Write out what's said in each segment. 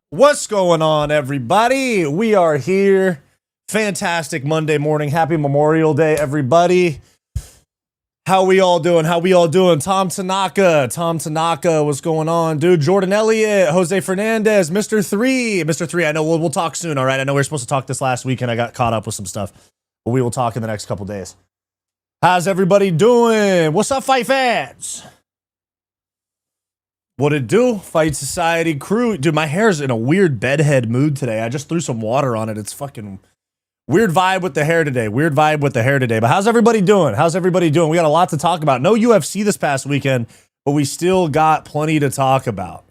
What's going on, everybody? We are here. Fantastic Monday morning. Happy Memorial Day, everybody. How we all doing? Tom Tanaka, what's going on, dude? Jordan Elliott, Jose Fernandez, Mr. 3. I know we'll talk soon, all right? I know we were supposed to talk this last week, and I got caught up with some stuff, but we will talk in the next couple days. How's everybody doing? What's up, fight fans? What it do? Fight Society crew. Dude, my hair's in a weird bedhead mood today. I just threw some water on it. It's fucking weird vibe with the hair today. But how's everybody doing? We got a lot to talk about. No UFC this past weekend, but we still got plenty to talk about.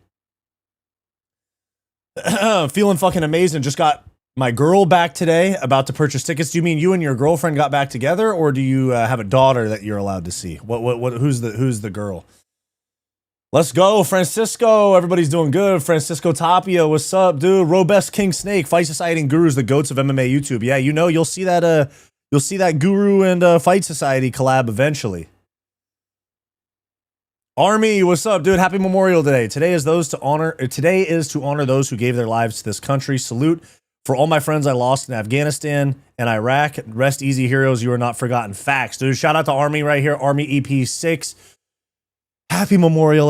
Feeling fucking amazing. Just got my girl back today, about to purchase tickets. Do you mean you and your girlfriend got back together, or do you have a daughter that you're allowed to see? Who's the girl? Let's go, Francisco. Everybody's doing good. Francisco Tapia, what's up, dude? Robest King Snake, Fight Society and Gurus, the goats of MMA YouTube. Yeah, you know, you'll see that Guru and Fight Society collab eventually. Army, what's up, dude? Happy Memorial Day. Today is to honor those who gave their lives to this country. Salute for all my friends I lost in Afghanistan and Iraq. Rest easy, heroes. You are not forgotten. Facts, dude. Shout out to Army right here. Army EP6. Happy Memorial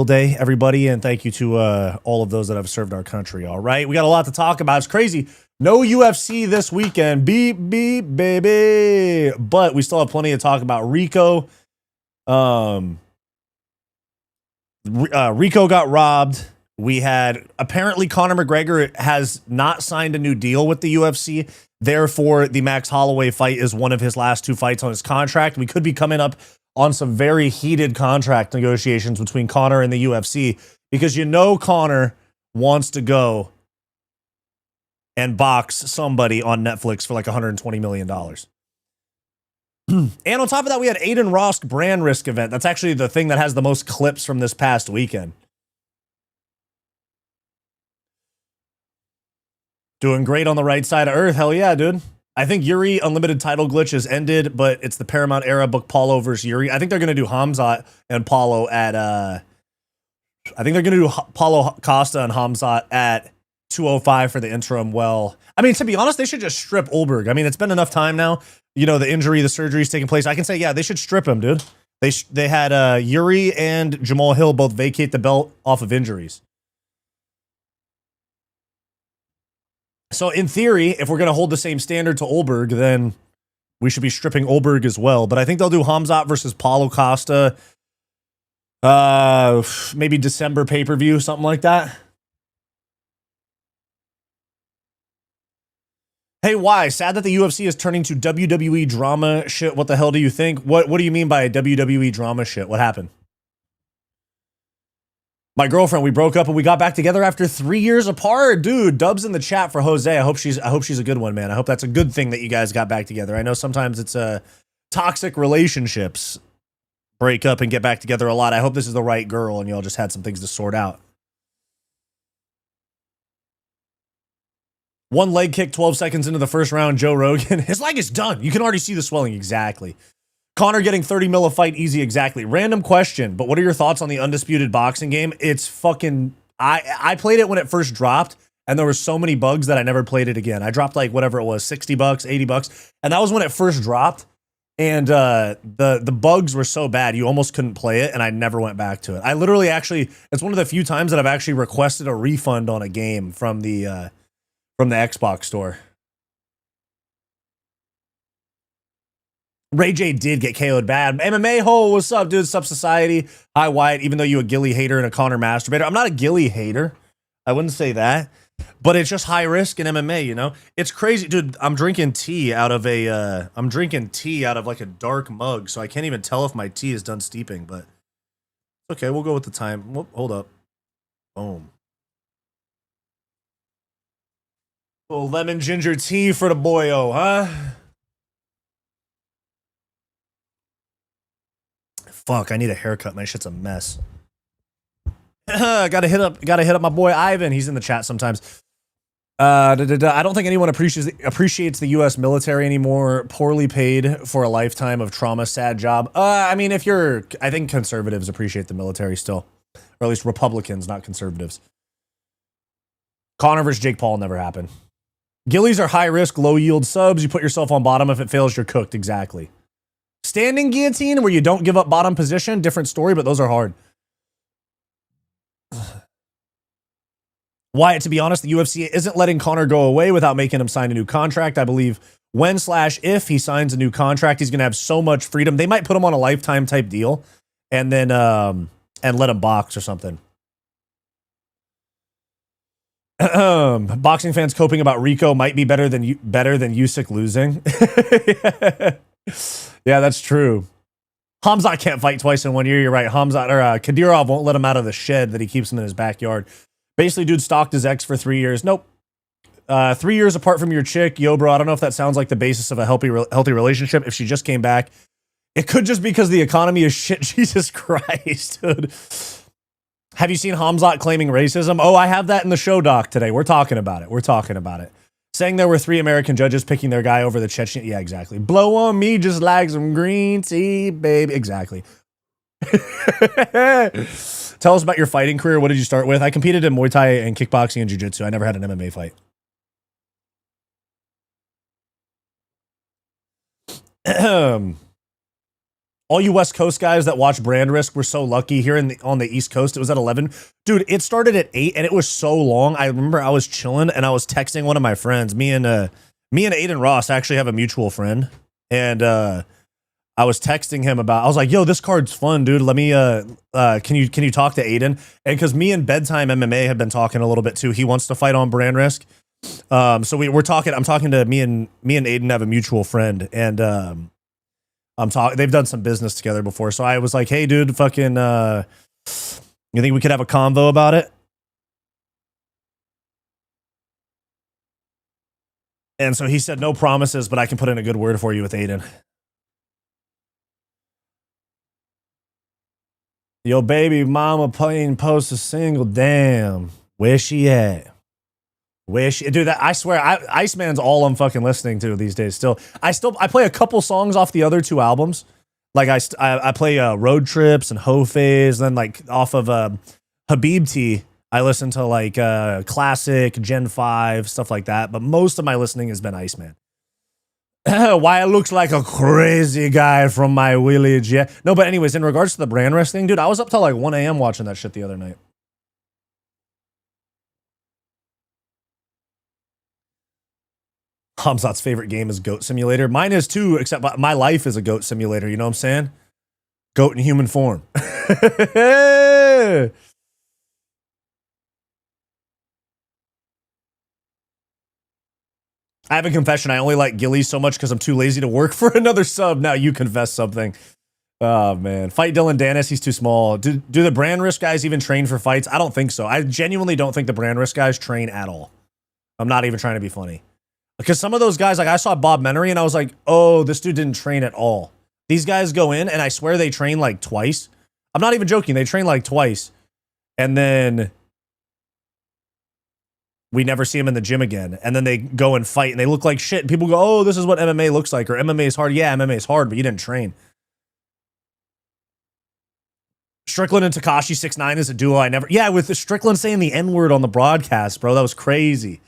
Day, everybody, and thank you to all of those that have served our country. All right, we got a lot to talk about. It's crazy. No UFC this weekend. Beep, beep, baby. But we still have plenty to talk about. Rico. Rico got robbed. We had, apparently, Conor McGregor has not signed a new deal with the UFC. Therefore, the Max Holloway fight is one of his last 2 fights on his contract. We could be coming up on some very heated contract negotiations between Conor and the UFC, because you know Conor wants to go and box somebody on Netflix for like $120 million. And on top of that, we had Aiden Rosk Brandrisk event. That's actually the thing that has the most clips from this past weekend. Doing great on the right side of Earth. Hell yeah, dude. I think Yuri Unlimited title glitch has ended, but it's the Paramount era. Book Paulo versus Yuri. I think they're going to do Khamzat and Paulo at, I think they're going to do Paulo Costa and Khamzat at 205 for the interim. Well, I mean, to be honest, they should just strip Olberg. I mean, it's been enough time now. You know, the injury, the surgery's taking place. I can say, yeah, they should strip him, dude. They had Yuri and Jamal Hill both vacate the belt off of injuries. So in theory, if we're going to hold the same standard to Olberg, then we should be stripping Olberg as well. But I think they'll do Khamzat versus Paulo Costa. Maybe December pay-per-view, something like that. Hey, why? Sad that the UFC is turning to WWE drama shit. What the hell do you think? What do you mean by WWE drama shit? What happened? My girlfriend, we broke up and we got back together after 3 years apart. Dude, dubs in the chat for Jose. I hope she's a good one, man. I hope that's a good thing that you guys got back together. I know sometimes it's toxic relationships break up and get back together a lot. I hope this is the right girl and y'all just had some things to sort out. One leg kick 12 seconds into the first round, Joe Rogan. His leg is done. You can already see the swelling. Exactly. Conor getting 30 mil a fight, easy, exactly. Random question, but what are your thoughts on the Undisputed boxing game? It's fucking... I played it when it first dropped, and there were so many bugs that I never played it again. I dropped like whatever it was, $60, $80, and that was when it first dropped, and the bugs were so bad, you almost couldn't play it, and I never went back to it. I literally actually... It's one of the few times that I've actually requested a refund on a game from the Xbox store. Ray J did get KO'd bad. MMA hole, what's up, dude? Sub Society. Hi, Wyatt. Even though you a Gilly hater and a Conor masturbator, I'm not a Gilly hater. I wouldn't say that, but it's just high risk in MMA. You know, it's crazy, dude. I'm drinking tea out of like a dark mug, so I can't even tell if my tea is done steeping. But okay, we'll go with the time. Whoop, hold up. Boom. Little lemon ginger tea for the boyo, huh? Fuck, I need a haircut. My shit's a mess. Gotta hit up my boy Ivan. He's in the chat sometimes. I don't think anyone appreciates the U.S. military anymore. Poorly paid for a lifetime of trauma. Sad job. I mean, I think conservatives appreciate the military still. Or at least Republicans, not conservatives. Conor versus Jake Paul never happened. Gillies are high risk, low yield subs. You put yourself on bottom. If it fails, you're cooked. Exactly. Standing guillotine where you don't give up bottom position, different story, but those are hard. Wyatt, to be honest, the UFC isn't letting Conor go away without making him sign a new contract. I believe when/if he signs a new contract, he's going to have so much freedom. They might put him on a lifetime type deal and then and let him box or something. Boxing fans coping about Rico might be better than Usyk losing. Yeah, that's true. Khamzat can't fight twice in 1 year. You're right. Khamzat or Kadyrov won't let him out of the shed that he keeps him in his backyard. Basically, dude stalked his ex for 3 years. Nope. 3 years apart from your chick. Yo, bro, I don't know if that sounds like the basis of a healthy relationship. If she just came back, it could just be because the economy is shit. Jesus Christ, dude. Have you seen Khamzat claiming racism? Oh, I have that in the show doc today. We're talking about it. Saying there were 3 American judges picking their guy over the Chechen. Yeah, exactly. Blow on me just like some green tea, baby. Exactly. Tell us about your fighting career. What did you start with? I competed in Muay Thai and kickboxing and jiu-jitsu. I never had an MMA fight. All you West Coast guys that watch Brandrisk were so lucky. Here on the East Coast, it was at 11. Dude, it started at 8 and it was so long. I remember I was chilling and I was texting one of my friends. Me and Aiden Ross actually have a mutual friend. And I was texting him I was like, yo, this card's fun, dude. Let me can you talk to Aiden? And because me and Bedtime MMA have been talking a little bit too. He wants to fight on Brandrisk. So we're talking. I'm talking to me and Aiden have a mutual friend, and they've done some business together before. So I was like, hey, dude, fucking, you think we could have a convo about it? And so he said, no promises, but I can put in a good word for you with Aiden. Yo, baby mama playing post a single. Damn. Where she at? Dude, that I swear, Iceman's all I'm fucking listening to these days. I play a couple songs off the other 2 albums. Like I play Road Trips and Ho Phase, then like off of Habib T, I listen to like classic Gen 5 stuff like that. But most of my listening has been Iceman. Why it looks like a crazy guy from my village. Yeah, no, but anyways, in regards to the Brandrisk thing, dude, I was up till like 1 a.m. watching that shit the other night. Khamzat's favorite game is Goat Simulator. Mine is too, except my life is a Goat Simulator. You know what I'm saying? Goat in human form. I have a confession. I only like Gillies so much because I'm too lazy to work for another sub. Now you confess something. Oh, man. Fight Dylan Dennis. He's too small. Do the Brandrisk guys even train for fights? I don't think so. I genuinely don't think the Brandrisk guys train at all. I'm not even trying to be funny. Because some of those guys, like I saw Bob Menery and I was like, oh, this dude didn't train at all. These guys go in and I swear they train like twice. I'm not even joking. They train like twice. And then we never see them in the gym again. And then they go and fight and they look like shit. And people go, oh, this is what MMA looks like. Or MMA is hard. Yeah, MMA is hard, but you didn't train. Strickland and Tekashi 6ix9ine is a duo yeah, with the Strickland saying the N-word on the broadcast, bro. That was crazy.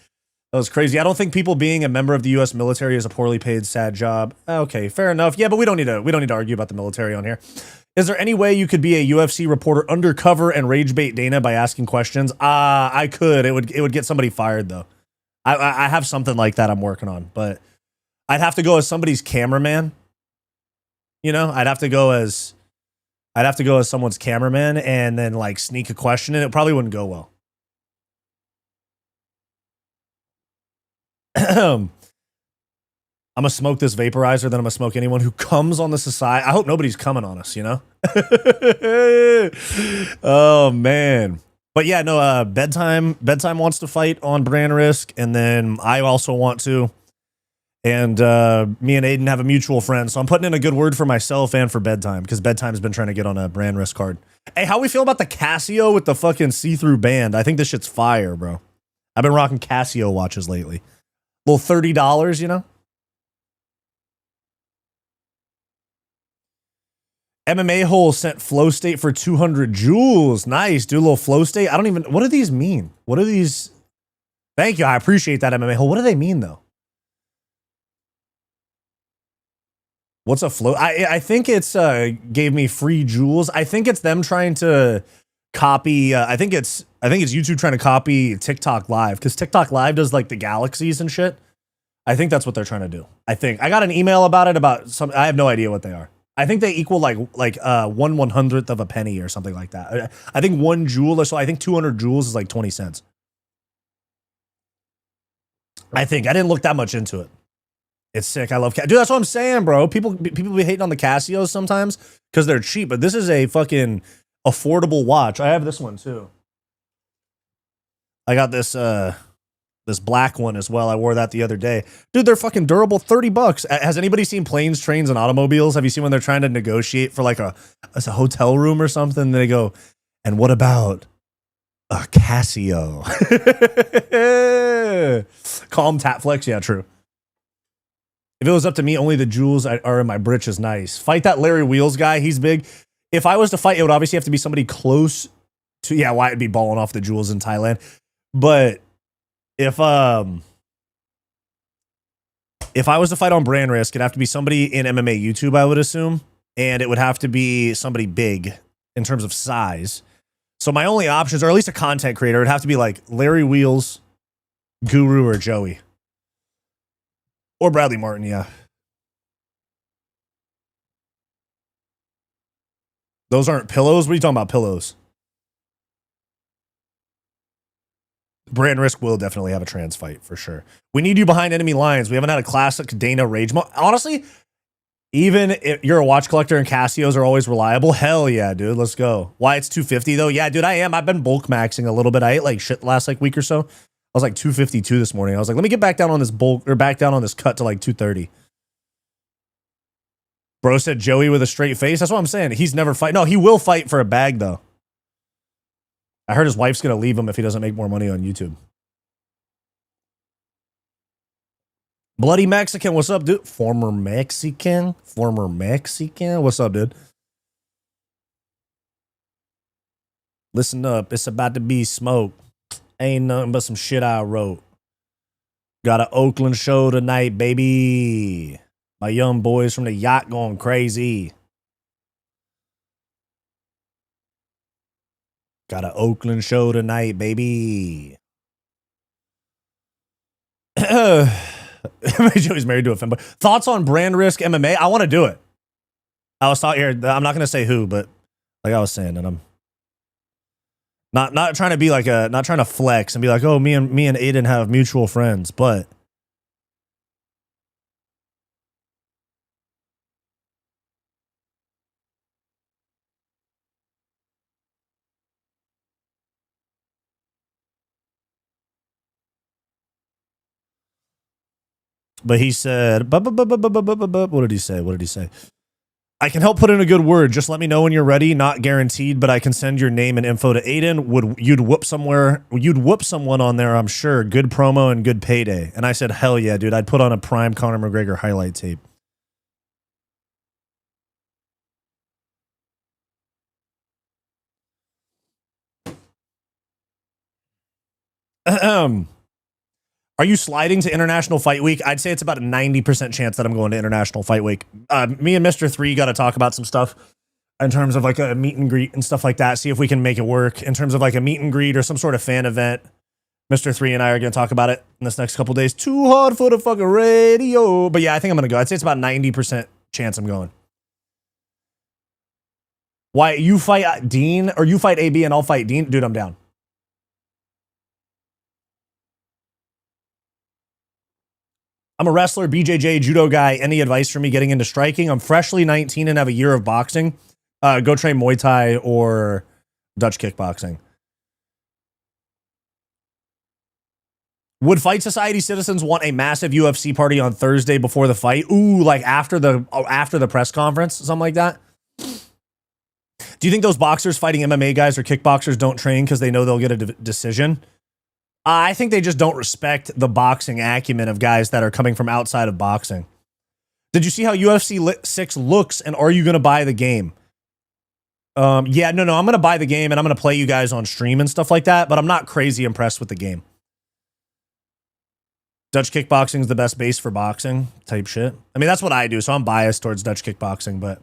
That was crazy. I don't think people being a member of the U.S. military is a poorly paid, sad job. Okay, fair enough. Yeah, but we don't need to argue about the military on here. Is there any way you could be a UFC reporter undercover and rage bait Dana by asking questions? I could. It would get somebody fired though. I have something like that I'm working on, but I'd have to go as somebody's cameraman. You know, I'd have to go as someone's cameraman and then like sneak a question, and it probably wouldn't go well. I'm gonna smoke this vaporizer, then I'm gonna smoke anyone who comes on the society. I hope nobody's coming on us, you know? Oh man. But yeah, no, bedtime wants to fight on Brandrisk, and then I also want to. And me and Aiden have a mutual friend, so I'm putting in a good word for myself and for Bedtime, because Bedtime's been trying to get on a Brandrisk card. Hey, how we feel about the Casio with the fucking see-through band? I think this shit's fire, bro. I've been rocking Casio watches lately. Little $30, you know? MMA hole sent flow state for 200 joules. Nice. Do a little flow state. I don't even, what do these mean? What are these? Thank you. I appreciate that, MMA hole. What do they mean though? What's a flow? I think it's gave me free joules. I think it's them trying to copy. I think it's YouTube trying to copy TikTok Live, because TikTok Live does like the galaxies and shit. I think that's what they're trying to do. I think I got an email about it, about some. I have no idea what they are. I think they equal like 1/100th of a penny or something like that. I think 1 joule or so. I think 200 joules is like 20 cents. I think I didn't look that much into it. It's sick. I love dude. That's what I'm saying, bro. People be hating on the Casios sometimes because they're cheap, but this is a fucking affordable watch. I have this one too. I got this this black one as well. I wore that the other day. Dude, they're fucking durable. $30. Has anybody seen Planes, Trains, and Automobiles? Have you seen when they're trying to negotiate for like a hotel room or something? And they go, and what about a Casio? Calm tap flex. Yeah, true. If it was up to me, only the jewels are in my britches. Nice. Fight that Larry Wheels guy. He's big. If I was to fight, it would obviously have to be somebody close to, yeah, Wyatt would be balling off the jewels in Thailand. But if I was to fight on Brandrisk, it'd have to be somebody in MMA YouTube, I would assume. And it would have to be somebody big in terms of size. So my only options, or at least a content creator, would have to be like Larry Wheels, Guru, or Joey. Or Bradley Martin, yeah. Those aren't pillows? What are you talking about, pillows? Brandrisk will definitely have a trans fight, for sure. We need you behind enemy lines. We haven't had a classic Dana Rage. Honestly, even if you're a watch collector and Casios are always reliable, hell yeah, dude, let's go. Why it's 250 though? Yeah, dude, I am. I've been bulk maxing a little bit. I ate like shit the last like week or so. I was like 252 this morning. I was like, let me get back down on this bulk, or back down on this cut to like 230. Bro said Joey with a straight face. That's what I'm saying. He's never fight. No, he will fight for a bag though. I heard his wife's going to leave him if he doesn't make more money on YouTube. Bloody Mexican. What's up, dude? Former Mexican. What's up, dude? Listen up. It's about to be smoke. Ain't nothing but some shit I wrote. Got an Oakland show tonight, baby. My young boys from the yacht going crazy. Got an Oakland show tonight, baby. Joey's married to a femboy. Thoughts on Brandrisk MMA? I want to do it. I was talking here. I'm not going to say who, but like I was saying, and I'm not trying to be like not trying to flex and be like, oh, me and Aiden have mutual friends, but he said, what did he say? What did he say? I can help put in a good word. Just let me know when you're ready. Not guaranteed, but I can send your name and info to Aiden. You'd whoop someone on there, I'm sure. Good promo and good payday. And I said, hell yeah, dude. I'd put on a prime Conor McGregor highlight tape. Are you sliding to International Fight Week? I'd say it's about a 90% chance that I'm going to International Fight Week. Me and Mr. 3 got to talk about some stuff in terms of like a meet and greet and stuff like that. See if we can make it work in terms of like a meet and greet or some sort of fan event. Mr. 3 and I are going to talk about it in this next couple days. Too hard for the fucking radio. But yeah, I think I'm going to go. I'd say it's about 90% chance I'm going. Why, you fight Dean or you fight AB and I'll fight Dean? Dude, I'm down. I'm a wrestler, BJJ, judo guy. Any advice for me getting into striking? I'm freshly 19 and have a year of boxing. Go train Muay Thai or Dutch kickboxing. Would Fight Society citizens want a massive UFC party on Thursday before the fight? Ooh, like after the press conference, something like that. Do you think those boxers fighting MMA guys or kickboxers don't train because they know they'll get a decision? I think they just don't respect the boxing acumen of guys that are coming from outside of boxing. Did you see how UFC 6 looks, and are you going to buy the game? Yeah, no, I'm gonna buy the game and I'm gonna play you guys on stream and stuff like that, but I'm not crazy impressed with the game. Dutch kickboxing is the best base for boxing type shit. I mean, that's what I do, so I'm biased towards Dutch kickboxing, but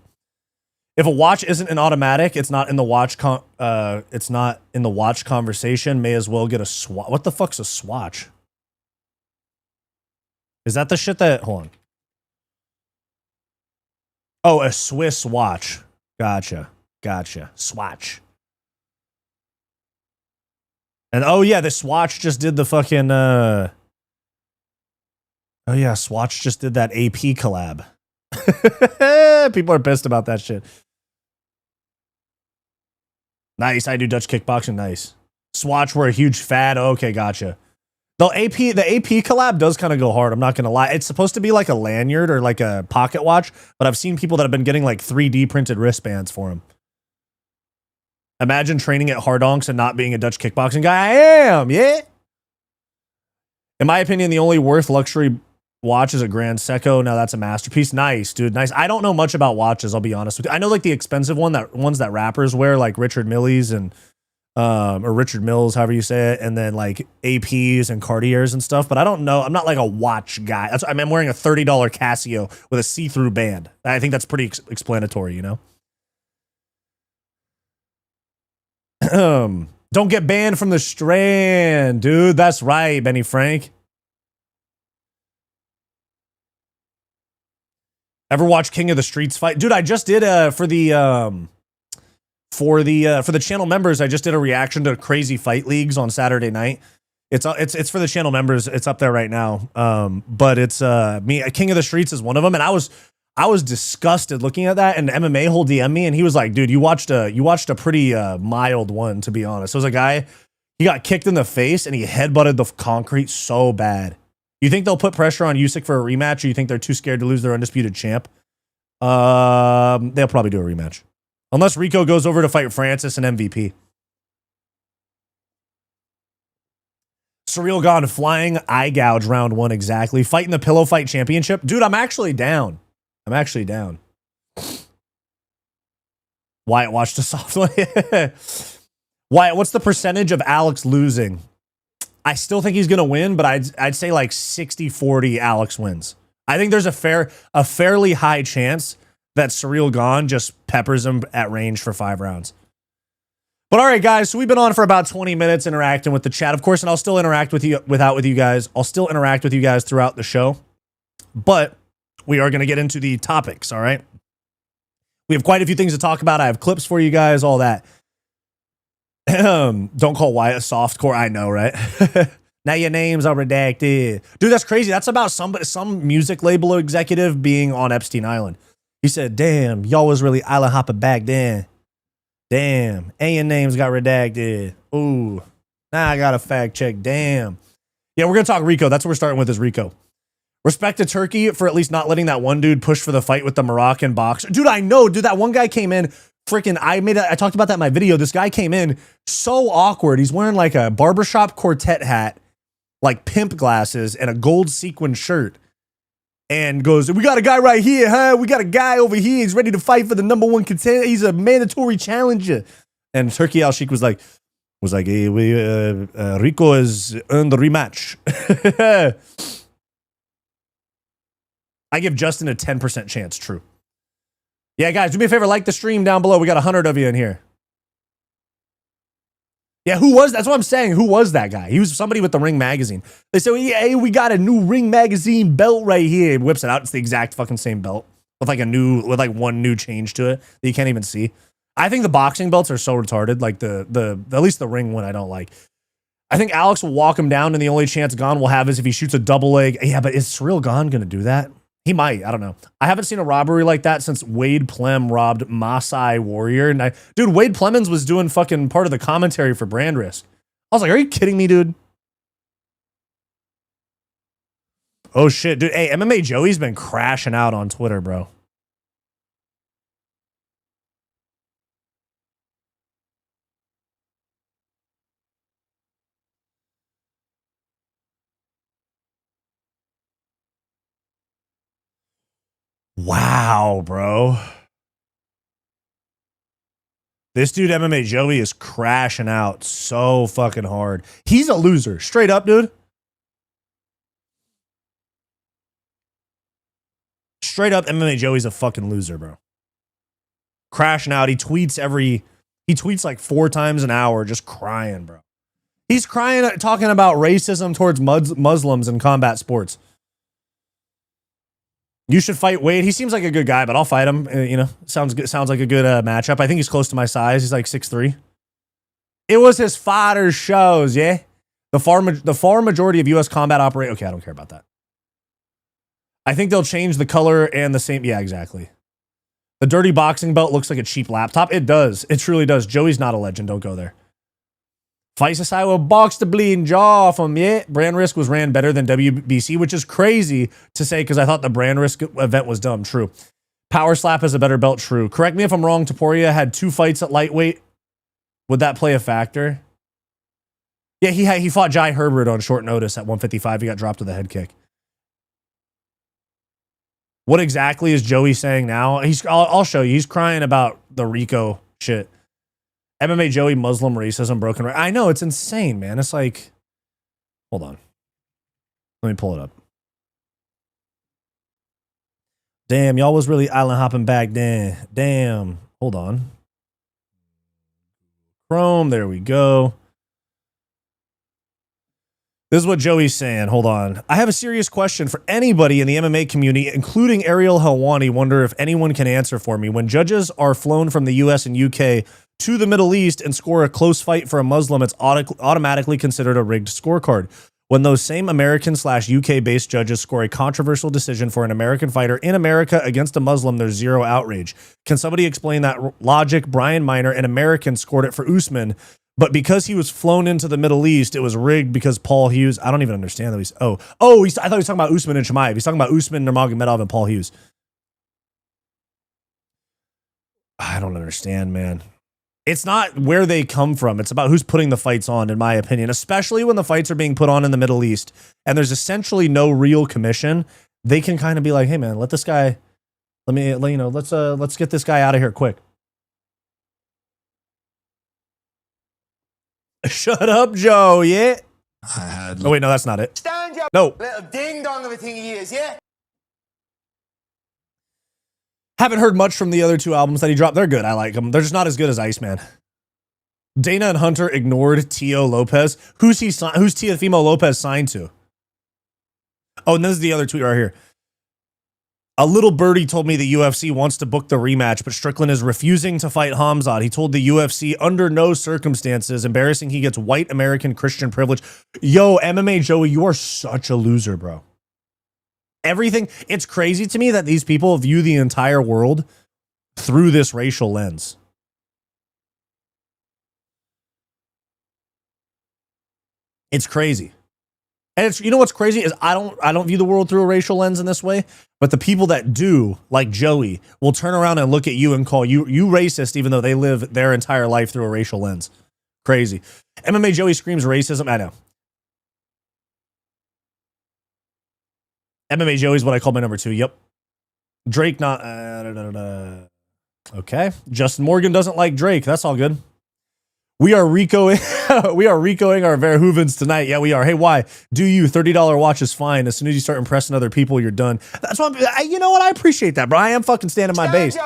if a watch isn't an automatic, it's not in the watch it's not in the watch conversation, may as well get a swatch. What the fuck's a swatch? Is that the shit that, hold on. Oh, a Swiss watch. Gotcha. Swatch. And oh yeah, the Swatch just did the fucking oh yeah, Swatch just did that AP collab. People are pissed about that shit. Nice, I do Dutch kickboxing, nice. Swatch were a huge fad. Okay, gotcha. The AP collab does kind of go hard, I'm not gonna lie. It's supposed to be like a lanyard or like a pocket watch, but I've seen people that have been getting like 3D printed wristbands for them. Imagine training at Hardonks and not being a Dutch kickboxing guy. I am, yeah. In my opinion, the only worth luxury watch is a Grand Seiko. Now that's a masterpiece. Nice, dude. Nice. I don't know much about watches, I'll be honest with you. I know like the expensive ones that rappers wear, like Richard Milles and or Richard Mills, however you say it, and then like APs and Cartiers and stuff, but I don't know. I'm not like a watch guy. That's, I'm wearing a $30 Casio with a see-through band. I think that's pretty explanatory, you know? Don't get banned from the strand, dude. That's right, Benny Frank. Ever watch King of the Streets fight? Dude, I just did for the channel members, I just did a reaction to Crazy Fight Leagues on Saturday night. It's for the channel members. It's up there right now. But it's me. King of the Streets is one of them, and I was disgusted looking at that. And MMA whole DM me, and he was like, "Dude, you watched a pretty mild one, to be honest." It was a guy, he got kicked in the face and he headbutted the concrete so bad. You think they'll put pressure on Usyk for a rematch, or you think they're too scared to lose their undisputed champ? They'll probably do a rematch. Unless Rico goes over to fight Francis and MVP. Surreal Gone flying eye gouge round 1 exactly. Fighting the pillow fight championship. Dude, I'm actually down. Wyatt watched a soft one. Wyatt, what's the percentage of Alex losing? I still think he's going to win, but I'd say like 60-40 Alex wins. I think there's a fairly high chance that Surreal Gone just peppers him at range for 5 rounds. But all right, guys, so we've been on for about 20 minutes interacting with the chat, of course, and I'll still interact with you guys. I'll still interact with you guys throughout the show. But we are going to get into the topics, all right? We have quite a few things to talk about. I have clips for you guys, all that. Don't call Wyatt softcore. I know, right? Now your names are redacted. Dude, that's crazy. That's about some music label executive being on Epstein Island. He said, damn, y'all was really island hopping back then. Damn, and your names got redacted. Ooh, now I got to fact check. Damn. Yeah, we're going to talk Rico. That's what we're starting with is Rico. Respect to Turkey for at least not letting that one dude push for the fight with the Moroccan boxer. Dude, I know. Dude, that one guy came in. Freaking, I talked about that in my video. This guy came in so awkward. He's wearing like a barbershop quartet hat, like pimp glasses, and a gold sequin shirt. And goes, we got a guy right here, huh? We got a guy over here. He's ready to fight for the #1 contender. He's a mandatory challenger. And Turkey Al Sheikh was like, hey, Rico has earned the rematch. I give Justin a 10% chance, true. Yeah, guys, do me a favor, like the stream down below. We got 100 of you in here. Yeah, who was, that's what I'm saying. Who was that guy? He was somebody with the Ring magazine. They said, yeah, hey, we got a new Ring magazine belt right here. He whips it out. It's the exact fucking same belt with like one new change to it that you can't even see. I think the boxing belts are so retarded. Like at least the Ring one I don't like. I think Alex will walk him down, and the only chance Gone will have is if he shoots a double leg. Yeah, but is Surreal Gone going to do that? He might. I don't know. I haven't seen a robbery like that since Wade Plem robbed Maasai Warrior. And dude, Wade Plemons was doing fucking part of the commentary for Brandrisk. I was like, are you kidding me, dude? Oh shit, dude. Hey, MMA Joey's been crashing out on Twitter, bro. Wow, bro. This dude, MMA Joey, is crashing out so fucking hard. He's a loser. Straight up, dude. Straight up, MMA Joey's a fucking loser, bro. Crashing out. He tweets like 4 times an hour, just crying, bro. He's crying, talking about racism towards Muslims in combat sports. You should fight Wade. He seems like a good guy, but I'll fight him. You know, sounds good. Sounds like a good matchup. I think he's close to my size. He's like 6'3". It was his father's shows, yeah. The far majority of U.S. combat operate. Okay, I don't care about that. I think they'll change the color and the same. Yeah, exactly. The dirty boxing belt looks like a cheap laptop. It does. It truly does. Joey's not a legend. Don't go there. Fight Society will box the bleeding jaw off him. Yeah, Brandrisk was ran better than WBC, which is crazy to say because I thought the Brandrisk event was dumb. True. Power Slap is a better belt. True. Correct me if I'm wrong. Topuria had 2 fights at lightweight. Would that play a factor? Yeah, he fought Jai Herbert on short notice at 155. He got dropped with a head kick. What exactly is Joey saying now? I'll show you. He's crying about the Rico shit. MMA Joey, Muslim racism, broken. I know, it's insane, man. It's like, hold on. Let me pull it up. Damn, y'all was really island hopping back then. Damn. Hold on. Chrome, there we go. This is what Joey's saying. Hold on. I have a serious question for anybody in the MMA community, including Ariel Helwani. Wonder if anyone can answer for me. When judges are flown from the US and UK to the Middle East and score a close fight for a Muslim, it's automatically considered a rigged scorecard. When those same American/UK based judges score a controversial decision for an American fighter in America against a Muslim, there's zero outrage. Can somebody explain that logic? Brian Miner, an American, scored it for Usman, but because he was flown into the Middle East, it was rigged because Paul Hughes. I don't even understand that. I thought he was talking about Usman and Chimaev. He's talking about Usman, Nurmagomedov, and Paul Hughes. I don't understand, man. It's not where they come from. It's about who's putting the fights on, in my opinion, especially when the fights are being put on in the Middle East and there's essentially no real commission. They can kind of be like, hey, man, let's get this guy out of here quick. Shut up, Joe. Yeah. Oh, wait, no, that's not it. Stand up. No. Little ding dong of a thing he is, yeah. Haven't heard much from the other 2 albums that he dropped. They're good. I like them. They're just not as good as Iceman. Dana and Hunter ignored Tio Lopez. Who's Teofimo Lopez signed to? Oh, and this is the other tweet right here. A little birdie told me the UFC wants to book the rematch, but Strickland is refusing to fight Khamzat. He told the UFC under no circumstances. Embarrassing. He gets white American Christian privilege. Yo, MMA Joey, you are such a loser, bro. Everything. It's crazy to me that these people view the entire world through this racial lens. It's crazy. And it's, you know what's crazy is I don't view the world through a racial lens in this way, but the people that do, like Joey, will turn around and look at you and call you racist, even though they live their entire life through a racial lens. Crazy. MMA Joey screams racism. I know. MMA Joey's what I call my number 2. Yep. Drake not. Okay. Justin Morgan doesn't like Drake. That's all good. We are Ricoing our Verhoevens tonight. Yeah, we are. Hey, why? Do you? $30 watch is fine. As soon as you start impressing other people, you're done. That's what you know what? I appreciate that, bro. I am fucking standing my base.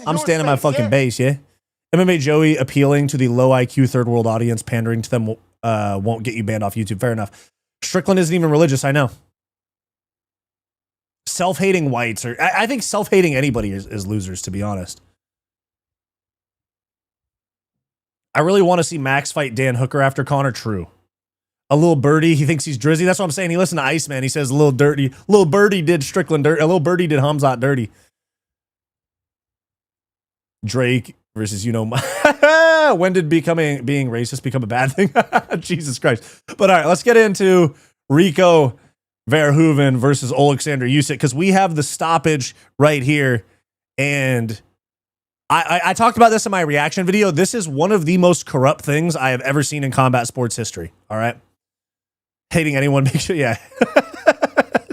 I'm standing my fucking base, yeah? MMA Joey appealing to the low IQ third world audience, pandering to them won't get you banned off YouTube. Fair enough. Strickland isn't even religious, I know. Self-hating whites, or I think self-hating anybody is losers, to be honest. I really want to see Max fight Dan Hooker after Conor. True. A little birdie, he thinks he's Drizzy. That's what I'm saying. He listened to Iceman. He says a little birdie did Strickland dirty. A little birdie did Khamzat dirty. Drake versus when did being racist become a bad thing? Jesus Christ. But all right, let's get into Rico Verhoeven versus Oleksandr Usyk, because we have the stoppage right here. And I talked about this in my reaction video. This is one of the most corrupt things I have ever seen in combat sports history. All right. Hating anyone, make sure, yeah.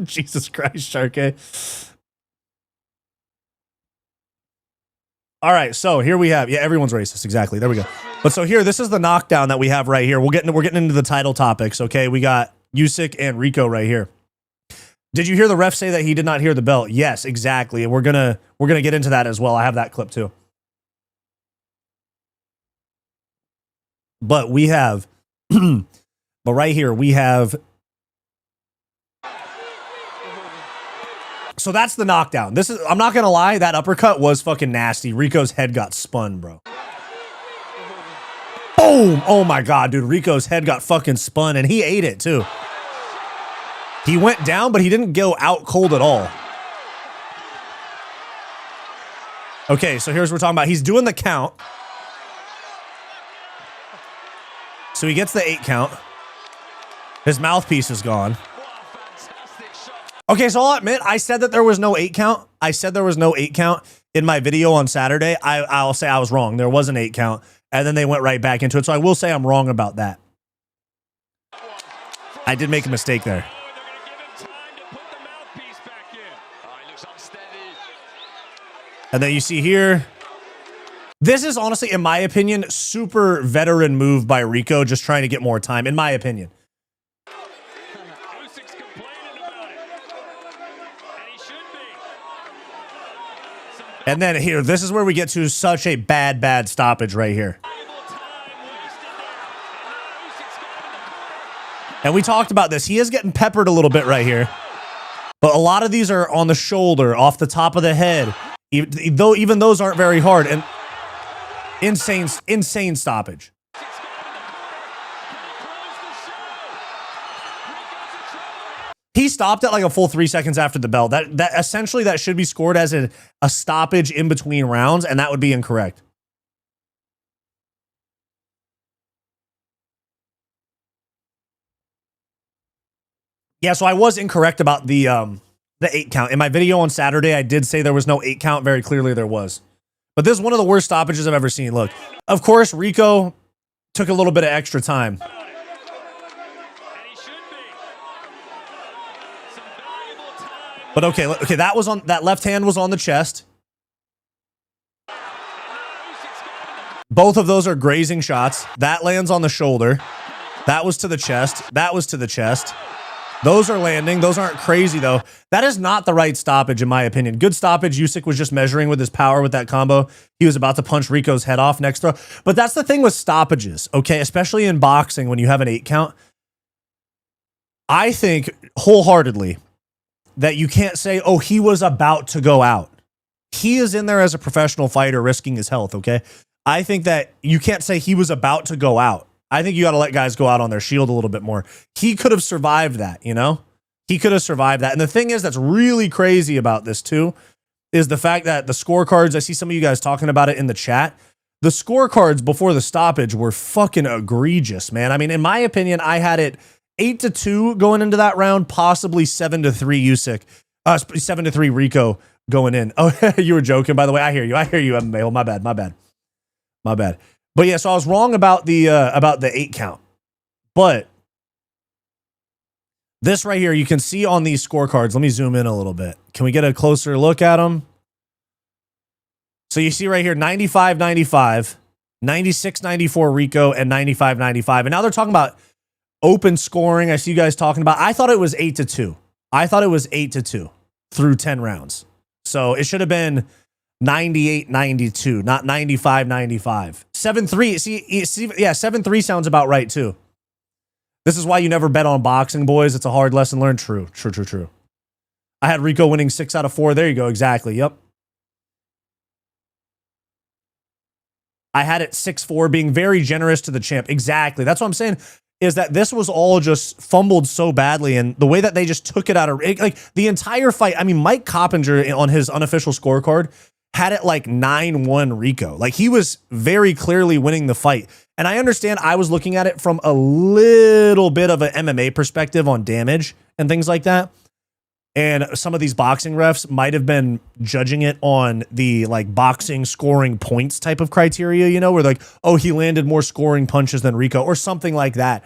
Jesus Christ, Sharkey. All right, so here we have, yeah, everyone's racist, exactly. There we go. But so here, this is the knockdown that we have right here. We're getting into the title topics, okay? We got Usyk and Rico right here. Did you hear the ref say that he did not hear the bell? Yes, exactly. And we're gonna get into that as well. I have that clip too. But we have, but right here we have. So that's the knockdown. This is, I'm not gonna lie, that uppercut was fucking nasty. Rico's head got spun, bro. Boom! Oh my god, dude, Rico's head got fucking spun, and he ate it too. He went down, but he didn't go out cold at all. Okay, so here's what we're talking about. He's doing the count. So he gets the 8 count. His mouthpiece is gone. Okay, so I'll admit, I said that there was no 8 count. I said there was no 8 count in my video on Saturday. I'll say I was wrong. There was an 8 count, and then they went right back into it. So I will say I'm wrong about that. I did make a mistake there. And then you see here, this is honestly, in my opinion, super veteran move by Rico, just trying to get more time, in my opinion. Usyk's complaining about it. And he should be. And then here, this is where we get to such a bad stoppage right here. And we talked about this. He is getting peppered a little bit right here. But a lot of these are on the shoulder, off the top of the head. Even those aren't very hard. And insane stoppage. He stopped at like a full 3 seconds after the bell. That essentially that should be scored as a stoppage in between rounds, and that would be incorrect. Yeah, so I was incorrect about the 8 count. In my video on Saturday, I did say there was no 8 count. Very clearly there was. But this is one of the worst stoppages I've ever seen. Look, of course, Rico took a little bit of extra time. But okay, that left hand was on the chest. Both of those are grazing shots. That lands on the shoulder. That was to the chest. That was to the chest. Those are landing. Those aren't crazy, though. That is not the right stoppage, in my opinion. Good stoppage. Usyk was just measuring with his power with that combo. He was about to punch Rico's head off next throw. But that's the thing with stoppages, okay? Especially in boxing when you have an 8 count. I think wholeheartedly that you can't say, oh, he was about to go out. He is in there as a professional fighter risking his health, okay? I think that you can't say he was about to go out. I think you got to let guys go out on their shield a little bit more. He could have survived that, you know? He could have survived that. And the thing is that's really crazy about this too is the fact that the scorecards, I see some of you guys talking about it in the chat. The scorecards before the stoppage were fucking egregious, man. I mean, in my opinion, I had it 8-2 going into that round, possibly 7-3 Usyk, 7-3 Rico going in. Oh, you were joking, by the way. I hear you, MMA. My bad. But yeah, so I was wrong about the 8 count. But this right here, you can see on these scorecards. Let me zoom in a little bit. Can we get a closer look at them? So you see right here, 95-95, 96-94 Rico, and 95-95. And now they're talking about open scoring. I see you guys talking about. I thought it was 8-2. I thought it was 8-2 through 10 rounds. So it should have been 98-92, not 95-95. 7-3. See, yeah, 7-3 sounds about right too. This is why you never bet on boxing, boys. It's a hard lesson learned. True. I had Rico winning 6 out of 4. There you go. Exactly. Yep. I had it 6-4, being very generous to the champ. Exactly. That's what I'm saying. Is that this was all just fumbled so badly, and the way that they just took it out of like the entire fight. I mean, Mike Coppinger on his unofficial scorecard had it like 9-1 Rico. Like he was very clearly winning the fight. And I understand I was looking at it from a little bit of an MMA perspective on damage and things like that. And some of these boxing refs might have been judging it on the like boxing scoring points type of criteria, you know, where like, oh, he landed more scoring punches than Rico or something like that.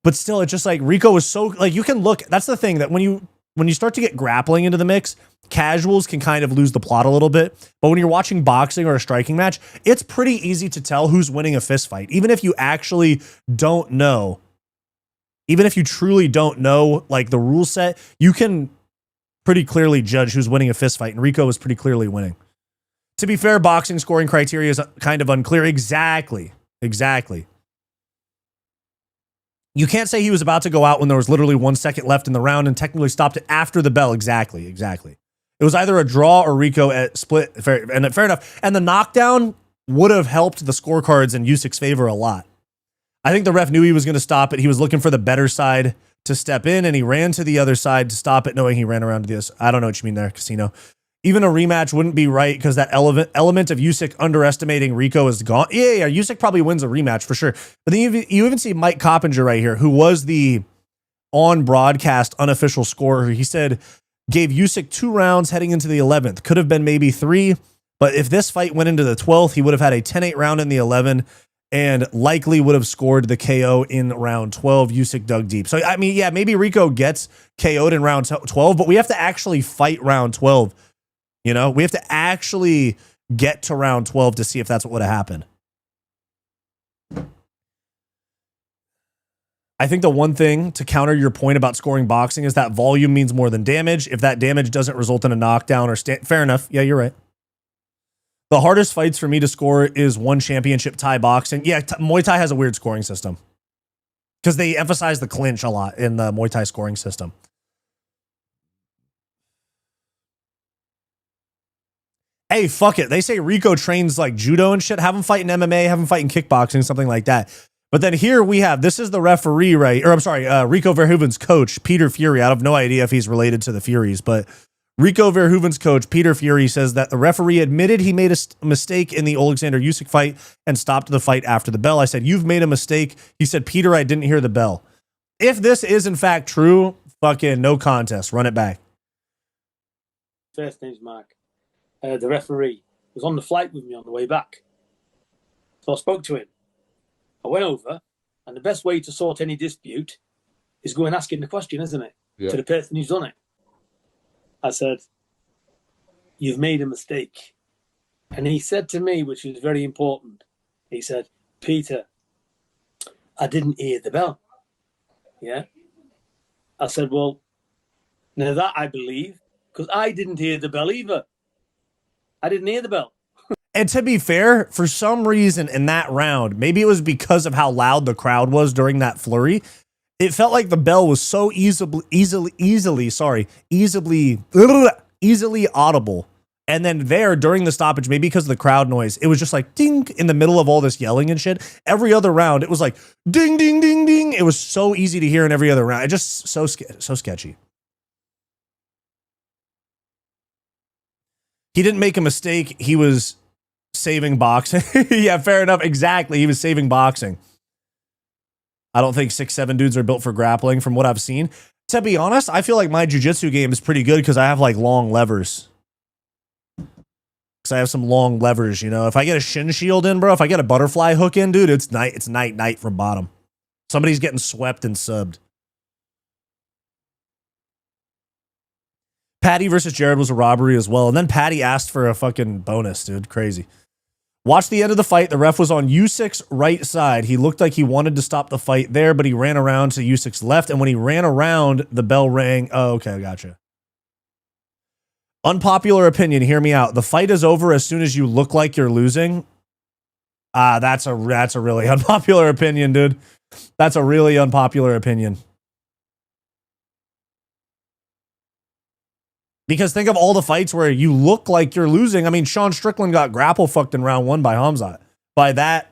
But still, it's just like Rico was so like, you can look, that's the thing that when you when you start to get grappling into the mix, casuals can kind of lose the plot a little bit. But when you're watching boxing or a striking match, it's pretty easy to tell who's winning a fist fight. Even if you actually don't know, even if you truly don't know like the rule set, you can pretty clearly judge who's winning a fist fight. And Rico was pretty clearly winning. To be fair, boxing scoring criteria is kind of unclear. Exactly. You can't say he was about to go out when there was literally 1 second left in the round and technically stopped it after the bell. Exactly. It was either a draw or Rico at split. Fair enough. And the knockdown would have helped the scorecards in Usyk's favor a lot. I think the ref knew he was going to stop it. He was looking for the better side to step in, and he ran to the other side to stop it, knowing he ran around to this. I don't know what you mean there, Casino. Even a rematch wouldn't be right because that element of Usyk underestimating Rico is gone. Yeah, Usyk probably wins a rematch for sure. But then you even see Mike Coppinger right here, who was the on-broadcast unofficial scorer. He said, gave Usyk 2 rounds heading into the 11th. Could have been maybe 3, but if this fight went into the 12th, he would have had a 10-8 round in the 11 and likely would have scored the KO in round 12. Usyk dug deep. So, I mean, yeah, maybe Rico gets KO'd in round 12, but we have to actually fight round 12. You know, we have to actually get to round 12 to see if that's what would have happened. I think the one thing to counter your point about scoring boxing is that volume means more than damage. If that damage doesn't result in a knockdown or fair enough. Yeah, you're right. The hardest fights for me to score is one championship Thai boxing. Yeah, Muay Thai has a weird scoring system because they emphasize the clinch a lot in the Muay Thai scoring system. Hey, fuck it. They say Rico trains like judo and shit. Have him fight in MMA, have him fight in kickboxing, something like that. But then here we have, this is the referee, right? Or I'm sorry, Rico Verhoeven's coach, Peter Fury. I have no idea if he's related to the Furies, but Rico Verhoeven's coach, Peter Fury, says that the referee admitted he made a mistake in the Oleksandr Usyk fight and stopped the fight after the bell. I said, you've made a mistake. He said, Peter, I didn't hear the bell. If this is in fact true, fucking no contest. Run it back. First name's Mark. The referee was on the flight with me on the way back. So I spoke to him. I went over, and the best way to sort any dispute is go and ask him the question, isn't it? Yeah. To the person who's done it. I said, you've made a mistake. And he said to me, which is very important, he said, Peter, I didn't hear the bell. Yeah? I said, well, now that I believe, because I didn't hear the bell either. I didn't hear the bell. And to be fair, for some reason in that round, maybe it was because of how loud the crowd was during that flurry, it felt like the bell was so easily audible. And then there during the stoppage, maybe because of the crowd noise, it was just like ding in the middle of all this yelling and shit. Every other round, it was like ding, ding, ding, ding. It was so easy to hear in every other round. It just so sketchy. He didn't make a mistake. He was saving boxing. Yeah, fair enough. Exactly. He was saving boxing. I don't think 6'7" dudes are built for grappling from what I've seen. To be honest, I feel like my jiu-jitsu game is pretty good because I have like long levers. Because I have some long levers, you know. If I get a shin shield in, bro, if I get a butterfly hook in, dude, it's night from bottom. Somebody's getting swept and subbed. Patty versus Jared was a robbery as well. And then Patty asked for a fucking bonus, dude. Crazy. Watch the end of the fight. The ref was on Usyk's right side. He looked like he wanted to stop the fight there, but he ran around to Usyk's left. And when he ran around, the bell rang. Oh, okay, gotcha. Unpopular opinion, hear me out. The fight is over as soon as you look like you're losing. That's a really unpopular opinion, dude. That's a really unpopular opinion. Because think of all the fights where you look like you're losing. I mean, Sean Strickland got grapple fucked in round 1 by Khamzat. By that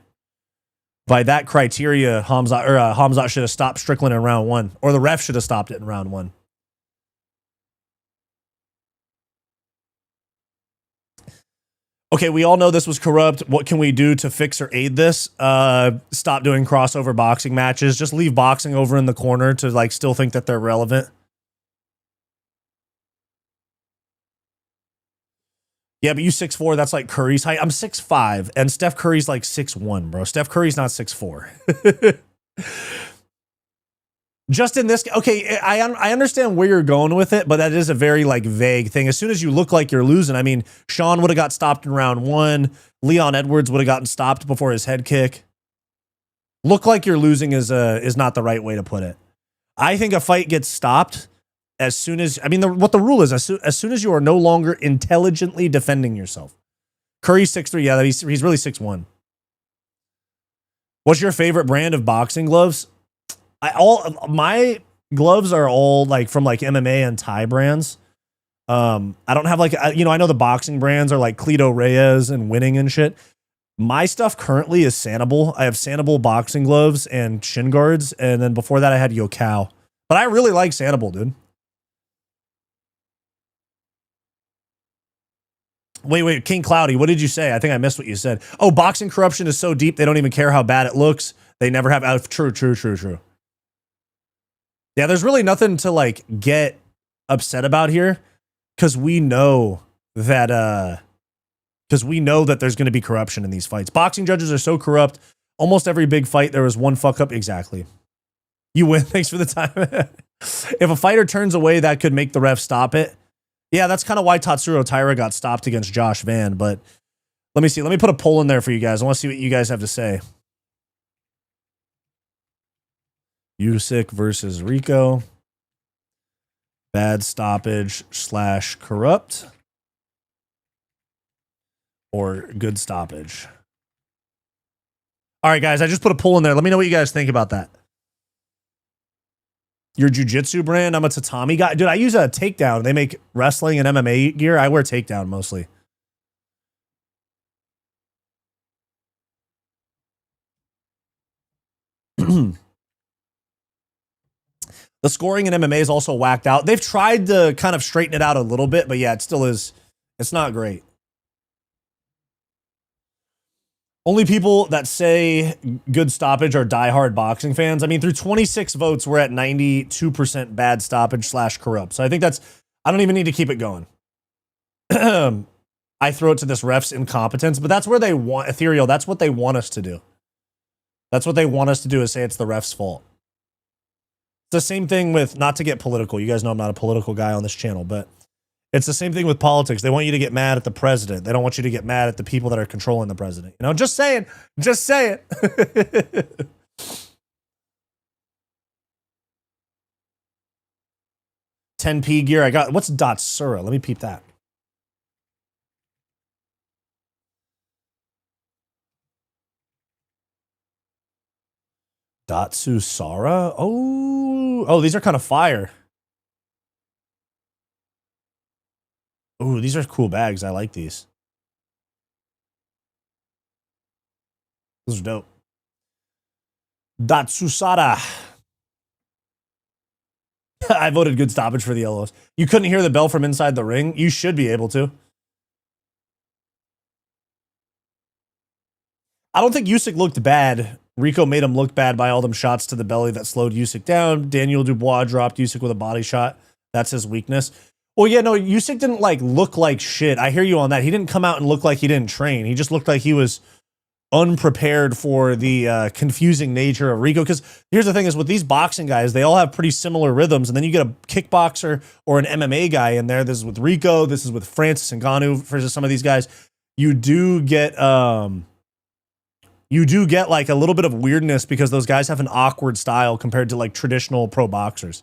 criteria, Khamzat should have stopped Strickland in round 1, or the ref should have stopped it in round 1. Okay, we all know this was corrupt. What can we do to fix or aid this? Stop doing crossover boxing matches. Just leave boxing over in the corner to like still think that they're relevant. Yeah, but you 6'4", that's like Curry's height. I'm 6'5", and Steph Curry's like 6'1", bro. Steph Curry's not 6'4". Just in this, okay, I understand where you're going with it, but that is a very like vague thing. As soon as you look like you're losing, I mean, Sean would have got stopped in round 1. Leon Edwards would have gotten stopped before his head kick. Look like you're losing is not the right way to put it. I think a fight gets stopped as soon as, I mean, what the rule is, as soon as you are no longer intelligently defending yourself. Curry's 6'3", yeah, he's really 6'1". What's your favorite brand of boxing gloves? My gloves are all like from like MMA and Thai brands. I don't have like, I know the boxing brands are like Cleto Reyes and Winning and shit. My stuff currently is Sanibel. I have Sanibel boxing gloves and shin guards. And then before that I had Yokow. But I really like Sanibel, dude. Wait, King Cloudy, what did you say? I think I missed what you said. Oh, boxing corruption is so deep they don't even care how bad it looks. They never have. True. Yeah, there's really nothing to like get upset about here because we know that there's going to be corruption in these fights. Boxing judges are so corrupt. Almost every big fight there was one fuck up. Exactly. You win. Thanks for the time. If a fighter turns away, that could make the ref stop it. Yeah, that's kind of why Tatsuro Taira got stopped against Josh Van. But let me see. Let me put a poll in there for you guys. I want to see what you guys have to say. Usyk versus Rico. Bad stoppage / corrupt. Or good stoppage. All right, guys. I just put a poll in there. Let me know what you guys think about that. Your jiu-jitsu brand? I'm a tatami guy. Dude, I use a Takedown. They make wrestling and MMA gear. I wear Takedown mostly. The scoring in MMA is also whacked out. They've tried to kind of straighten it out a little bit, but yeah, it still is. It's not great. Only people that say good stoppage are diehard boxing fans. I mean, through 26 votes, we're at 92% bad stoppage / corrupt. So I think I don't even need to keep it going. I throw it to this ref's incompetence, but that's where they want, Ethereal, that's what they want us to do. That's what they want us to do, is say it's the ref's fault. It's the same thing with, not to get political. You guys know I'm not a political guy on this channel, but it's the same thing with politics. They want you to get mad at the president. They don't want you to get mad at the people that are controlling the president. You know, just saying. Just say it. $10p gear. I got, what's Datsura? Let me peep that. Datsusara? Oh, these are kind of fire. Ooh, these are cool bags. I like these. Those are dope. Datsusara. I voted good stoppage for the yellows. You couldn't hear the bell from inside the ring? You should be able to. I don't think Usyk looked bad. Rico made him look bad by all them shots to the belly that slowed Usyk down. Daniel Dubois dropped Usyk with a body shot. That's his weakness. Well, yeah, no, Usyk didn't like look like shit. I hear you on that. He didn't come out and look like he didn't train. He just looked like he was unprepared for the confusing nature of Rico. Because here's the thing is, with these boxing guys, they all have pretty similar rhythms. And then you get a kickboxer or an MMA guy in there. This is with Rico. This is with Francis Ngannou versus some of these guys. You do get like a little bit of weirdness because those guys have an awkward style compared to like traditional pro boxers.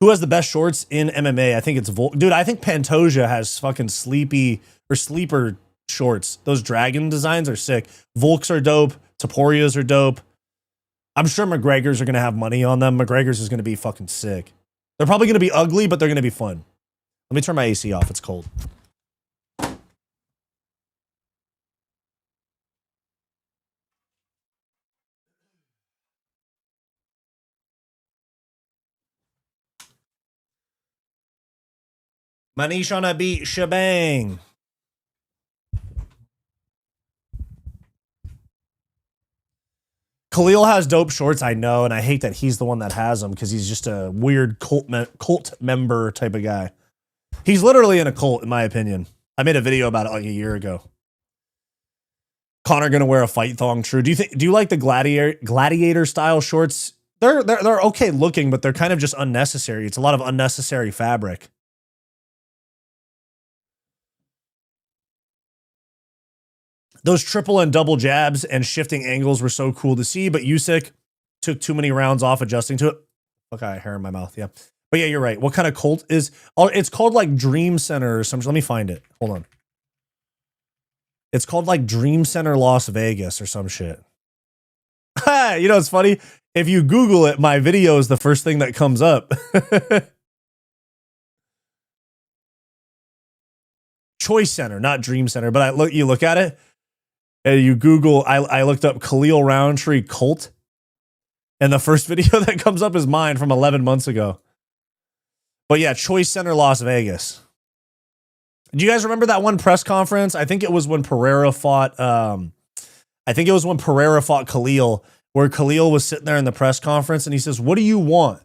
Who has the best shorts in MMA? I think it's Volk. Dude, I think Pantoja has fucking sleeper shorts. Those dragon designs are sick. Volks are dope. Taporias are dope. I'm sure McGregor's are going to have money on them. McGregor's is going to be fucking sick. They're probably going to be ugly, but they're going to be fun. Let me turn my AC off. It's cold. Manish on a beat, shebang. Khalil has dope shorts, I know, and I hate that he's the one that has them because he's just a weird cult member type of guy. He's literally in a cult, in my opinion. I made a video about it like a year ago. Conor gonna wear a fight thong. True. Do you like the gladiator style shorts? They're okay looking, but they're kind of just unnecessary. It's a lot of unnecessary fabric. Those triple and double jabs and shifting angles were so cool to see, but Usyk took too many rounds off adjusting to it. Okay, I hair in my mouth. Yeah. But yeah, you're right. What kind of cult is, it's called like Dream Center or something. Let me find it. Hold on. It's called like Dream Center Las Vegas or some shit. You know, it's funny. If you Google it, my video is the first thing that comes up. Choice Center, not Dream Center. But you look at it and you Google, I looked up Khalil Roundtree cult. And the first video that comes up is mine from 11 months ago. But yeah, Choice Center Las Vegas. Do you guys remember that one press conference? I think it was when Pereira fought Khalil, where Khalil was sitting there in the press conference and he says, "What do you want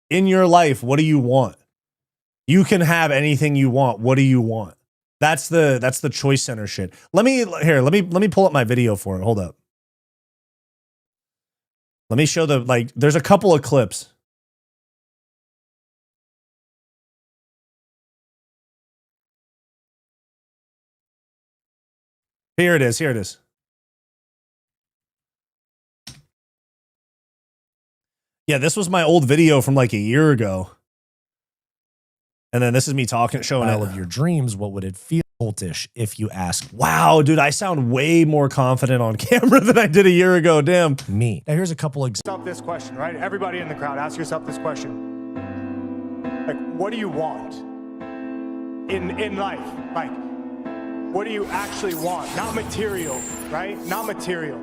in your life? What do you want? You can have anything you want. What do you want?" That's the Choice Center shit. Let me pull up my video for it. Hold up. Let me show there's a couple of clips. Here it is. Yeah, this was my old video from like a year ago. And then this is me talking, showing all it. Of your dreams, what would it feel cultish if you ask Wow, dude, I sound way more confident on camera than I did a year ago. Damn. me? Now here's a couple examples. This question, right? Everybody in the crowd, ask yourself this question. Like, what do you want in life? Like, what do you actually want? Not material, right? Not material.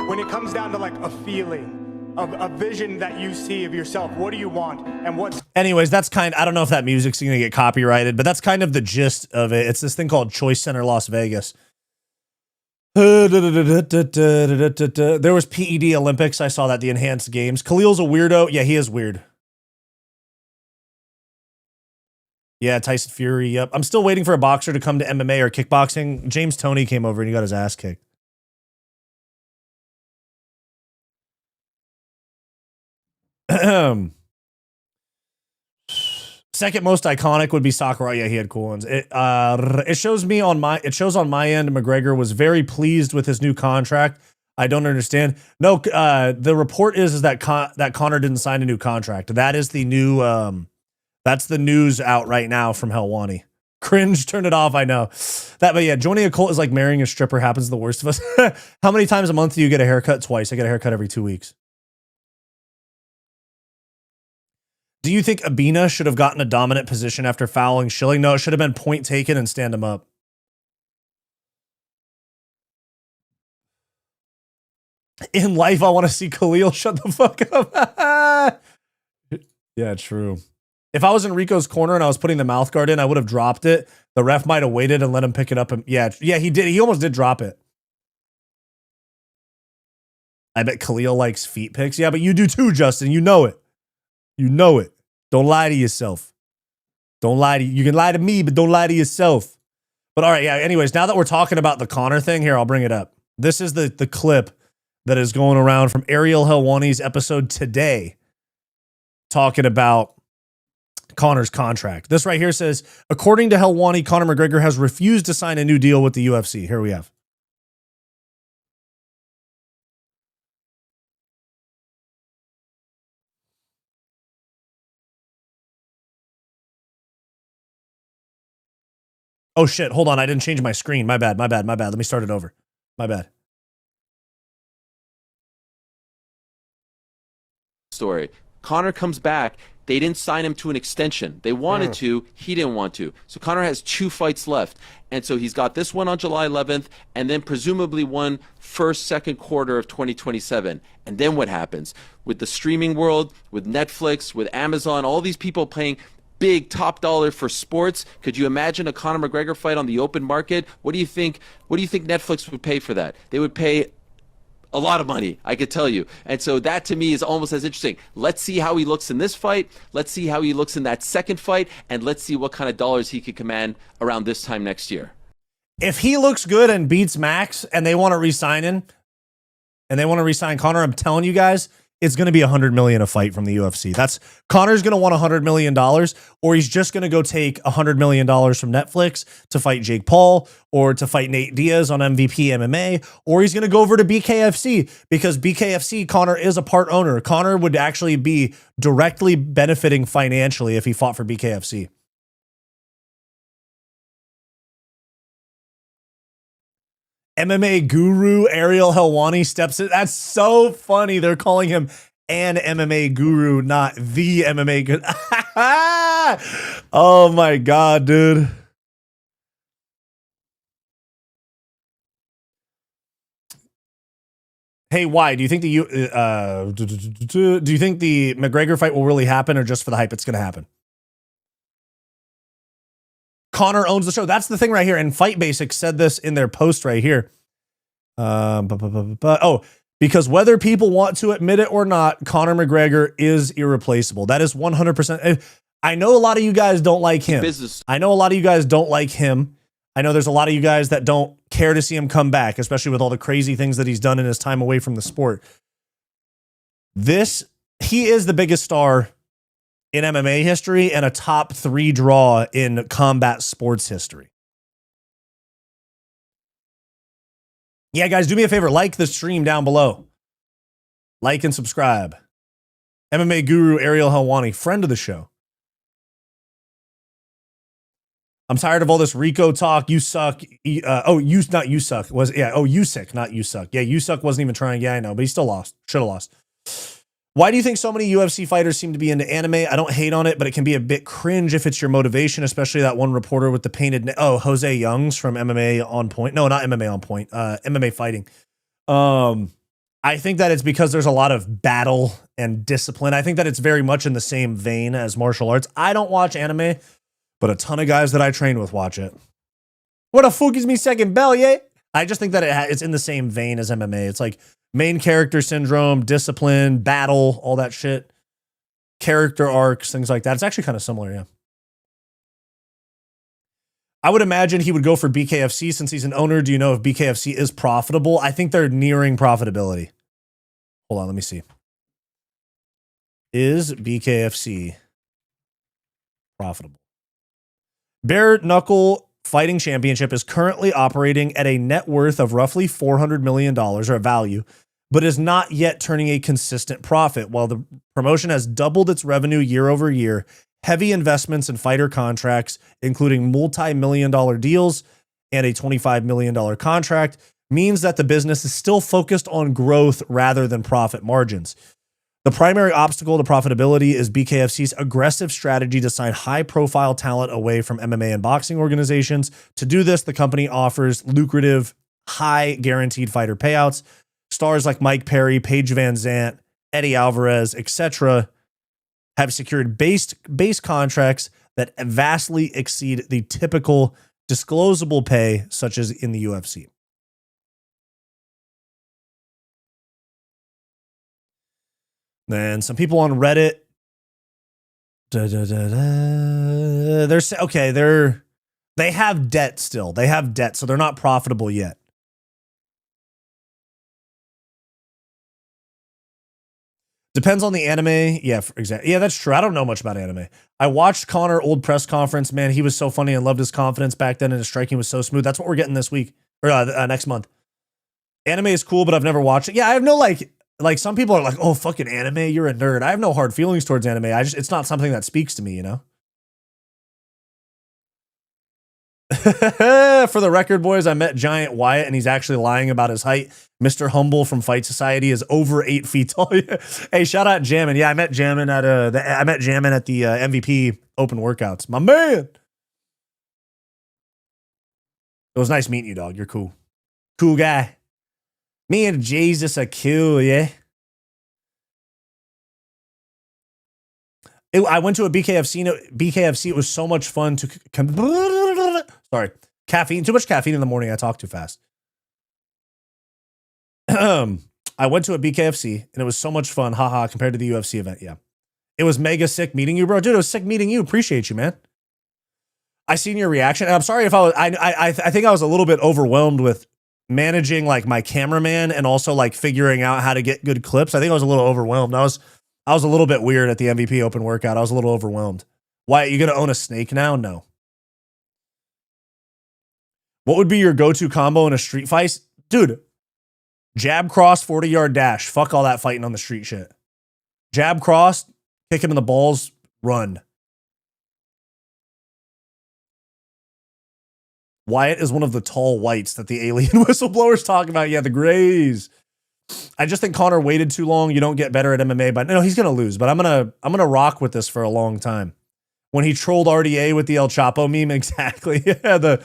When it comes down to like a feeling, of a vision that you see of yourself, what do you want? And what's... Anyways, I don't know if that music's going to get copyrighted, but that's kind of the gist of it. It's this thing called Choice Center Las Vegas. There was PED Olympics. I saw that, the enhanced games. Khalil's a weirdo. Yeah, he is weird. Yeah, Tyson Fury. Yep. I'm still waiting for a boxer to come to MMA or kickboxing. James Toney came over and he got his ass kicked. Second most iconic would be Sakurai. Yeah, he had cool ones. It shows on my end McGregor was very pleased with his new contract. I don't understand. No, the report is that Conor didn't sign a new contract. That is the new that's the news out right now from Helwani. Cringe, turn it off. I know that, but yeah, joining a cult is like marrying a stripper. Happens to the worst of us. How many times a month do you get a haircut? Twice. I get a haircut every 2 weeks. Do you think Abina should have gotten a dominant position after fouling Schilling? No, it should have been point taken and stand him up. In life, I want to see Khalil shut the fuck up. Yeah, true. If I was in Rico's corner and I was putting the mouth guard in, I would have dropped it. The ref might have waited and let him pick it up. And yeah, he did. He almost did drop it. I bet Khalil likes feet pics. Yeah, but you do too, Justin. You know it. You know it. Don't lie to yourself. Don't lie to you. You can lie to me, but don't lie to yourself. But all right, yeah. Anyways, now that we're talking about the Conor thing, here, I'll bring it up. This is the clip that is going around from Ariel Helwani's episode today, talking about Conor's contract. This right here says, according to Helwani, Conor McGregor has refused to sign a new deal with the UFC. Here we have. Oh shit, hold on, I didn't change my screen. My bad. Let me start it over. My bad. Story. Conor comes back. They didn't sign him to an extension. They wanted to. He didn't want to. So Conor has 2 fights left. And so he's got this one on July 11th and then presumably one first, second quarter of 2027. And then what happens? With the streaming world, with Netflix, with Amazon, all these people paying big top dollar for sports. Could you imagine a Conor McGregor fight on the open market? What do you think Netflix would pay for that? They would pay a lot of money, I could tell you. And so that to me is almost as interesting. Let's see how he looks in this fight. Let's see how he looks in that second fight. And let's see what kind of dollars he could command around this time next year. If he looks good and beats Max and they want to re-sign him and they want to re-sign Conor, I'm telling you guys, it's going to be $100 million a fight from the UFC. That's Conor's going to want $100 million, or he's just going to go take $100 million from Netflix to fight Jake Paul or to fight Nate Diaz on MVP MMA, or he's going to go over to BKFC because BKFC, Conor is a part owner. Conor would actually be directly benefiting financially if he fought for BKFC. MMA guru Ariel Helwani steps in. That's so funny. They're calling him an MMA guru, not the MMA guru. Oh my God, dude. Hey, why do you think the do you think the McGregor fight will really happen, or just for the hype it's going to happen? Conor owns the show. That's the thing right here. And Fight Basics said this in their post right here. Because whether people want to admit it or not, Conor McGregor is irreplaceable. That is 100%. I know a lot of you guys don't like him. I know a lot of you guys don't like him. I know there's a lot of you guys that don't care to see him come back, especially with all the crazy things that he's done in his time away from the sport. He is the biggest star in MMA history and a top 3 draw in combat sports history. Yeah, guys, do me a favor. Like the stream down below. Like and subscribe. MMA guru Ariel Helwani, friend of the show. I'm tired of all this Rico talk. You suck. Not you suck. Usyk, not you suck. Yeah, Usyk wasn't even trying. Yeah, I know, but he still lost. Should have lost. Why do you think so many UFC fighters seem to be into anime? I don't hate on it, but it can be a bit cringe if it's your motivation, especially that one reporter with the painted... Jose Youngs from MMA On Point. No, not MMA On Point. MMA Fighting. I think that it's because there's a lot of battle and discipline. I think that it's very much in the same vein as martial arts. I don't watch anime, but a ton of guys that I train with watch it. What the fuck is me second bell, yeah? I just think that it's in the same vein as MMA. It's like main character syndrome, discipline, battle, all that shit. Character arcs, things like that. It's actually kind of similar, yeah. I would imagine he would go for BKFC since he's an owner. Do you know if BKFC is profitable? I think they're nearing profitability. Hold on, let me see. Is BKFC profitable? Bare Knuckle Fighting Championship is currently operating at a net worth of roughly $400 million or a value, but is not yet turning a consistent profit. While the promotion has doubled its revenue year over year, heavy investments in fighter contracts, including multi-million-dollar deals and a $25 million contract, means that the business is still focused on growth rather than profit margins. The primary obstacle to profitability is BKFC's aggressive strategy to sign high-profile talent away from MMA and boxing organizations. To do this, the company offers lucrative, high guaranteed fighter payouts. Stars like Mike Perry, Paige Van Zant, Eddie Alvarez, etc. have secured base contracts that vastly exceed the typical disclosable pay, such as in the UFC. Then some people on Reddit, they have debt still. They have debt, so they're not profitable yet. Depends on the anime. Yeah, exactly. Yeah, that's true. I don't know much about anime. I watched Conor old press conference. Man, he was so funny and loved his confidence back then, and his striking was so smooth. That's what we're getting this week or next month. Anime is cool, but I've never watched it. Yeah, I have no like some people are like, oh, fucking anime, you're a nerd. I have no hard feelings towards anime. It's not something that speaks to me, you know? For the record, boys, I met Giant Wyatt, and he's actually lying about his height. Mr. Humble from Fight Society is over 8 feet tall. Hey, shout out Jammin'. Yeah, I met Jammin' at the MVP Open Workouts. My man. It was nice meeting you, dog. You're cool. Cool guy. Me and Jesus are cool, yeah. I went to a BKFC. It was so much fun to... Sorry. Caffeine. Too much caffeine in the morning. I talk too fast. I went to a BKFC, and it was so much fun. Haha, compared to the UFC event, yeah. It was mega sick meeting you, bro. Dude, it was sick meeting you. Appreciate you, man. I seen your reaction, and I'm sorry if I was. I think I was a little bit overwhelmed with managing like my cameraman and also like figuring out how to get good clips. I think I was a little overwhelmed. I was a little bit weird at the MVP Open workout. I was a little overwhelmed. Wyatt, you gonna own a snake now? No. What would be your go-to combo in a street fight, dude? Jab cross, 40-yard dash. Fuck all that fighting on the street shit. Jab cross, kick him in the balls, run. Wyatt is one of the tall whites that the alien whistleblowers talk about. Yeah, the grays. I just think Conor waited too long. You don't get better at MMA, but no, he's gonna lose. But I'm gonna rock with this for a long time. When he trolled RDA with the El Chapo meme, exactly. Yeah,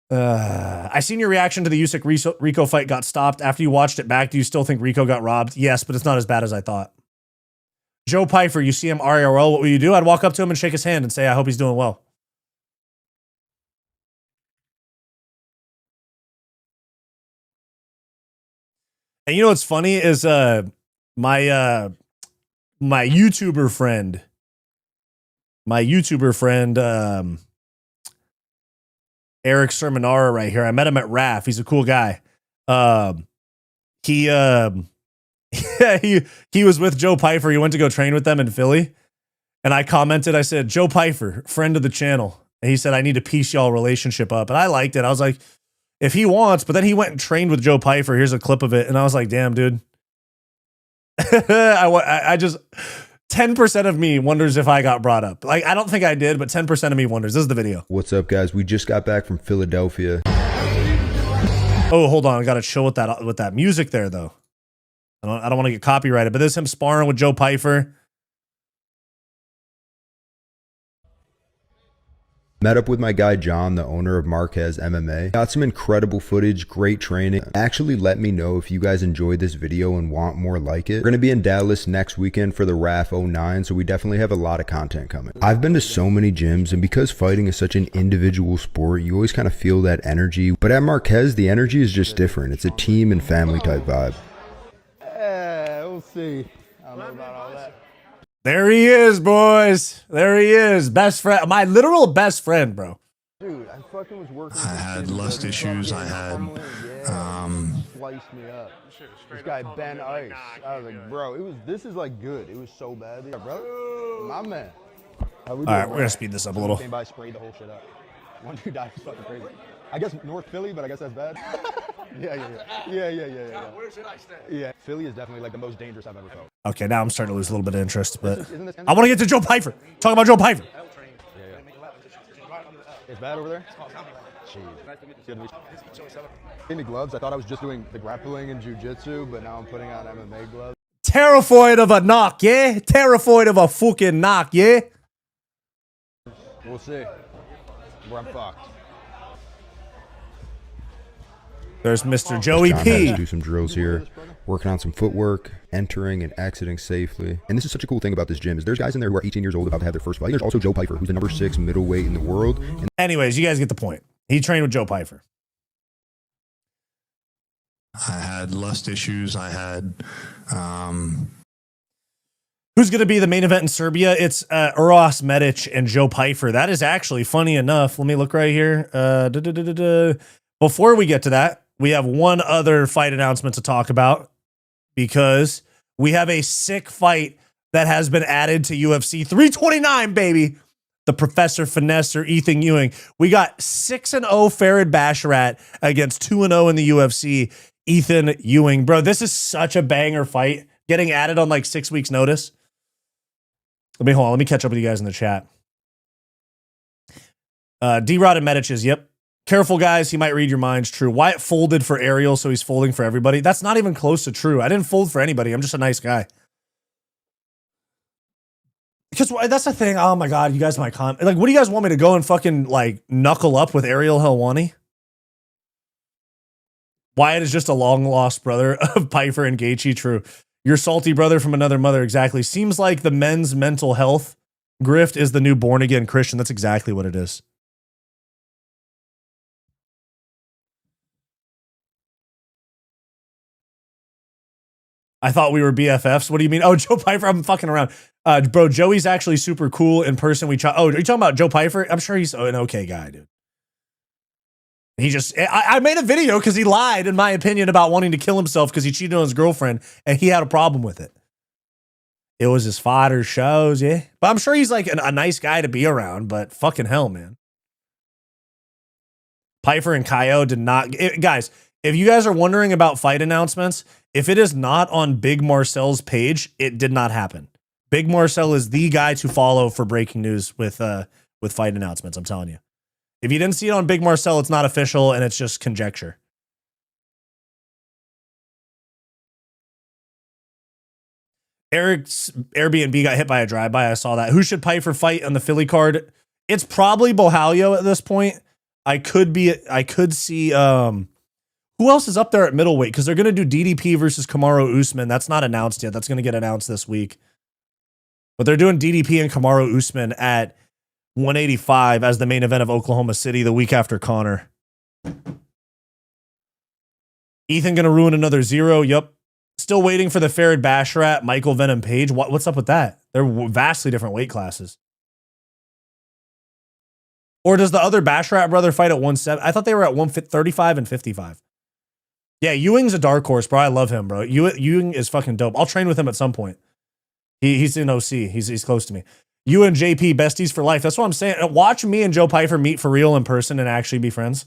I seen your reaction to the Usyk Rico fight got stopped. After you watched it back, do you still think Rico got robbed? Yes, but it's not as bad as I thought. Joe Pyfer, you see him IRL, what will you do? I'd walk up to him and shake his hand and say, I hope he's doing well. And you know what's funny is my YouTuber friend, Eric Sermonara right here. I met him at RAF. He's a cool guy. He was with Joe Pyfer. He went to go train with them in Philly. And I commented, I said, Joe Pyfer, friend of the channel. And he said, I need to piece y'all relationship up. And I liked it. I was like, if he wants, but then he went and trained with Joe Pyfer. Here's a clip of it. And I was like, damn, dude. I just, 10% of me wonders if I got brought up. Like, I don't think I did, but 10% of me wonders. This is the video. What's up, guys? We just got back from Philadelphia. Oh, hold on. I got to chill with that music there, though. I don't want to get copyrighted, but this is him sparring with Joe Pyfer. Met up with my guy John, the owner of Marquez MMA. Got some incredible footage, great training. Actually, let me know if you guys enjoyed this video and want more like it. We're going to be in Dallas next weekend for the RAF 09, so we definitely have a lot of content coming. I've been to so many gyms, and because fighting is such an individual sport, you always kind of feel that energy. But at Marquez, the energy is just different. It's a team and family type vibe. We'll see. I don't know about all that. There he is, boys. There he is. Best friend. My literal best friend, bro. Dude, I fucking was working. I had lust issues. I had, sliced me up. This guy Ben Ice. I was like, bro, this is like good. It was so bad. Yeah, bro, my man. All right, we're gonna speed this up a little. Came by, sprayed the whole shit up. One dude died. Fucking crazy. I guess North Philly, but I guess that's bad. Yeah. Where should I stay? Yeah, Philly is definitely like the most dangerous I've ever felt. Okay, now I'm starting to lose a little bit of interest, but I want to get to Joe Pyfer. Talk about Joe Pyfer. Yeah. It's bad over there? Jeez. Gave me gloves. I thought I was just doing the grappling and jiu-jitsu, but now I'm putting on MMA gloves. Terrified of a knock, yeah? Terrified of a fucking knock, yeah? We'll see. Where I'm fucked. There's Mr. Joey John P. had to do some drills here, working on some footwork, entering and exiting safely. And this is such a cool thing about this gym is there's guys in there who are 18 years old about to have their first fight. There's also Joe Pyfer, who's the number 6 middleweight in the world. And anyways, you guys get the point. He trained with Joe Pyfer. I had lust issues. I had, Who's going to be the main event in Serbia? It's Uros Medic and Joe Pyfer. That is actually funny enough. Let me look right here. Before we get to that, we have one other fight announcement to talk about because we have a sick fight that has been added to UFC 329, baby. The Professor Finesser, Ethan Ewing. We got 6-0 Farid Basharat against 2-0 in the UFC. Ethan Ewing. Bro, this is such a banger fight. Getting added on like 6 weeks notice. Hold on. Let me catch up with you guys in the chat. D-Rod and Medicis, yep. Careful, guys. He might read your minds. True. Wyatt folded for Ariel, so he's folding for everybody. That's not even close to true. I didn't fold for anybody. I'm just a nice guy. Because that's the thing. Oh, my God. You guys might comment. Like, what do you guys want me to go and fucking, like, knuckle up with Ariel Helwani? Wyatt is just a long-lost brother of Pyfer and Gaethje. True. Your salty brother from another mother. Exactly. Seems like the men's mental health grift is the new born-again Christian. That's exactly what it is. I thought we were BFFs. What do you mean? Oh, Joe Pyfer. I'm fucking around. Bro, Joey's actually super cool in person. Oh, are you talking about Joe Pyfer? I'm sure he's an okay guy, dude. He just, I made a video because he lied, in my opinion, about wanting to kill himself because he cheated on his girlfriend and he had a problem with it. It was his fodder shows, yeah. But I'm sure he's like a nice guy to be around, but fucking hell, man. Pyfer and Kaio did not, guys, if you guys are wondering about fight announcements, if it is not on Big Marcel's page, it did not happen. Big Marcel is the guy to follow for breaking news with fight announcements, I'm telling you. If you didn't see it on Big Marcel, it's not official and it's just conjecture. Eric's Airbnb got hit by a drive-by. I saw that. Who should Pyfer fight on the Philly card? It's probably Bohalio at this point. I could see who else is up there at middleweight, because they're going to do DDP versus Kamaru Usman. That's not announced yet. That's going to get announced this week. But they're doing DDP and Kamaru Usman at 185 as the main event of Oklahoma City the week after Conor. Ethan going to ruin another 0. Yup. Still waiting for the Farid Basharat, Michael Venom Page. What's up with that? They're vastly different weight classes. Or does the other Basharat brother fight at 170? I thought they were at 135 and 55. Yeah, Ewing's a dark horse, bro. I love him, bro. Ewing is fucking dope. I'll train with him at some point. He's in OC. He's close to me. You and JP, besties for life. That's what I'm saying. Watch me and Joe Pyfer meet for real in person and actually be friends.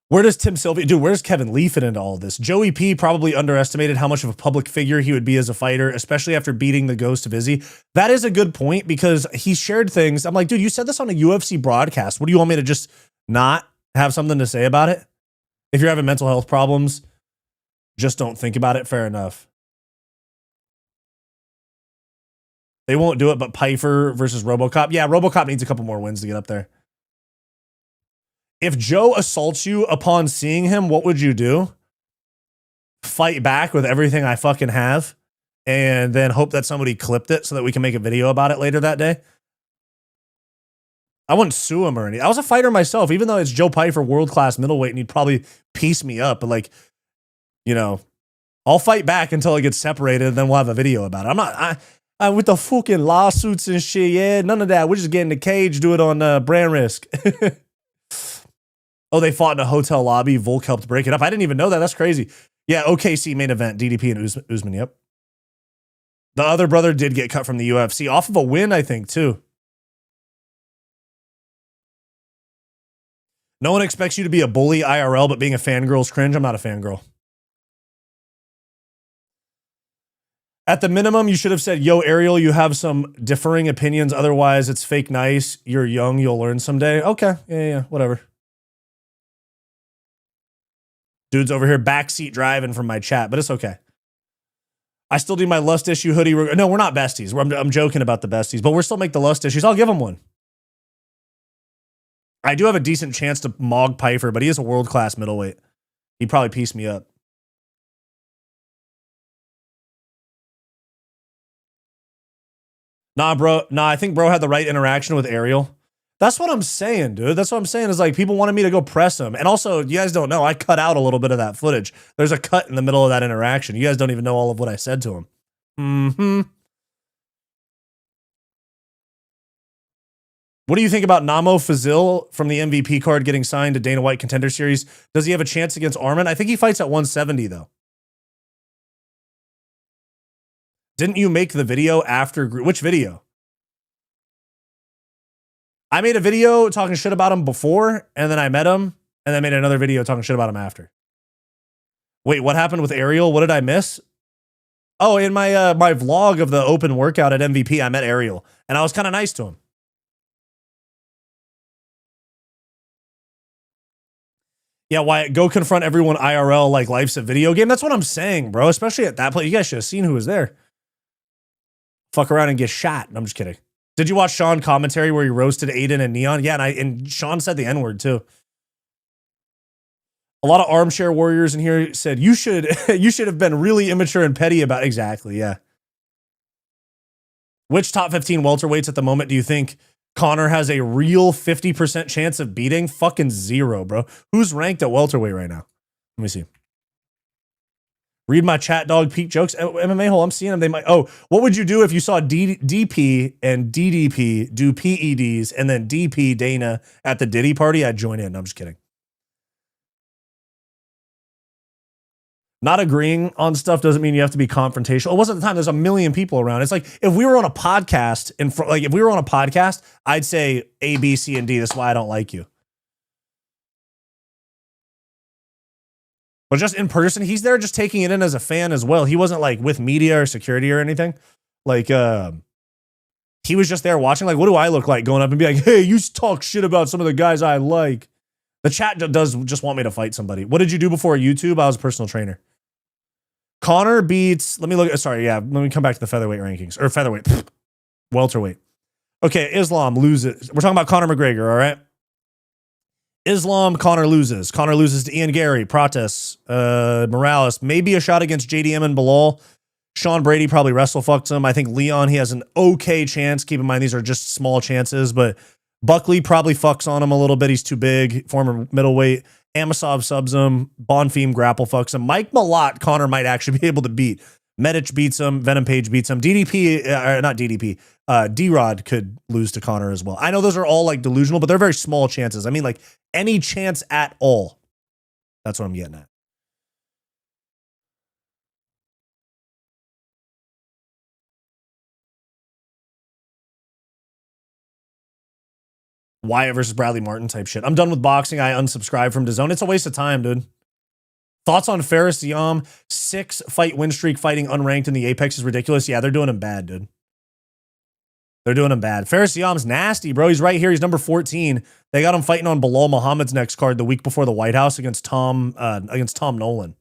Where does Tim Sylvia, dude, where's Kevin Lee fit into all of this? Joey P probably underestimated how much of a public figure he would be as a fighter, especially after beating the ghost of Izzy. That is a good point because he shared things. I'm like, dude, you said this on a UFC broadcast. What do you want me to just not have something to say about it? If you're having mental health problems, just don't think about it. Fair enough. They won't do it, but Pyfer versus RoboCop. Yeah, RoboCop needs a couple more wins to get up there. If Joe assaults you upon seeing him, what would you do? Fight back with everything I fucking have and then hope that somebody clipped it so that we can make a video about it later that day? I wouldn't sue him or anything. I was a fighter myself, even though it's Joe Pyfer, world-class middleweight, and he'd probably piece me up. But like, you know, I'll fight back until it gets separated, and then we'll have a video about it. I'm not... I with the fucking lawsuits and shit, yeah, none of that. We're just getting the cage, do it on Brandrisk. Oh, they fought in a hotel lobby. Volk helped break it up. I didn't even know that. That's crazy. Yeah, OKC main event, DDP and Usman, yep. The other brother did get cut from the UFC off of a win, I think, too. No one expects you to be a bully IRL, but being a fangirl's cringe. I'm not a fangirl. At the minimum, you should have said, yo, Ariel, you have some differing opinions. Otherwise, it's fake nice. You're young. You'll learn someday. Okay. Yeah, whatever. Dude's over here backseat driving from my chat, but it's okay. I still do my Lust issue hoodie. No, we're not besties. I'm joking about the besties, but we're still make the Lust issues. I'll give him one. I do have a decent chance to mog Pyfer, but he is a world-class middleweight. He'd probably piece me up. Nah, bro. Nah, I think bro had the right interaction with Ariel. That's what I'm saying, dude. That's what I'm saying is like people wanted me to go press him. And also, you guys don't know, I cut out a little bit of that footage. There's a cut in the middle of that interaction. You guys don't even know all of what I said to him. What do you think about Namo Fazil from the MVP card getting signed to Dana White Contender Series? Does he have a chance against Arman? I think he fights at 170, though. Didn't you make the video after? Which video? I made a video talking shit about him before, and then I met him, and then made another video talking shit about him after. Wait, what happened with Ariel? What did I miss? Oh, in my my vlog of the open workout at MVP, I met Ariel, and I was kind of nice to him. Yeah, Wyatt, go confront everyone IRL like life's a video game. That's what I'm saying, bro. Especially at that place. You guys should have seen who was there. Fuck around and get shot. No, I'm just kidding. Did you watch Sean commentary where he roasted Aiden and Neon? Yeah, and Sean said the N-word too. A lot of armchair warriors in here said you should have been really immature and petty about exactly, yeah. Which top 15 welterweights at the moment do you think Conor has a real 50% chance of beating? Fucking zero, bro. Who's ranked at welterweight right now? Let me see. Read my chat, dog. Peak jokes. MMA hole. I'm seeing them. They might. Oh, what would you do if you saw DP and DDP do PEDs and then DP Dana at the Diddy party? I'd join in. No, I'm just kidding. Not agreeing on stuff doesn't mean you have to be confrontational. It wasn't the time. There's a million people around. It's like if we were on a podcast if we were on a podcast, I'd say A, B, C, and D. That's why I don't like you. But just in person, he's there just taking it in as a fan as well. He wasn't like with media or security or anything. Like, he was just there watching. Like, what do I look like going up and be like, hey, you talk shit about some of the guys I like. The chat does just want me to fight somebody. What did you do before YouTube? I was a personal trainer. Conor beats, let me look. Sorry, yeah. Let me come back to the featherweight rankings. Or featherweight. Welterweight. Okay, Islam loses. We're talking about Conor McGregor, all right? Islam, Conor loses. Conor loses to Ian Gary, Prates, Morales. Maybe a shot against JDM and Bilal. Sean Brady probably wrestle fucks him. I think Leon, he has an okay chance. Keep in mind, these are just small chances, but Buckley probably fucks on him a little bit. He's too big. Former middleweight. Amasov subs him. Bonfim grapple fucks him. Mike Malott, Conor might actually be able to beat. Medic beats him. Venom Page beats him. Not DDP. D-Rod could lose to Conor as well. I know those are all like delusional, but they're very small chances. I mean, like any chance at all. That's what I'm getting at. Wyatt versus Bradley Martin type shit. I'm done with boxing. I unsubscribe from DAZN. It's a waste of time, dude. Thoughts on Ferris Yam? 6-fight win streak fighting unranked in the Apex is ridiculous. Yeah, they're doing him bad, dude. They're doing him bad. Ferris Yam's nasty, bro. He's right here. He's number 14. They got him fighting on Bilal Muhammad's next card the week before the White House against Tom Nolan.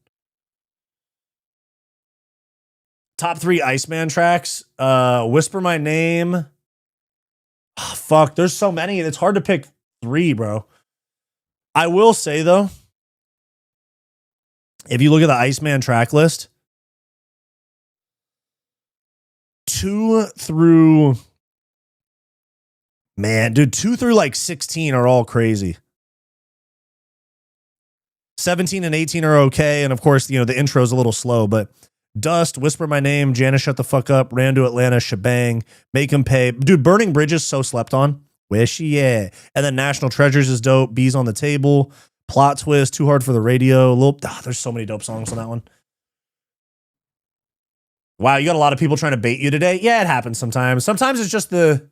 Top 3 Iceman tracks. Whisper My Name. Oh, fuck, there's so many. It's hard to pick 3, bro. I will say, though, if you look at the Iceman track list, 2 through like 16 are all crazy. 17 and 18 are okay. And of course, you know, the intro's a little slow, but Dust, Whisper My Name, Janice Shut the Fuck Up, Ran to Atlanta, Shebang, Make 'Em Pay. Dude, Burning Bridges so slept on. Wish, yeah. And then National Treasures is dope. Bees on the Table, Plot Twist, Too Hard for the Radio. There's so many dope songs on that one. Wow, you got a lot of people trying to bait you today. Yeah, it happens sometimes. Sometimes it's just the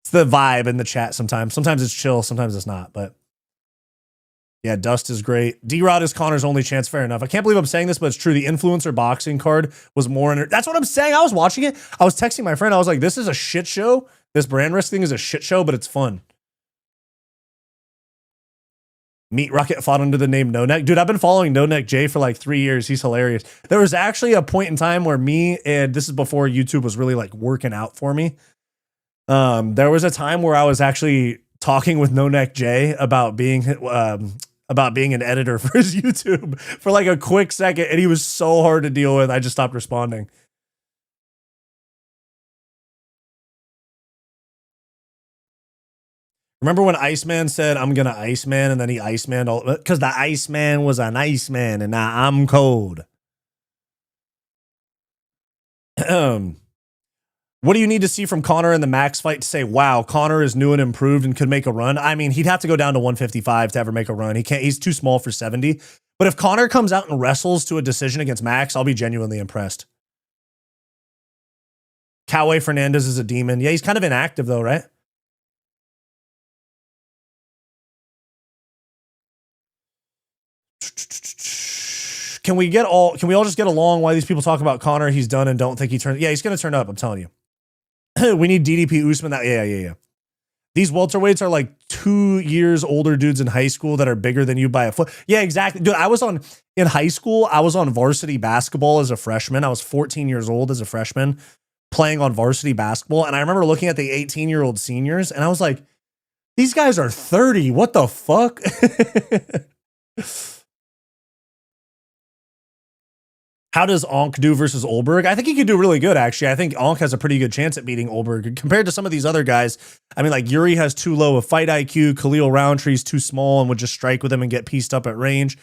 vibe in the chat sometimes. Sometimes it's chill, sometimes it's not. But yeah, Dust is great. D-Rod is Conor's only chance. Fair enough. I can't believe I'm saying this, but it's true. The influencer boxing card was more... That's what I'm saying. I was watching it. I was texting my friend. I was like, this is a shit show. This Brandrisk thing is a shit show, but it's fun. Meat Rocket fought under the name No Neck. Dude, I've been following No Neck Jay for like 3 years. He's hilarious. There was actually a point in time where this is before YouTube was really like working out for me. There was a time where I was actually talking with No Neck Jay about being an editor for his YouTube for like a quick second, and he was so hard to deal with. I just stopped responding. Remember when Iceman said, I'm going to Iceman, and then he Iceman all because the Iceman was an Iceman and now I'm cold. What do you need to see from Conor in the Max fight to say, wow, Conor is new and improved and could make a run? I mean, he'd have to go down to 155 to ever make a run. He's too small for 70. But if Conor comes out and wrestles to a decision against Max, I'll be genuinely impressed. Cowboy Fernandez is a demon. Yeah, he's kind of inactive though, right? Can we all just get along while these people talk about Conor? He's done and don't think he turns. Yeah, he's going to turn up. I'm telling you. We need DDP Usman. Yeah. These welterweights are like 2 years older dudes in high school that are bigger than you by a foot. Yeah, exactly. Dude, in high school, I was on varsity basketball as a freshman. I was 14 years old as a freshman playing on varsity basketball. And I remember looking at the 18-year-old seniors and I was like, these guys are 30. What the fuck? How does Onk do versus Olberg? I think he could do really good, actually. I think Onk has a pretty good chance at beating Olberg compared to some of these other guys. I mean, like Yuri has too low a fight IQ. Khalil Roundtree's too small and would just strike with him and get pieced up at range.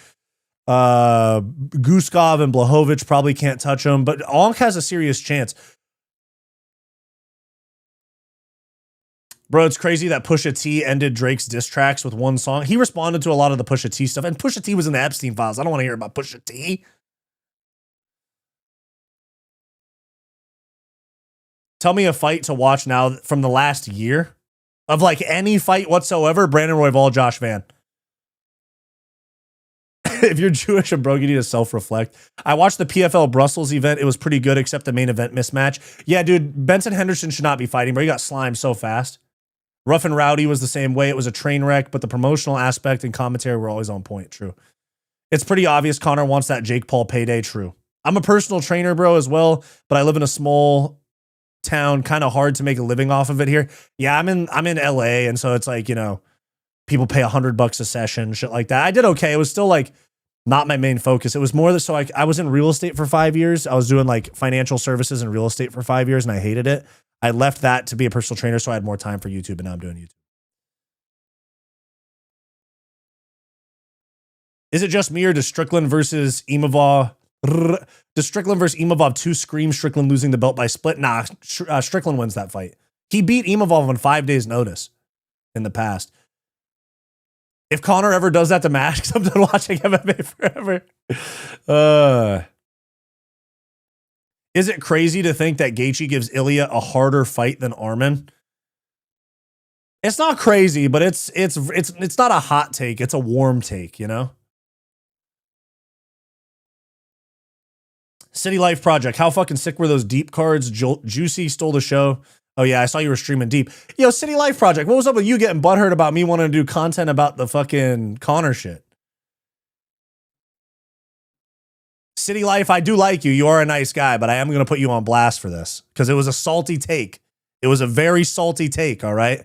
Guskov and Blachowicz probably can't touch him, but Onk has a serious chance. Bro, it's crazy that Pusha T ended Drake's diss tracks with one song. He responded to a lot of the Pusha T stuff, and Pusha T was in the Epstein files. I don't want to hear about Pusha T. Tell me a fight to watch now from the last year of like any fight whatsoever. Brandon Royval, Josh Van. If you're Jewish and broke, you need to self-reflect. I watched the PFL Brussels event. It was pretty good, except the main event mismatch. Yeah, dude, Benson Henderson should not be fighting, bro. He got slimed so fast. Rough and Rowdy was the same way. It was a train wreck, but the promotional aspect and commentary were always on point. True. It's pretty obvious Conor wants that Jake Paul payday. True. I'm a personal trainer, bro, as well, but I live in a small town, kind of hard to make a living off of it here. Yeah, I'm in LA, and so it's like, you know, people pay $100 a session, shit like that. I did okay. It was still like not my main focus. It was more that, so I was in real estate for 5 years. I was doing like financial services and real estate for 5 years, and I hated it. I left that to be a personal trainer, so I had more time for YouTube, and now I'm doing YouTube. Is it just me, or does Strickland versus Imavov? Does Strickland versus Imavov 2 scream Strickland losing the belt by split? Nah, Strickland wins that fight. He beat Imavov on 5 days' notice in the past. If Conor ever does that to Max, I'm done watching MMA forever. Is it crazy to think that Gaethje gives Ilya a harder fight than Arman? It's not crazy, but it's not a hot take. It's a warm take, you know? City Life Project. How fucking sick were those deep cards? Juicy stole the show. Oh yeah, I saw you were streaming deep. Yo, City Life Project. What was up with you getting butthurt about me wanting to do content about the fucking Conor shit? City Life, I do like you. You are a nice guy, but I am going to put you on blast for this because it was a salty take. It was a very salty take, all right?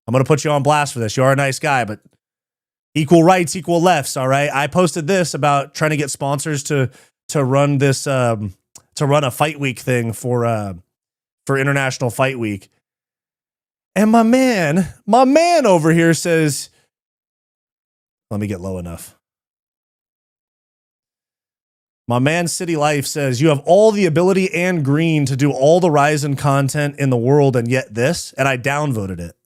I'm going to put you on blast for this. You are a nice guy, but equal rights, equal lefts, all right? I posted this about trying to get sponsors to run this, to run a fight week thing for International Fight Week. And my man over here says, let me get low enough. My man City Life says, you have all the ability and green to do all the Ryzen content in the world, and yet this, and I downvoted it.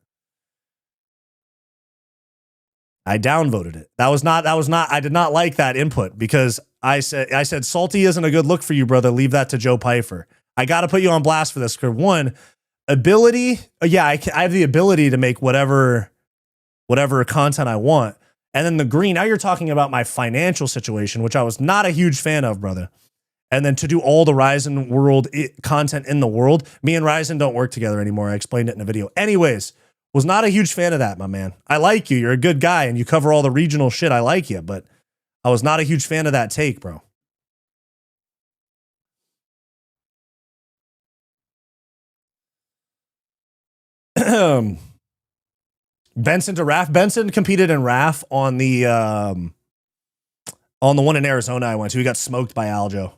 I did not like that input because I said salty isn't a good look for you, brother. Leave that to Joe Pyfer. I got to put you on blast for this. Because one, ability. Yeah, I have the ability to make whatever content I want. And then the green, now you're talking about my financial situation, which I was not a huge fan of, brother. And then to do all the Ryzen world content in the world, me and Ryzen don't work together anymore. I explained it in a video. Anyways, was not a huge fan of that, my man. I like you. You're a good guy and you cover all the regional shit. I like you, but I was not a huge fan of that take, bro. Benson to Raf. Benson competed in Raf on the one in Arizona I went to. He got smoked by Aljo.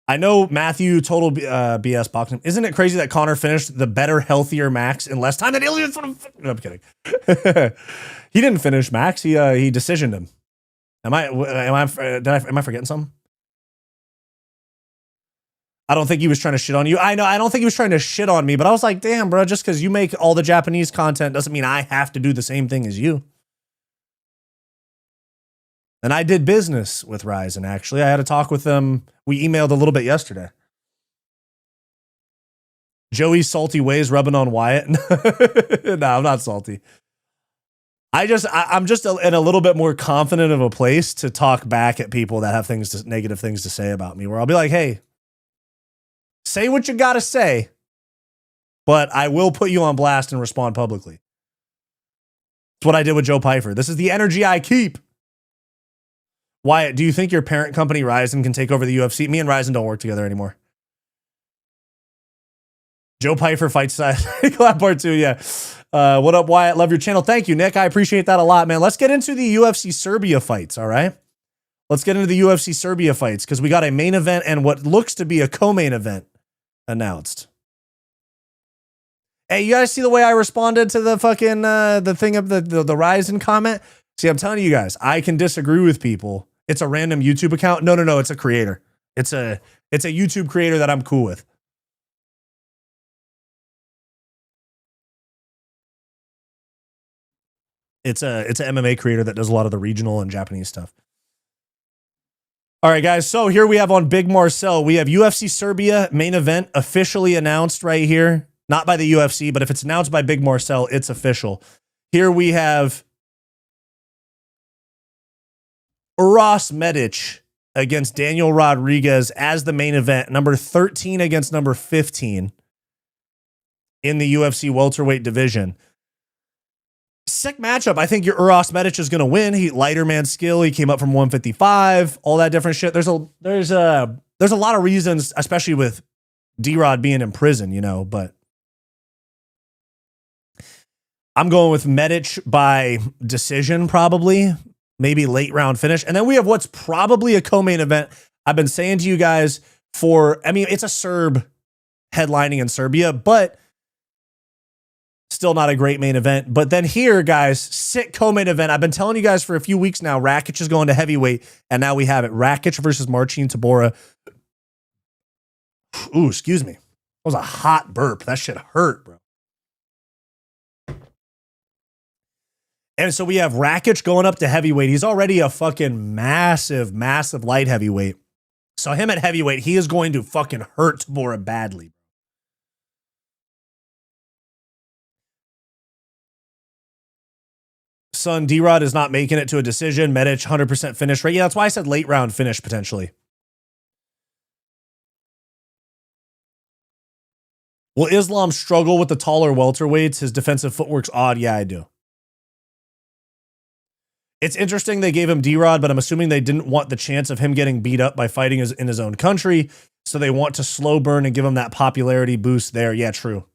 I know Matthew total BS boxing. Isn't it crazy that Conor finished the better, healthier Max in less time than Ilya? No, I'm kidding. He didn't finish Max. He decisioned him. Am I forgetting something? I don't think he was trying to shit on you. I know. I don't think he was trying to shit on me, but I was like, damn, bro, just because you make all the Japanese content doesn't mean I have to do the same thing as you. And I did business with Ryzen, actually. I had a talk with them. We emailed a little bit yesterday. Joey's salty ways rubbing on Wyatt. No, I'm not salty. I'm just in a little bit more confident of a place to talk back at people that have negative things to say about me, where I'll be like, hey, say what you got to say, but I will put you on blast and respond publicly. That's what I did with Joe Pyfer. This is the energy I keep. Wyatt, do you think your parent company, Ryzen, can take over the UFC? Me and Ryzen don't work together anymore. Joe Pyfer fights collab part 2, yeah. What up, Wyatt? Love your channel. Thank you, Nick. I appreciate that a lot, man. Let's get into the UFC Serbia fights, all right? Let's get into the UFC Serbia fights because we got a main event and what looks to be a co-main event announced. Hey, you guys see the way I responded to the fucking the thing of the Ryzen comment? See, I'm telling you guys, I can disagree with people. It's a random YouTube account. No, it's a creator. It's a YouTube creator that I'm cool with. It's an MMA creator that does a lot of the regional and Japanese stuff. All right, guys. So here we have on Big Marcel, we have UFC Serbia main event officially announced right here. Not by the UFC, but if it's announced by Big Marcel, it's official. Here we have Uros Medic against Daniel Rodriguez as the main event. Number 13 against number 15 in the UFC welterweight division. Sick matchup. I think your Uros Medic is going to win. He lighter man skill. He came up from 155. All that different shit. There's a lot of reasons, especially with D-Rod being in prison, you know. But I'm going with Medic by decision, probably, maybe late round finish. And then we have what's probably a co-main event. I've been saying to you guys it's a Serb headlining in Serbia, but still not a great main event. But then here, guys, sick co-main event. I've been telling you guys for a few weeks now, Rakic is going to heavyweight, and now we have it. Rakic versus Marcin Tybura. Ooh, excuse me. That was a hot burp. That shit hurt, bro. And so we have Rakic going up to heavyweight. He's already a fucking massive, massive light heavyweight. So him at heavyweight, he is going to fucking hurt Tybura badly. Son, D-Rod is not making it to a decision. Medic, 100% finish rate. Yeah, that's why I said late round finish, potentially. Will Islam struggle with the taller welterweights? His defensive footwork's odd. Yeah, I do. It's interesting they gave him D-Rod, but I'm assuming they didn't want the chance of him getting beat up by fighting in his own country, so they want to slow burn and give him that popularity boost there. Yeah, true.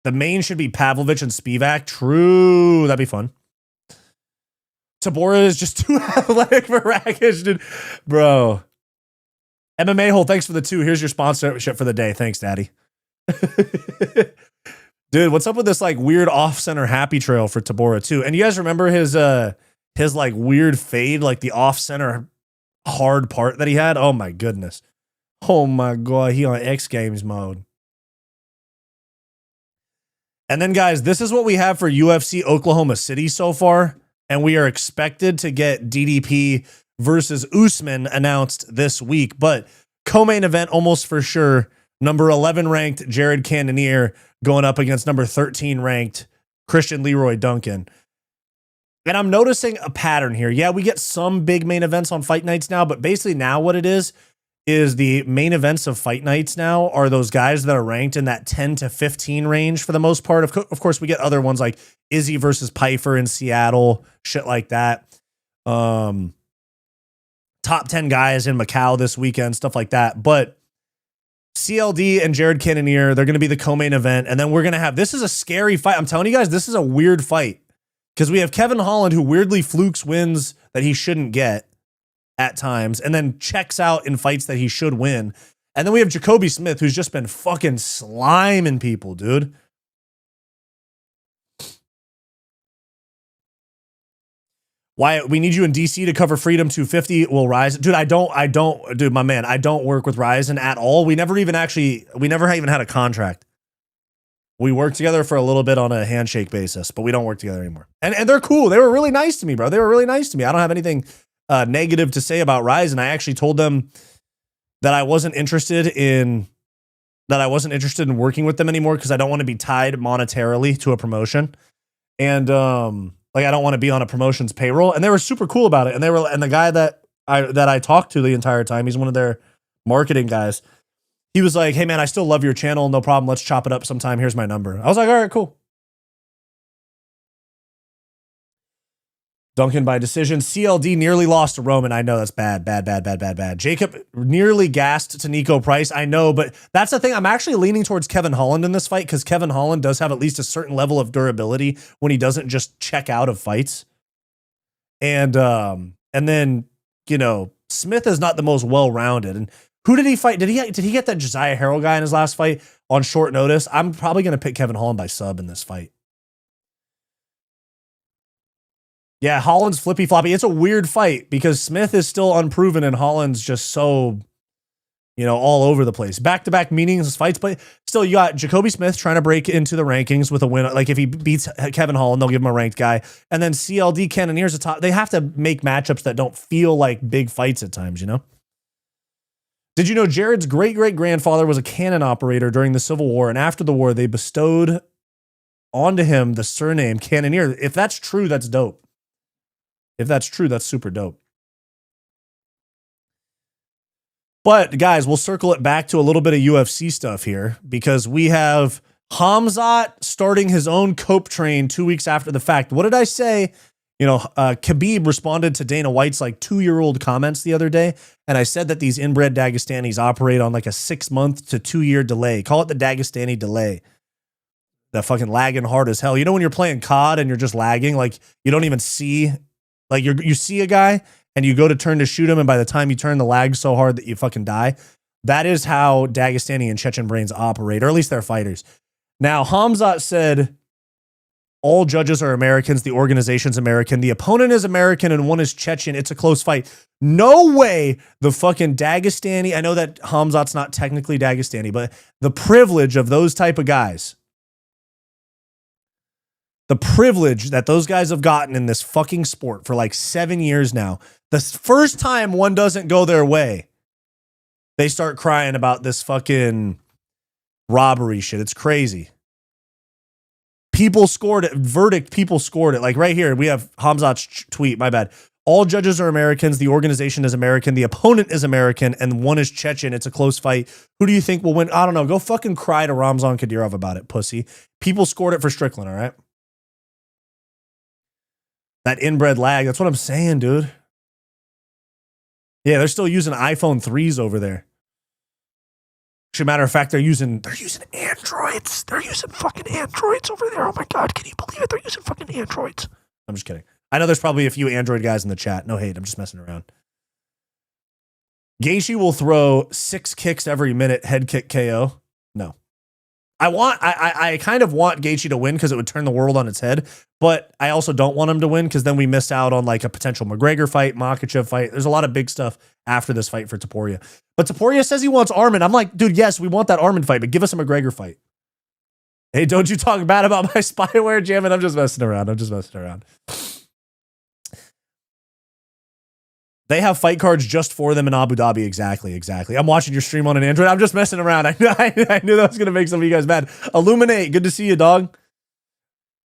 The main should be Pavlovich and Spivak. True. That'd be fun. Tybura is just too athletic for Rakic, dude. Bro. MMA Hole, thanks for the 2. Here's your sponsorship for the day. Thanks, Daddy. Dude, what's up with this like weird off-center happy trail for Tybura too? And you guys remember his like weird fade, like the off-center hard part that he had? Oh my goodness. Oh my God, he on X Games mode. And then guys, this is what we have for UFC Oklahoma City so far. And we are expected to get DDP versus Usman announced this week. But co-main event almost for sure. Number 11 ranked Jared Cannonier going up against number 13 ranked Christian Leroy Duncan. And I'm noticing a pattern here. Yeah, we get some big main events on fight nights now, but basically now what it is the main events of fight nights now are those guys that are ranked in that 10 to 15 range for the most part. Of course, we get other ones like Izzy versus Pfeiffer in Seattle, shit like that. Top 10 guys in Macau this weekend, stuff like that. But CLD and Jared Cannonier, they're going to be the co-main event. And then we're going to have, this is a scary fight. I'm telling you guys, this is a weird fight because we have Kevin Holland, who weirdly flukes wins that he shouldn't get at times, and then checks out in fights that he should win. And then we have Jacoby Smith, who's just been fucking sliming people, dude. Wyatt, we need you in DC to cover Freedom 250. Will Ryzen, dude? I don't, dude, my man, I don't work with Ryzen at all. We never even had a contract. We worked together for a little bit on a handshake basis, but we don't work together anymore. And they're cool. They were really nice to me, bro. They were really nice to me. I don't have anything negative to say about Ryzen. I actually told them that I wasn't interested in working with them anymore because I don't want to be tied monetarily to a promotion. And like I don't want to be on a promotion's payroll. And they were super cool about it. And the guy that I talked to the entire time, he's one of their marketing guys. He was like, "Hey man, I still love your channel. No problem. Let's chop it up sometime. Here's my number." I was like, "All right, cool." Duncan by decision. CLD nearly lost to Roman. I know that's bad. Jacob nearly gassed to Nico Price. I know, but that's the thing. I'm actually leaning towards Kevin Holland in this fight because Kevin Holland does have at least a certain level of durability when he doesn't just check out of fights. And then, you know, Smith is not the most well-rounded. And Who did he fight? Did he get that Josiah Harrell guy in his last fight on short notice? I'm probably going to pick Kevin Holland by sub in this fight. Yeah, Holland's flippy floppy. It's a weird fight because Smith is still unproven and Holland's just so, you know, all over the place. Back-to-back meaningless fights, but still you got Jacoby Smith trying to break into the rankings with a win. Like if he beats Kevin Holland, they'll give him a ranked guy. And then CLD Cannonier's a top. They have to make matchups that don't feel like big fights at times, you know? Did you know Jared's great-great-grandfather was a cannon operator during the Civil War, and after the war, they bestowed onto him the surname Cannonier? If that's true, that's dope. If that's true, that's super dope. But guys, we'll circle it back to a little bit of UFC stuff here because we have Khamzat starting his own cope train 2 weeks after the fact. What did I say? You know, Khabib responded to Dana White's like 2-year-old comments the other day. And I said that these inbred Dagestanis operate on like a 6-month to 2-year delay. Call it the Dagestani delay. The fucking lagging hard as hell. You know, when you're playing COD and you're just lagging, like you don't even see, like you see a guy and you go to turn to shoot him. And by the time you turn, the lag so hard that you fucking die. That is how Dagestani and Chechen brains operate, or at least they're fighters. Now, Khamzat said, all judges are Americans. The organization's American. The opponent is American and one is Chechen. It's a close fight. No way the fucking Dagestani. I know that Khamzat's not technically Dagestani, but the privilege of those type of guys, the privilege that those guys have gotten in this fucking sport for like 7 years now. The first time one doesn't go their way, they start crying about this fucking robbery shit. It's crazy. People scored it. Verdict, people scored it. Like right here, we have Khamzat's tweet. My bad. All judges are Americans. The organization is American. The opponent is American. And one is Chechen. It's a close fight. Who do you think will win? I don't know. Go fucking cry to Ramzan Kadyrov about it, pussy. People scored it for Strickland, all right? That inbred lag. That's what I'm saying, dude. Yeah, they're still using iPhone 3s over there. As a matter of fact, they're using Androids. They're using fucking Androids over there. Oh my God, can you believe it? They're using fucking Androids. I'm just kidding. I know there's probably a few Android guys in the chat. No hate, I'm just messing around. Gaethje will throw 6 kicks every minute, head kick KO. No. I kind of want Gaethje to win because it would turn the world on its head, but I also don't want him to win because then we miss out on like a potential McGregor fight, Makhachev fight. There's a lot of big stuff after this fight for Topuria. But Topuria says he wants Armin. I'm like, dude, yes, we want that Armin fight, but give us a McGregor fight. Hey, don't you talk bad about my spyware, Jamming. I'm just messing around. They have fight cards just for them in Abu Dhabi. Exactly. I'm watching your stream on an Android. I'm just messing around. I knew that was going to make some of you guys mad. Illuminate. Good to see you, dog.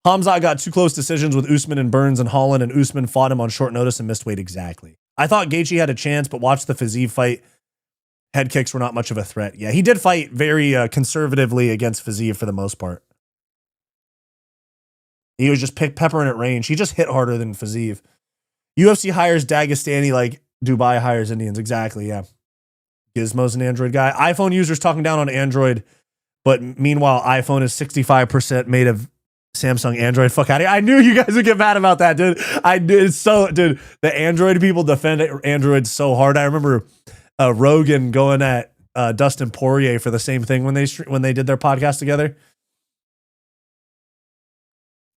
Khamzat got 2 close decisions with Usman and Burns and Holland, and Usman fought him on short notice and missed weight. Exactly. I thought Gaethje had a chance, but watch the Fiziev fight. Head kicks were not much of a threat. Yeah, he did fight very conservatively against Fiziev for the most part. He was just peppering at range. He just hit harder than Fiziev. UFC hires Dagestani like Dubai hires Indians. Exactly, yeah. Gizmo's an Android guy. iPhone users talking down on Android, but meanwhile, iPhone is 65% made of Samsung Android. Fuck out of here. I knew you guys would get mad about that, dude. Dude, the Android people defend Android so hard. I remember Rogan going at Dustin Poirier for the same thing when they did their podcast together.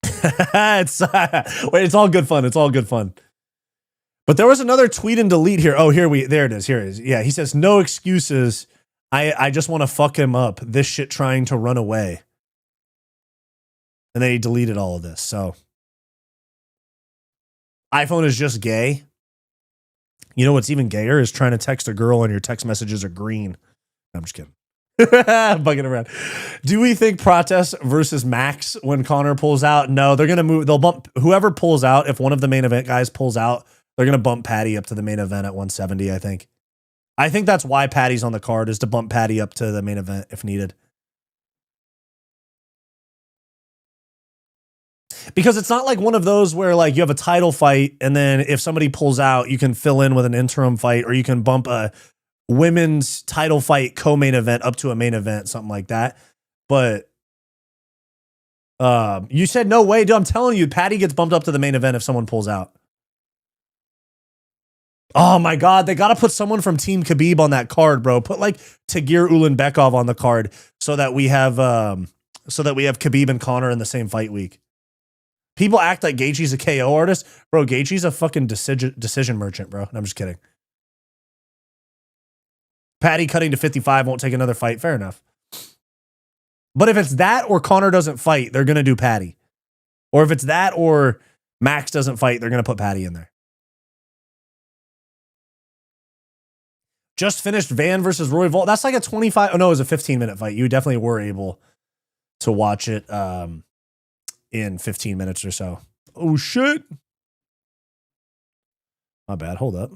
It's all good fun. It's all good fun. But there was another tweet and delete here. Oh, there it is. Here it is. Yeah, he says, no excuses. I just want to fuck him up. This shit trying to run away. And then he deleted all of this. So iPhone is just gay. You know what's even gayer is trying to text a girl and your text messages are green. I'm just kidding. Bugging around. Do we think Protest versus Max when Conor pulls out? No, they're going to move. They'll bump whoever pulls out. If one of the main event guys pulls out, they're going to bump Patty up to the main event at 170, I think. I think that's why Patty's on the card, is to bump Patty up to the main event if needed. Because it's not like one of those where like you have a title fight and then if somebody pulls out, you can fill in with an interim fight, or you can bump a women's title fight co-main event up to a main event, something like that. But you said no way, dude. I'm telling you, Patty gets bumped up to the main event if someone pulls out. Oh my God, they got to put someone from Team Khabib on that card, bro. Put like Tagir Ulanbekov on the card so that we have Khabib and Conor in the same fight week. People act like Gaethje's a KO artist, bro. Gaethje's a fucking decision merchant, bro. No, I'm just kidding. Patty cutting to 55 won't take another fight. Fair enough. But if it's that or Conor doesn't fight, they're gonna do Patty. Or if it's that or Max doesn't fight, they're gonna put Patty in there. Just finished Van versus Roy Volt. That's like a 25. Oh no, it was a 15-minute fight. You definitely were able to watch it in 15 minutes or so. Oh shit. My bad. Hold up.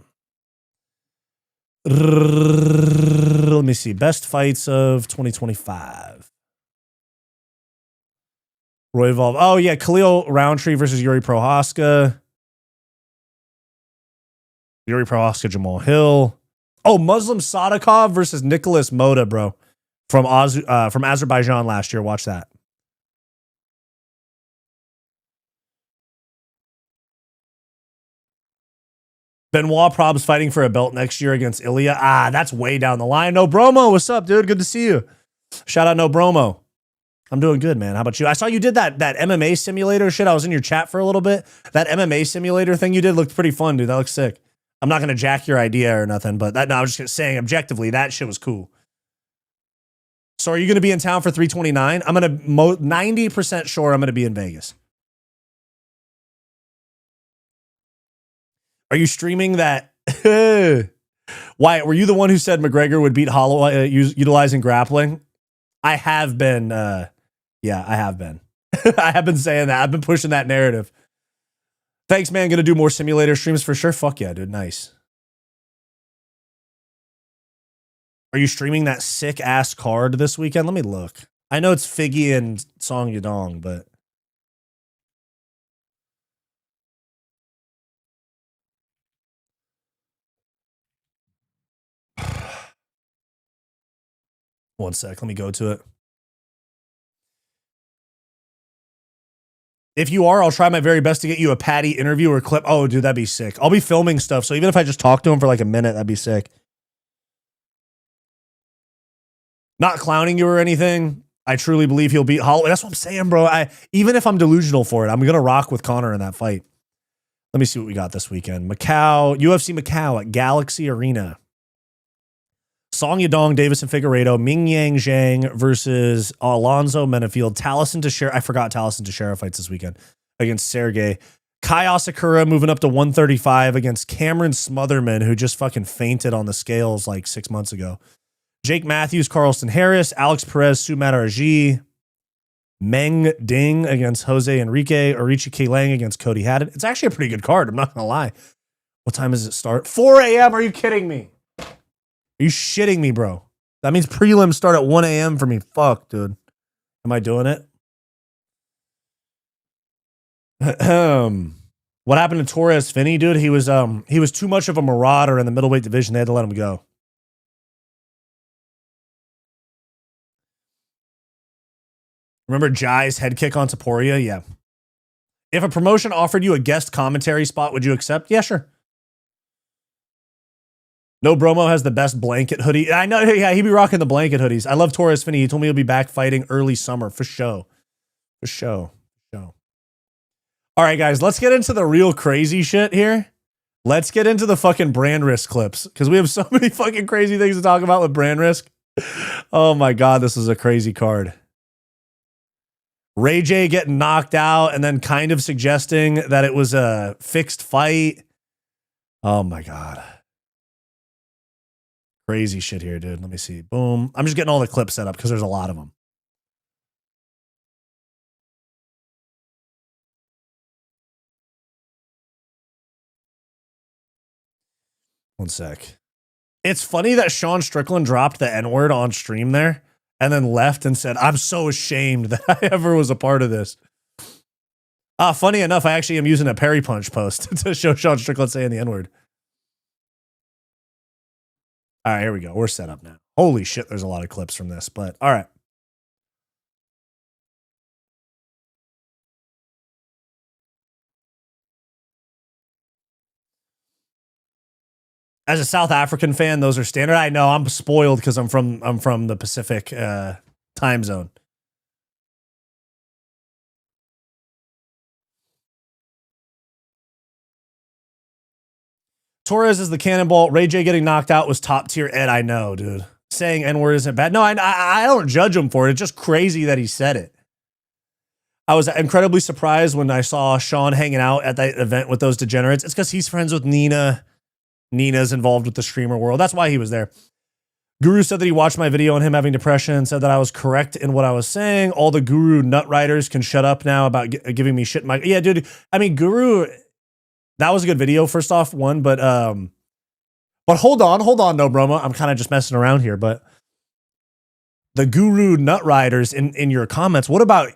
Let me see. Best fights of 2025. Roy Vol. Oh yeah, Khalil Roundtree versus Yuri Prohaska. Yuri Prohaska, Jamal Hill. Oh, Muslim Sadikov versus Nicholas Moda, bro. From Azerbaijan last year. Watch that. Benoit Prob's fighting for a belt next year against Ilya. Ah, that's way down the line. No Bromo, what's up, dude? Good to see you. Shout out No Bromo. I'm doing good, man. How about you? I saw you did that MMA simulator shit. I was in your chat for a little bit. That MMA simulator thing you did looked pretty fun, dude. That looks sick. I'm not going to jack your idea or nothing, but I was just saying objectively, that shit was cool. So are you going to be in town for 329? I'm going to 90% sure I'm going to be in Vegas. Are you streaming that? Wyatt, were you the one who said McGregor would beat Holloway utilizing grappling? I have been. Yeah, I have been. I have been saying that. I've been pushing that narrative. Thanks, man. Gonna do more simulator streams for sure. Fuck yeah, dude. Nice. Are you streaming that sick ass card this weekend? Let me look. I know it's Figgy and Song Yadong, but one sec. Let me go to it. If you are, I'll try my very best to get you a Patty interview or clip. Oh, dude, that'd be sick. I'll be filming stuff, so even if I just talk to him for like a minute, that'd be sick. Not clowning you or anything. I truly believe he'll beat Holloway. That's what I'm saying, bro. Even if I'm delusional for it, I'm going to rock with Conor in that fight. Let me see what we got this weekend. Macau, UFC Macau at Galaxy Arena. Song Yadong, Davison Figueiredo, Ming Yang Zhang versus Alonzo Menafield. Taliesin Teixeira. I forgot Taliesin Teixeira fights this weekend against Sergey. Kai Asakura moving up to 135 against Cameron Smotherman, who just fucking fainted on the scales like 6 months ago. Jake Matthews, Carlston Harris, Alex Perez, Sumat Arji, Meng Ding against Jose Enrique, Orichi K. Lang against Cody Haddon. It's actually a pretty good card. I'm not going to lie. What time does it start? 4 a.m. Are you kidding me? Are you shitting me, bro? That means prelims start at 1 a.m. for me. Fuck, dude. Am I doing it? What happened to Torres Finney, dude? He was too much of a marauder in the middleweight division. They had to let him go. Remember Jai's head kick on Taporia? Yeah. If a promotion offered you a guest commentary spot, would you accept? Yeah, sure. No Bromo has the best blanket hoodie. I know, yeah, he'd be rocking the blanket hoodies. I love Torres Finney. He told me he'll be back fighting early summer for show. For show. All right, guys, let's get into the real crazy shit here. Let's get into the fucking Brandrisk clips because we have so many fucking crazy things to talk about with Brandrisk. Oh my God, this is a crazy card. Ray J getting knocked out and then kind of suggesting that it was a fixed fight. Oh my God. Crazy shit here, dude. Let me see. Boom. I'm just getting all the clips set up because there's a lot of them. One sec. It's funny that Sean Strickland dropped the N-word on stream there and then left and said, I'm so ashamed that I ever was a part of this. Funny enough, I actually am using a Perry Punch post to show Sean Strickland saying the N-word. All right, here we go. We're set up now. Holy shit, there's a lot of clips from this, but all right. As a South African fan, those are standard. I know I'm spoiled because I'm from the Pacific time zone. Torres is the cannonball. Ray J getting knocked out was top tier. Ed, I know, dude. Saying N-word isn't bad. No, I don't judge him for it. It's just crazy that he said it. I was incredibly surprised when I saw Sean hanging out at that event with those degenerates. It's because he's friends with Nina. Nina's involved with the streamer world. That's why he was there. Guru said that he watched my video on him having depression and said that I was correct in what I was saying. All the Guru nut riders can shut up now about giving me shit. Yeah, dude. I mean, Guru, that was a good video, first off, one, but hold on, no Broma. I'm kind of just messing around here, but the Guru nut riders in your comments, what about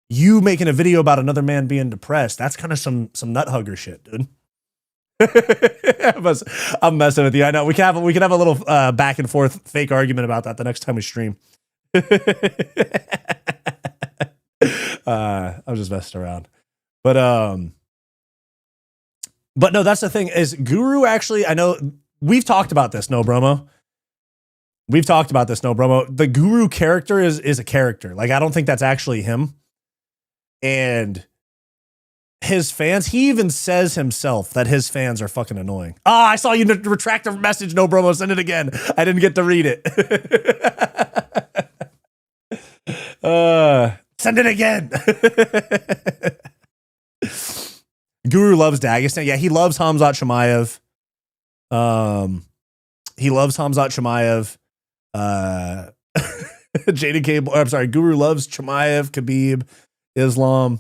you making a video about another man being depressed? That's kind of some nut hugger shit, dude. I'm messing with you. I know we can have a little back and forth fake argument about that the next time we stream. I'm just messing around, but no, that's the thing is Guru actually. I know we've talked about this. No Bromo. We've talked about this. No Bromo. The Guru character is a character. Like I don't think that's actually him. And his fans, he even says himself that his fans are fucking annoying. I saw you retract the message. No Bromo, send it again. I didn't get to read it. Send it again. Guru loves Dagestan. Yeah, he loves Khamzat Chimaev. He loves Khamzat Chimaev. Jaden Cable. I'm sorry. Guru loves Chimaev, Khabib, Islam.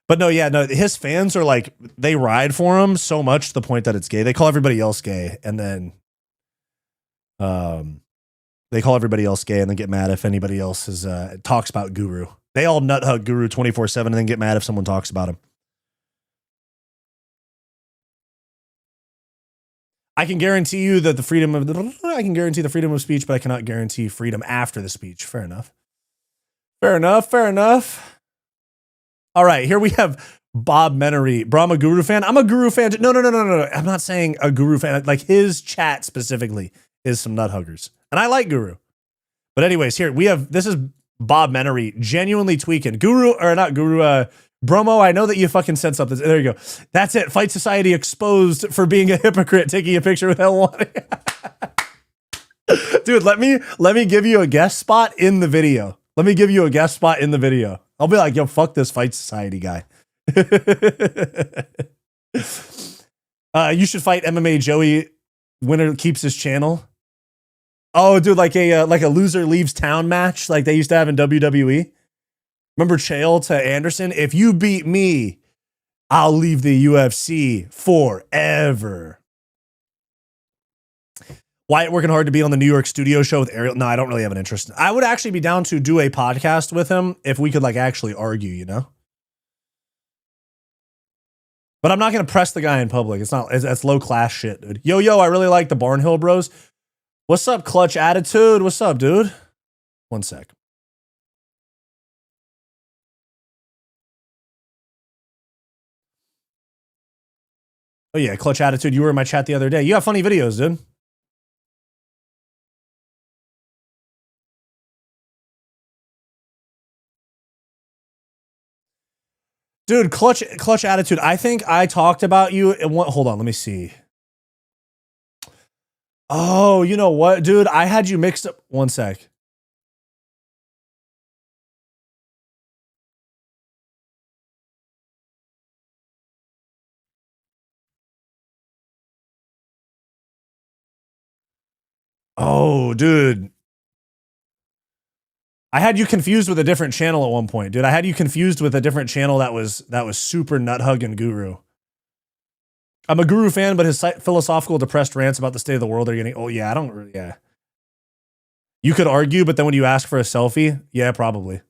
But no, yeah, no, his fans are like, they ride for him so much to the point that it's gay. They call everybody else gay, and then they call everybody else gay and then get mad if anybody else is talks about Guru. They all nut hug Guru 24/7 and then get mad if someone talks about him. I can guarantee you that the freedom of speech, but I cannot guarantee freedom after the speech. Fair enough. Fair enough. Fair enough. All right, here we have Bob Menery. Bro, I'm a Guru fan. I'm a Guru fan. No. I'm not saying a Guru fan. Like his chat specifically is some nut huggers. And I like Guru. But anyways, here we have, this is Bob Menery genuinely tweaking. Guru, or not Guru, Bromo, I know that you fucking said something. There you go. That's it. Fight Society exposed for being a hypocrite, taking a picture with L1. Dude, let me give you a guest spot in the video. Let me give you a guest spot in the video. I'll be like, yo, fuck this Fight Society guy. You should fight MMA Joey. Winner keeps his channel. Oh, dude, like a loser leaves town match like they used to have in WWE. Remember Chael to Anderson? If you beat me, I'll leave the UFC forever. Wyatt working hard to be on the New York studio show with Ariel. No, I don't really have an interest. I would actually be down to do a podcast with him if we could like actually argue, you know? But I'm not going to press the guy in public. It's low class shit, dude. Yo, I really like the Barnhill Bros. What's up, Clutch Attitude? What's up, dude? One sec. Oh yeah, Clutch Attitude. You were in my chat the other day. You have funny videos, dude. Dude, Clutch Attitude. I think I talked about you. Hold on, let me see. Oh, you know what, dude? I had you mixed up. One sec. Oh, dude. I had you confused with a different channel at one point, dude. I had you confused with a different channel that was super nut hugging Guru. I'm a Guru fan, but his philosophical depressed rants about the state of the world are getting, oh yeah, I don't really, yeah. You could argue, but then when you ask for a selfie, yeah, probably.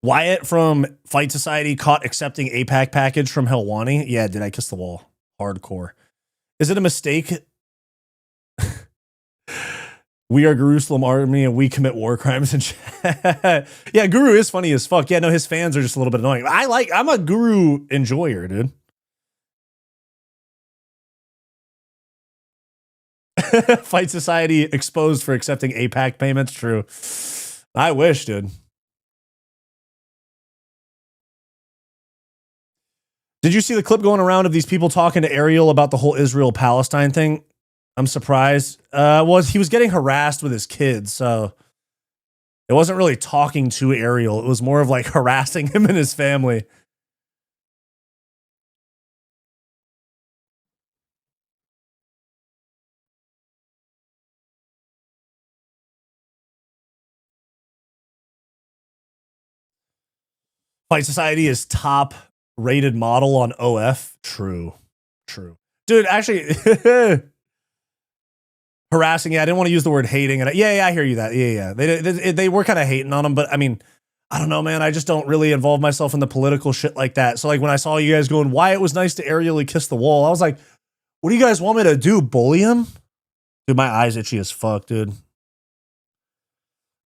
Wyatt from Fight Society caught accepting APAC package from Helwani. Yeah, did I kiss the wall? Hardcore. Is it a mistake? We are Jerusalem Army and we commit war crimes and chat. Yeah, Guru is funny as fuck. Yeah, no, his fans are just a little bit annoying. I'm a Guru enjoyer, dude. Fight Society exposed for accepting APAC payments. True. I wish, dude. Did you see the clip going around of these people talking to Ariel about the whole Israel-Palestine thing? I'm surprised. He was getting harassed with his kids, so it wasn't really talking to Ariel. It was more of like harassing him and his family. Fight Society is top rated model on OF. True. Dude, actually, harassing. Yeah, I didn't want to use the word hating. And yeah, I hear you that. Yeah. They were kind of hating on him, but I mean, I don't know, man. I just don't really involve myself in the political shit like that. So like when I saw you guys going, Wyatt was nice to Ariel, he kissed the wall. I was like, what do you guys want me to do? Bully him? Dude, my eyes itchy as fuck, dude.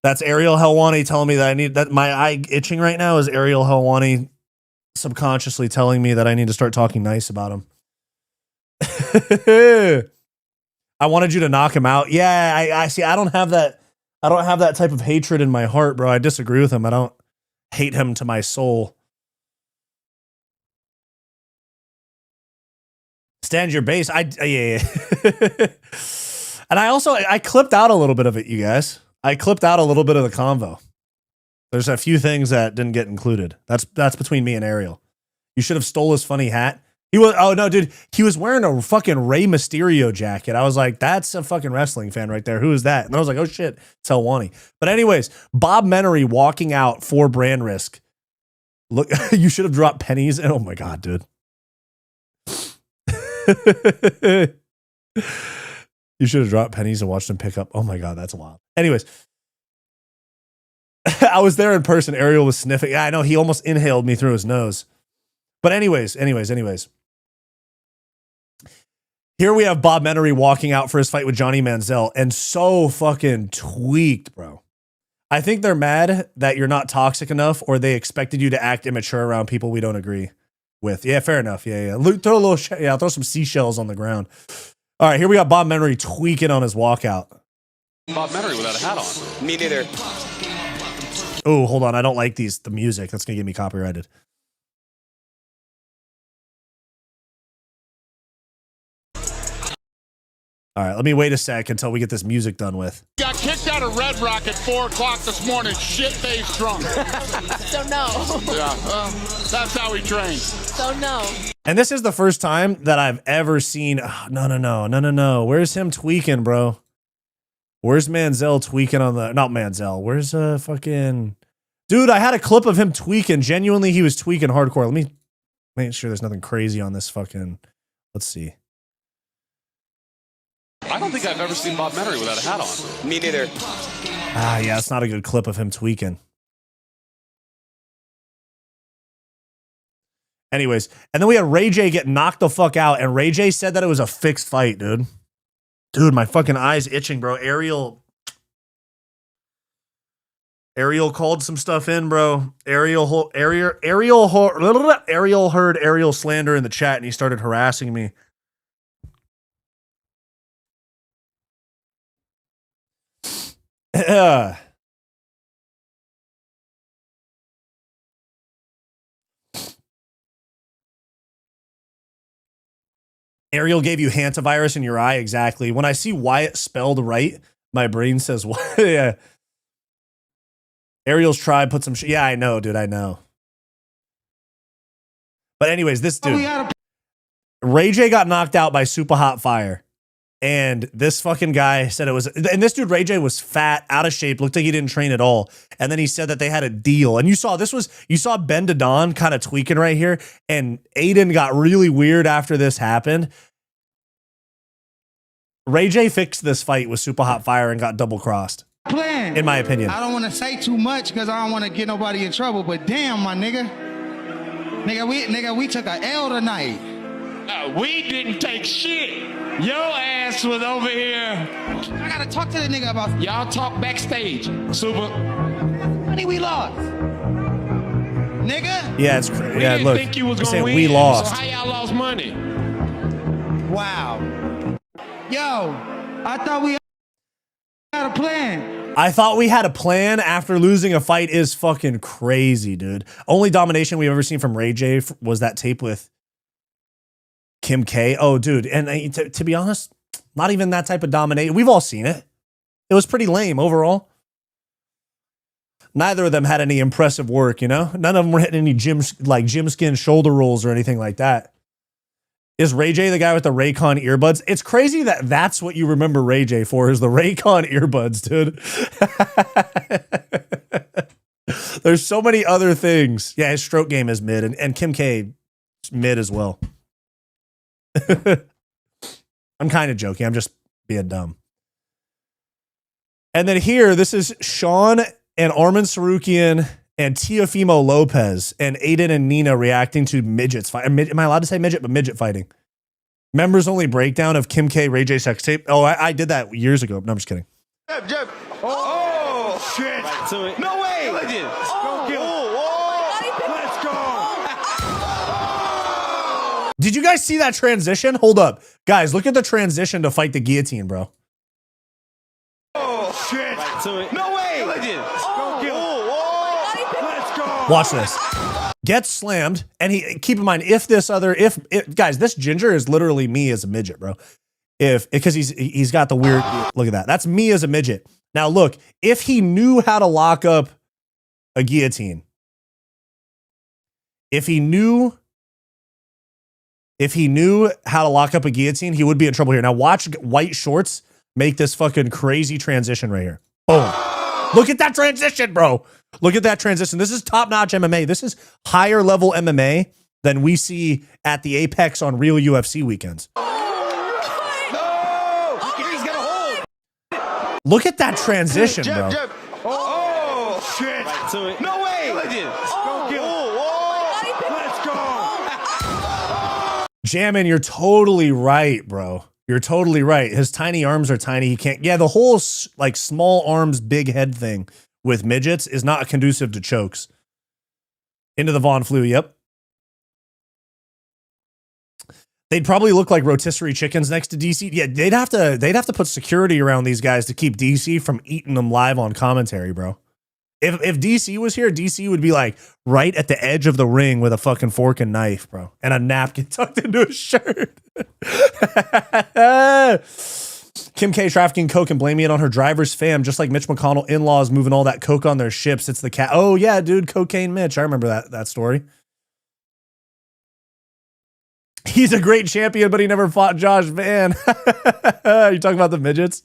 That's Ariel Helwani telling me that I need that. My eye itching right now is Ariel Helwani subconsciously telling me that I need to start talking nice about him. I wanted you to knock him out. Yeah, I see. I don't have that type of hatred in my heart, bro. I disagree with him. I don't hate him to my soul. Stand your base. Yeah. And I clipped out a little bit of it, you guys. I clipped out a little bit of the convo. There's a few things that didn't get included. That's between me and Ariel. You should have stole his funny hat. He was wearing a fucking Rey Mysterio jacket. I was like, that's a fucking wrestling fan right there. Who is that? And I was like, oh shit, it's Helwani. But anyways, Bob Menery walking out for Brandrisk. Look, you should have dropped pennies. Oh my God, dude. You should have dropped pennies and watched him pick up. Oh my God, that's wild. Anyways, I was there in person. Ariel was sniffing. Yeah, I know. He almost inhaled me through his nose. But anyways. Here we have Bob Menery walking out for his fight with Johnny Manziel and so fucking tweaked, bro. I think they're mad that you're not toxic enough or they expected you to act immature around people we don't agree with. Yeah, fair enough. Yeah. Throw some seashells on the ground. All right, here we got Bob Menery tweaking on his walkout. Bob Menery without a hat on. Me neither. Oh, hold on. I don't like the music. That's going to get me copyrighted. All right, let me wait a sec until we get this music done with. Got kicked out of Red Rock at 4 o'clock this morning, shit-faced drunk. So no. Yeah, that's how he trains. So no. And this is the first time that I've ever seen. Oh, no. Where's him tweaking, bro? Where's Manziel tweaking on the? Not Manziel. Where's fucking? Dude, I had a clip of him tweaking. Genuinely, he was tweaking hardcore. Let me make sure there's nothing crazy on this fucking. Let's see. I don't think I've ever seen Bob Menery without a hat on. Me neither. Yeah, it's not a good clip of him tweaking. Anyways, and then we had Ray J get knocked the fuck out, and Ray J said that it was a fixed fight, dude. Dude, my fucking eyes itching, bro. Ariel called some stuff in, bro. Ariel heard Ariel slander in the chat, and he started harassing me. Ariel gave you hantavirus in your eye. Exactly. When I see Wyatt spelled right, my brain says, what? Yeah. Ariel's tribe put some yeah, I know, dude. I know. But anyways, this dude, Ray J got knocked out by Super Hot Fire. And this fucking guy said it was, and this dude, Ray J, was fat, out of shape, looked like he didn't train at all. And then he said that they had a deal. And you saw Ben Dadon kind of tweaking right here. And Aiden got really weird after this happened. Ray J fixed this fight with Super Hot Fire and got double crossed. In my opinion. I don't want to say too much because I don't want to get nobody in trouble. But damn, my nigga. Nigga, we took a L tonight. We didn't take shit. Your ass was over here. I gotta talk to the nigga about. Y'all talk backstage. Super. Money we lost. Nigga. Yeah, it's crazy. We Yeah, didn't look. think you was You're gonna saying win. we lost. So how y'all lost money? Wow. Yo, I thought we had a plan. I thought we had a plan after losing a fight is fucking crazy, dude. Only domination we've ever seen from Ray J was that tape with Kim K. Oh, dude. And to be honest, not even that type of domination. We've all seen it. It was pretty lame overall. Neither of them had any impressive work, you know? None of them were hitting any gym skin shoulder rolls or anything like that. Is Ray J the guy with the Raycon earbuds? It's crazy that that's what you remember Ray J for, is the Raycon earbuds, dude. There's so many other things. Yeah, his stroke game is mid, and Kim K mid as well. I'm kind of joking. I'm just being dumb. And then here, this is Sean and Armin Sarukian and Teofimo Lopez and Aiden and Nina reacting to midgets fight. Am I allowed to say midget? But midget fighting. Members only breakdown of Kim K Ray J sex tape. Oh, I did that years ago. No, I'm just kidding. Jeb. Oh, shit. Right to it. No way. Go kill. Let's go. Did you guys see that transition? Hold up. Guys, look at the transition to fight the guillotine, bro. Oh, shit. Right to it. No way. Go kill. Let's go. Watch this. Gets slammed, and keep in mind, if guys, this ginger is literally me as a midget, bro. Because he's got the weird, look at that. That's me as a midget. Now look, if he knew how to lock up a guillotine, if he knew how to lock up a guillotine, he would be in trouble here. Now watch White Shorts make this fucking crazy transition right here. Boom. Look at that transition, bro. Look at that transition. This is top-notch MMA. This is higher level MMA than we see at the Apex on real UFC weekends. No. He's gonna hold. Look at that transition, bro. Jeb. Oh, shit. Right to it. No way. Go kill. Let's go. Jammin', you're totally right, bro. You're totally right. His tiny arms are tiny. He can't. Yeah, the whole like small arms, big head thing with midgets is not conducive to chokes. Into the Von Flu. Yep. They'd probably look like rotisserie chickens next to DC. Yeah, they'd have to put security around these guys to keep DC from eating them live on commentary, bro. If DC was here, DC would be like right at the edge of the ring with a fucking fork and knife, bro, and a napkin tucked into his shirt. Kim K trafficking coke and blaming it on her driver's fam, just like Mitch McConnell in-laws moving all that coke on their ships. It's the cat. Oh yeah, dude, Cocaine Mitch. I remember that story. He's a great champion, but he never fought Josh Van. You talking about the midgets?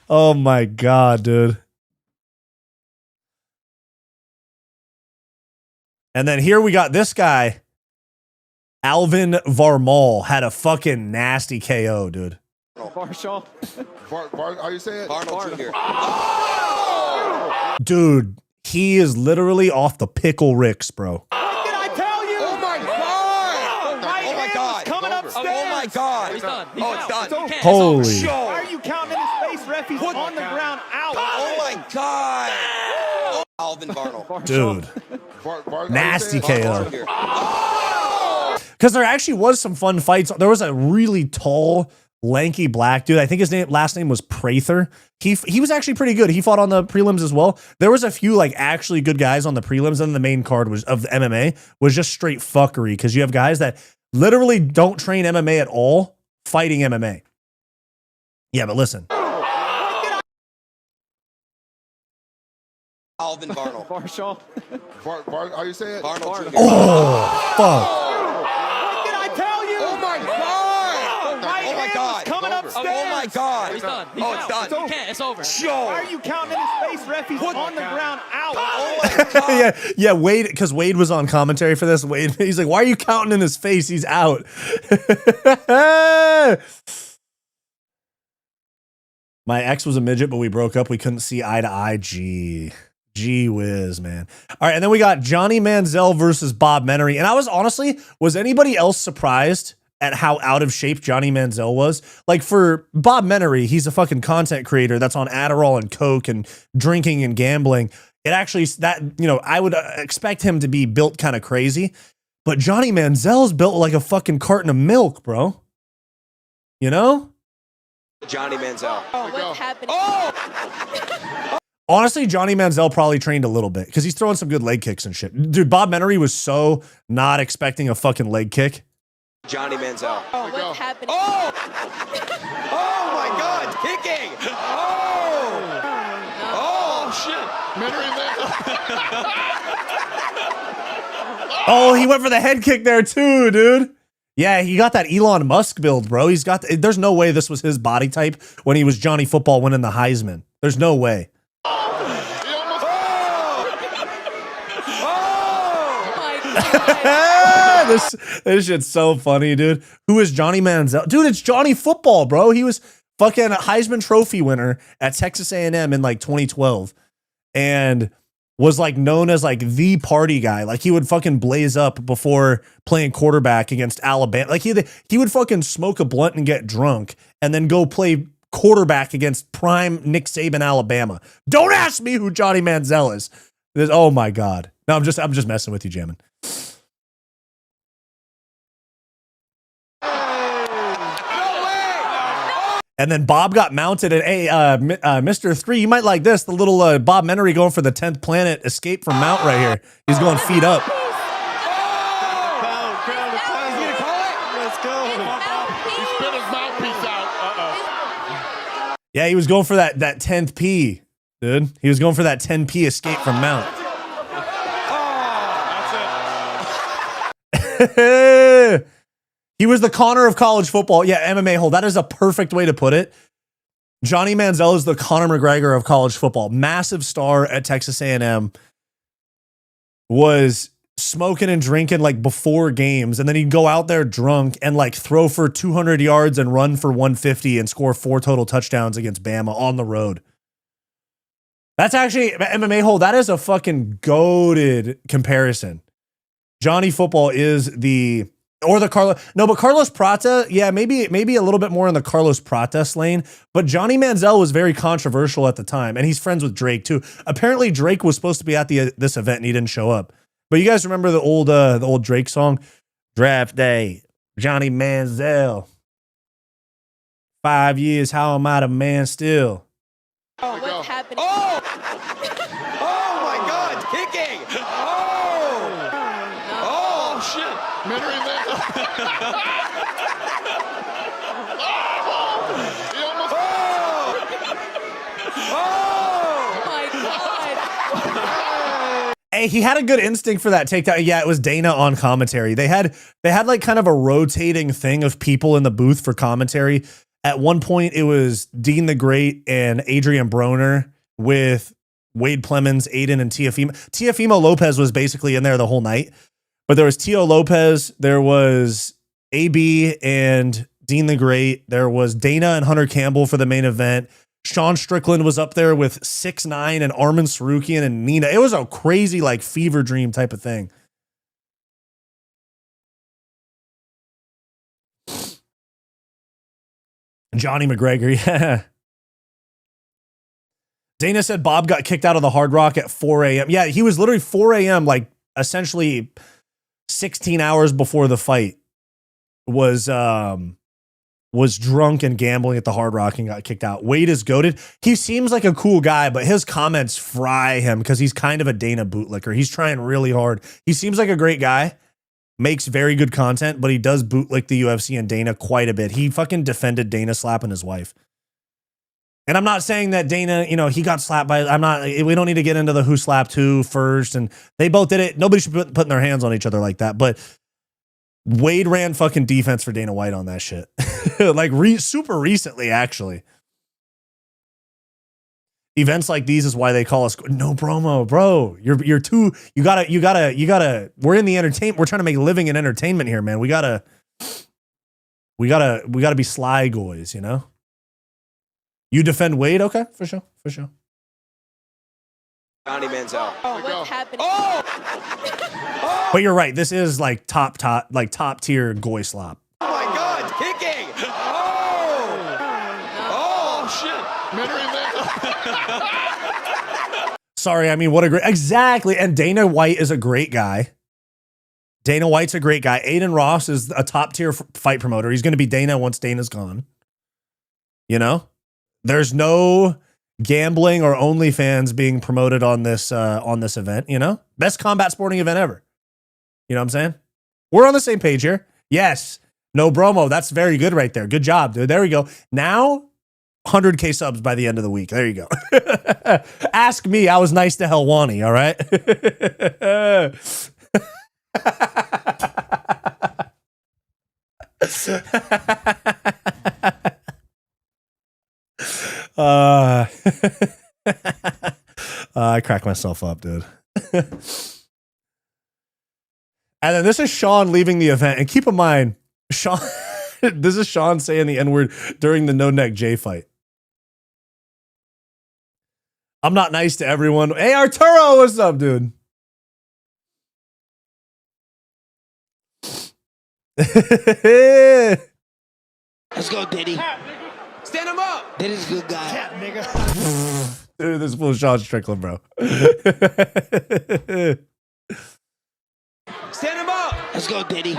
Oh my god, dude. And then here we got this guy, Alvin Varmal, had a fucking nasty KO, dude. Marshall. How you say it? Arnold Jr. Dude, he is literally off the pickle Ricks, bro. What did I tell you? Oh my god! Oh my god! Coming upstairs. Oh my god! He's done. Oh, it's done. Holy. Why are you counting in his face, ref? He's on the ground out. Oh my god! Alvin Barnell. Dude. Nasty KO. Because there actually was some fun fights. There was a really tall, lanky black dude. I think his last name was Prather. He was actually pretty good. He fought on the prelims as well. There was a few like actually good guys on the prelims, and the main card was of the MMA was just straight fuckery because you have guys that literally don't train MMA at all fighting MMA. Yeah, but listen. Alvin Barnell. Marshall. How you say it? Barnell Jr. Oh, fuck. What did I tell you? Oh my god! Oh my god! Coming upstairs. Oh my god! He's done. Oh, it's done. You can't. It's over. Why are you counting in his face, ref? He's on the ground out. Oh my god! Yeah, Wade, because Wade was on commentary for this. Wade, he's like, why are you counting in his face? He's out. My ex was a midget, but we broke up. We couldn't see eye to eye. Gee whiz, man. All right, and then we got Johnny Manziel versus Bob Menery. And I was honestly, was anybody else surprised at how out of shape Johnny Manziel was. Like for Bob Menery, he's a fucking content creator that's on Adderall and Coke and drinking and gambling. It actually, that, you know, I would expect him to be built kind of crazy, but Johnny Manziel's built like a fucking carton of milk, bro. You know? Johnny Manziel. Oh, what's happening? Oh! Honestly, Johnny Manziel probably trained a little bit because he's throwing some good leg kicks and shit. Dude, Bob Menery was so not expecting a fucking leg kick. Johnny Manziel. Oh, what's happening? Oh! Oh my God! Kicking! Oh! Oh, shit. Oh, he went for the head kick there too, dude. Yeah, he got that Elon Musk build, bro. He's got. There's no way this was his body type when he was Johnny Football winning the Heisman. There's no way. This shit's so funny, dude. Who is Johnny Manziel? Dude, it's Johnny Football, bro. He was fucking a Heisman Trophy winner at Texas A&M in like 2012 and was like known as like the party guy. Like he would fucking blaze up before playing quarterback against Alabama. Like he would fucking smoke a blunt and get drunk and then go play quarterback against prime Nick Saban Alabama. Don't ask me who Johnny Manziel is. Oh my God. No, I'm just messing with you, Jammin. And then Bob got mounted at Mr. 3. You might like this. The little Bob Menery going for the 10th planet escape from Mount right here. He's going feet up. Let's go. He spit his mouthpiece out. Uh-oh. Yeah, he was going for that 10th P, dude. He was going for that 10P escape from Mount. That's it. He was the Conor of college football. Yeah, MMA hold. That is a perfect way to put it. Johnny Manziel is the Conor McGregor of college football. Massive star at Texas A&M. Was smoking and drinking like before games, and then he'd go out there drunk and like throw for 200 yards and run for 150 and score 4 total touchdowns against Bama on the road. That's actually MMA hold. That is a fucking goated comparison. Johnny Football is the Carlos Prata, yeah, maybe a little bit more in the Carlos Pratas lane, but Johnny Manziel was very controversial at the time, and he's friends with Drake too. Apparently Drake was supposed to be at this event and he didn't show up. But you guys remember the old Drake song? Draft Day, Johnny Manziel. 5 years, how am I the man still? Oh, what's happening? Oh! Oh my God! Kicking! Oh! Oh, shit. Menery there. Oh my God. Hey, he had a good instinct for that takedown. Yeah, it was Dana on commentary. They had like kind of a rotating thing of people in the booth for commentary. At one point, it was Dean the Great and Adrian Broner with Wade Plemons, Aiden, and Teofimo. Teofimo Lopez was basically in there the whole night. But there was Tio Lopez, there was AB and Dean the Great, there was Dana and Hunter Campbell for the main event. Sean Strickland was up there with 6ix9ine and Armin Sarukian and Nina. It was a crazy like fever dream type of thing. Johnny McGregor, yeah. Dana said Bob got kicked out of the Hard Rock at 4 a.m. Yeah, he was literally 4 a.m. like essentially 16 hours before the fight was drunk and gambling at the Hard Rock and got kicked out. Wade is goated. He seems like a cool guy, but his comments fry him because he's kind of a Dana bootlicker. He's trying really hard. He seems like a great guy, makes very good content, but he does bootlick the UFC and Dana quite a bit. He fucking defended Dana slapping his wife. And I'm not saying that Dana, he got slapped by, we don't need to get into the who slapped who first. And they both did it. Nobody should be putting their hands on each other like that. But Wade ran fucking defense for Dana White on that shit. Like super recently, actually. Events like these is why they call us no promo, bro. You're too, you gotta, we're in the entertainment. We're trying to make a living in entertainment here, man. We gotta be sly guys, You defend Wade? Okay, for sure. Johnny Manziel. Oh, what's happening? Oh! But you're right. This is like top tier goy slop. Oh my kicking. Oh, shit. Misery man. Sorry, I mean, what a great... Exactly, and Dana White is a great guy. Dana White's a great guy. Aiden Ross is a top-tier fight promoter. He's going to be Dana once Dana's gone. You know? There's no gambling or OnlyFans being promoted on this event, you know? Best combat sporting event ever. You know what I'm saying? We're on the same page here. Yes. No bromo. That's very good right there. Good job, dude. There we go. Now, 100K subs by the end of the week. There you go. Ask me. I was nice to Helwani, all right? I cracked myself up, dude. And then this is Sean leaving the event. And keep in mind, Sean, this is Sean saying the N-word during the No Neck J fight. I'm not nice to everyone. Hey, Arturo, what's up, dude? Let's go, Diddy. Stand him up. Diddy's a good guy. Tap, nigga. Dude, this fool Sean Strickland, bro. Stand him up. Let's go, Diddy.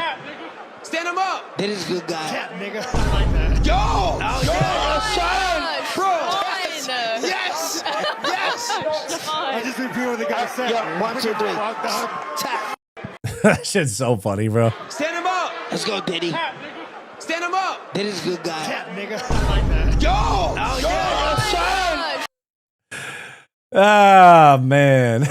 Stand him up. Diddy's a good guy. Tap, nigga. I like that. Yo. Oh, Yo. yeah. Bro. Yes. Yes. I just repeat what the guy said. Yeah, 1, 2, 3. Tap. That shit's so funny, bro. Stand him up. Let's go, Diddy. Stand him up. Diddy's a good guy. Tap, nigga. I like that. Yo. Oh, yeah. Ah, man.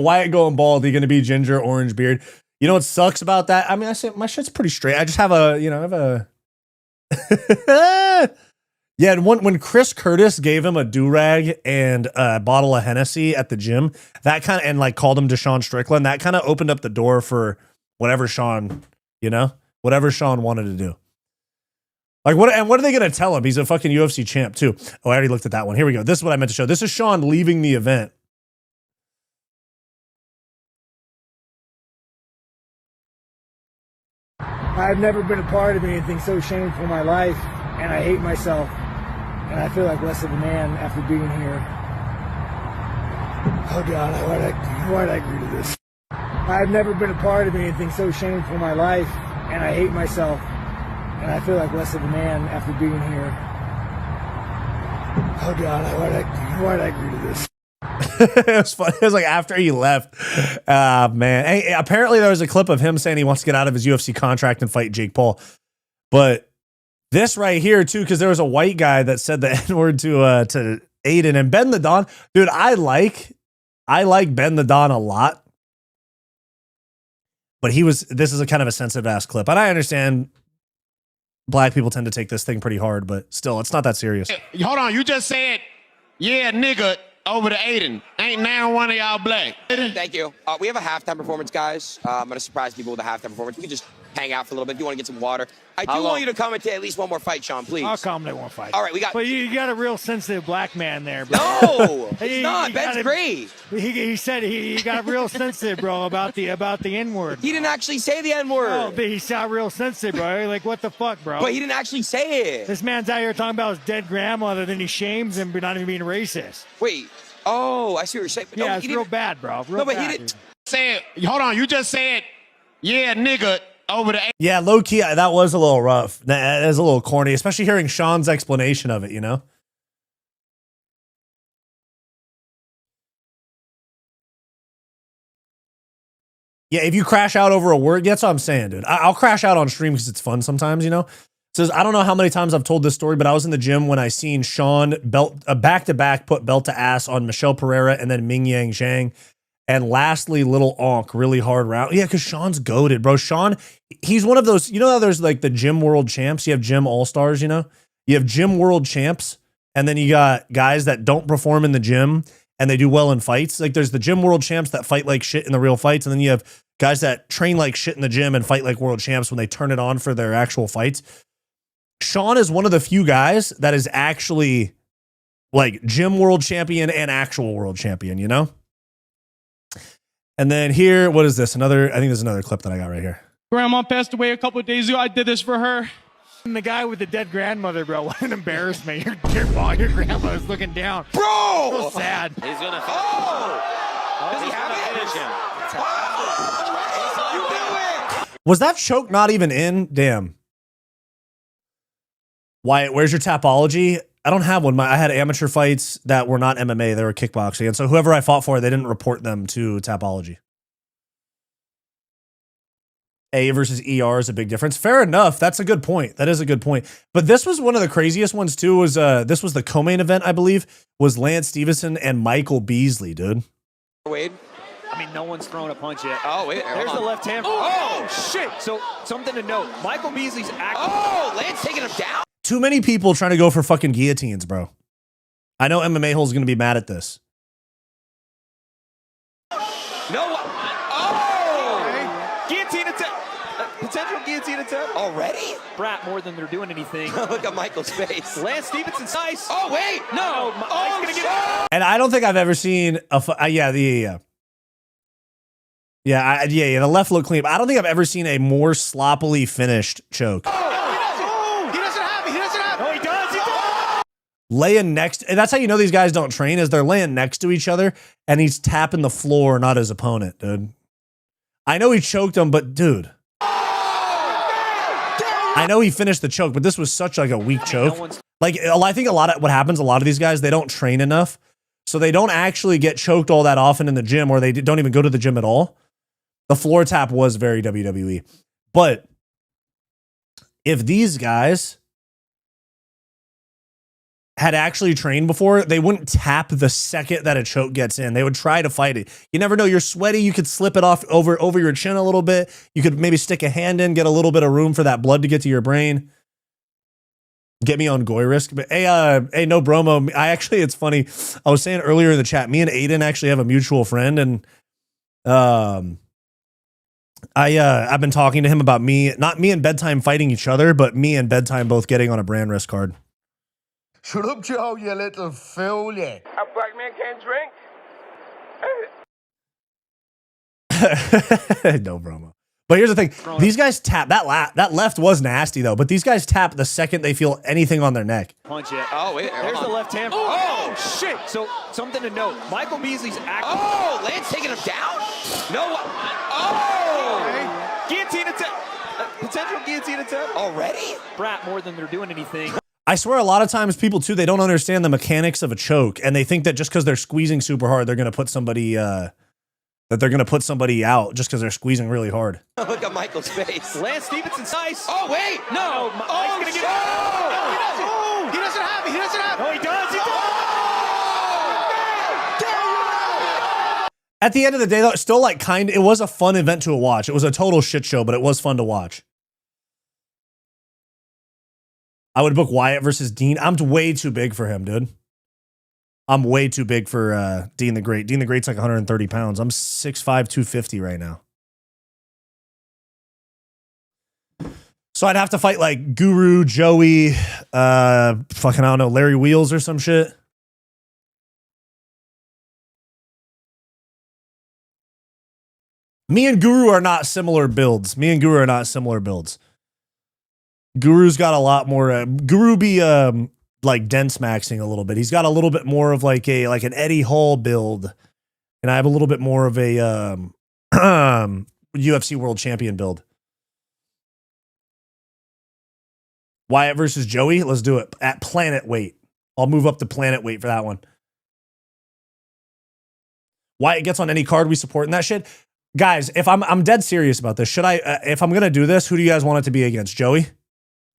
Wyatt going bald. He gonna be ginger, orange beard. You know what sucks about that? I mean, I say my shit's pretty straight. I just have a, you know, I have a. Yeah, and when Chris Curtis gave him a do-rag and a bottle of Hennessy at the gym, that kind of, and like called him Deshaun Strickland, that kind of opened up the door for whatever Sean, you know, whatever Sean wanted to do. Like, what are they going to tell him? He's a fucking UFC champ, too. Oh, I already looked at that one. Here we go. This is what I meant to show. This is Sean leaving the event. I've never been a part of anything so shameful in my life, and I hate myself, and I feel like less of a man after being here. Oh, God, why'd I agree to this? I've never been a part of anything so shameful in my life, and I hate myself. And I feel like less of a man after being here. Oh, God, why'd I agree to this? It was funny. It was like after he left. Man. Hey, apparently there was a clip of him saying he wants to get out of his UFC contract and fight Jake Paul. But this right here, too, because there was a white guy that said the N-word to Aiden. And Ben the Don, dude, I like Ben the Don a lot. But this is a kind of a sensitive ass clip. And I understand black people tend to take this thing pretty hard, but still, it's not that serious. Hold on, you just said, yeah, nigga, over to Aiden. Ain't now one of y'all black. Thank you. We have a halftime performance, guys. I'm going to surprise people with a halftime performance. We can just hang out for a little bit if you want to get some water. I do want you to commentate at least one more fight, Sean, please. I'll commentate one fight. All right, we got... But you got a real sensitive black man there, bro. No, it's not. Ben's great. He said he got real sensitive, bro, about the N-word. He didn't actually say the N-word. Oh, but he sounded real sensitive, bro. Like, what the fuck, bro? But he didn't actually say it. This man's out here talking about his dead grandmother, then he shames him, but not even being racist. Wait. Oh, I see what you're saying. Yeah, it's real bad, bro. Real no, but bad, he didn't say. Hold on, you just said, yeah, nigga, over the. Yeah, low key, that was a little rough. That is a little corny, especially hearing Sean's explanation of it. You know. Yeah, if you crash out over a word, that's what I'm saying, dude. I'll crash out on stream because it's fun sometimes, you know. Says, I don't know how many times I've told this story, but I was in the gym when I seen Sean back-to-back put belt to ass on Michelle Pereira and then Ming Yang Zhang. And lastly, Little Onk, really hard round. Yeah, because Sean's goated, bro. Sean, he's one of those, you know how there's like the gym world champs? You have gym all-stars, you know? You have gym world champs, and then you got guys that don't perform in the gym and they do well in fights. Like there's the gym world champs that fight like shit in the real fights, and then you have guys that train like shit in the gym and fight like world champs when they turn it on for their actual fights. Sean is one of the few guys that is actually like gym world champion and actual world champion, you know? And then here, what is this? I think there's another clip that I got right here. Grandma passed away a couple of days ago. I did this for her. And the guy with the dead grandmother, bro, what an embarrassment. Your grandmother's looking down. Bro! So sad. He's gonna Does he have it? finish him. You do it! Was that choke not even in? Damn. Wyatt, where's your tapology? I don't have one. I had amateur fights that were not MMA. They were kickboxing. And so whoever I fought for, they didn't report them to tapology. A versus ER is a big difference. Fair enough. That's a good point. That is a good point. But this was one of the craziest ones too. Was this was the co-main event, I believe, was Lance Stevenson and Michael Beasley, dude. Wade. I mean, no one's thrown a punch yet. Oh, wait. There's the left hand. Oh, shit. So, something to note. Michael Beasley's acting. Oh, Lance taking him down. Too many people trying to go for fucking guillotines, bro. I know MMA Hole's going to be mad at this. No. Oh! Guillotine attempt. Potential guillotine attempt. Already? Brat more than they're doing anything. Look at Michael's face. Lance Stevenson's nice. Oh, wait. No. Mike's going to get it. And I don't think I've ever seen a yeah. The left look clean. But I don't think I've ever seen a more sloppily finished choke. He doesn't have it. He doesn't have it. No, he does. He does. Laying next, and that's how you know these guys don't train, is they're laying next to each other and he's tapping the floor, not his opponent, dude. I know he choked him, but dude. I know he finished the choke, but this was such like a weak choke. Like, I think a lot of a lot of these guys, they don't train enough. So they don't actually get choked all that often in the gym, or they don't even go to the gym at all. The floor tap was very WWE. But if these guys had actually trained before, they wouldn't tap the second that a choke gets in. They would try to fight it. You never know. You're sweaty. You could slip it off over your chin a little bit. You could maybe stick a hand in, get a little bit of room for that blood to get to your brain. Get me on Goyrisk. But hey, no bromo. It's funny. I was saying earlier in the chat, me and Aiden actually have a mutual friend, and I've been talking to him about not me and Bedtime fighting each other, but me and Bedtime both getting on a Brandrisk card. Shut up, Joe, you little fool, yeah. A black man can't drink. No bromo. But here's the thing. These guys tap. That left was nasty, though. But these guys tap the second they feel anything on their neck. Punch it. Oh, wait. There's the left hand. Oh, shit. So, something to note. Michael Beasley's acting. Oh, Lance taking him down? No. Oh. Guillotine attempt. Potential guillotine attempt. Already? Brat more than they're doing anything. I swear a lot of times people, too, they don't understand the mechanics of a choke. And they think that just because they're squeezing super hard, they're going to put somebody... that they're going to put somebody out just because they're squeezing really hard. Look at Michael's face. Lance Stevenson's nice. Oh, wait. No. Mike's going to get it. Oh, he doesn't have it. He doesn't have it. No, he does. He does. At the end of the day, though, it's still like it was a fun event to watch. It was a total shit show, but it was fun to watch. I would book Wyatt versus Dean. I'm way too big for him, dude. I'm way too big for Dean the Great. Dean the Great's like 130 pounds. I'm 6'5", 250 right now. So I'd have to fight like Guru, Joey, fucking, I don't know, Larry Wheels or some shit. Me and Guru are not similar builds. Guru's got a lot more. Guru be like dense maxing a little bit. He's got a little bit more of like an Eddie Hall build, and I have a little bit more of a UFC World Champion build. Wyatt versus Joey. Let's do it at planet weight. I'll move up to planet weight for that one. Wyatt gets on any card we support and that shit. Guys, if I'm dead serious about this, should I? If I'm gonna do this, who do you guys want it to be against? Joey?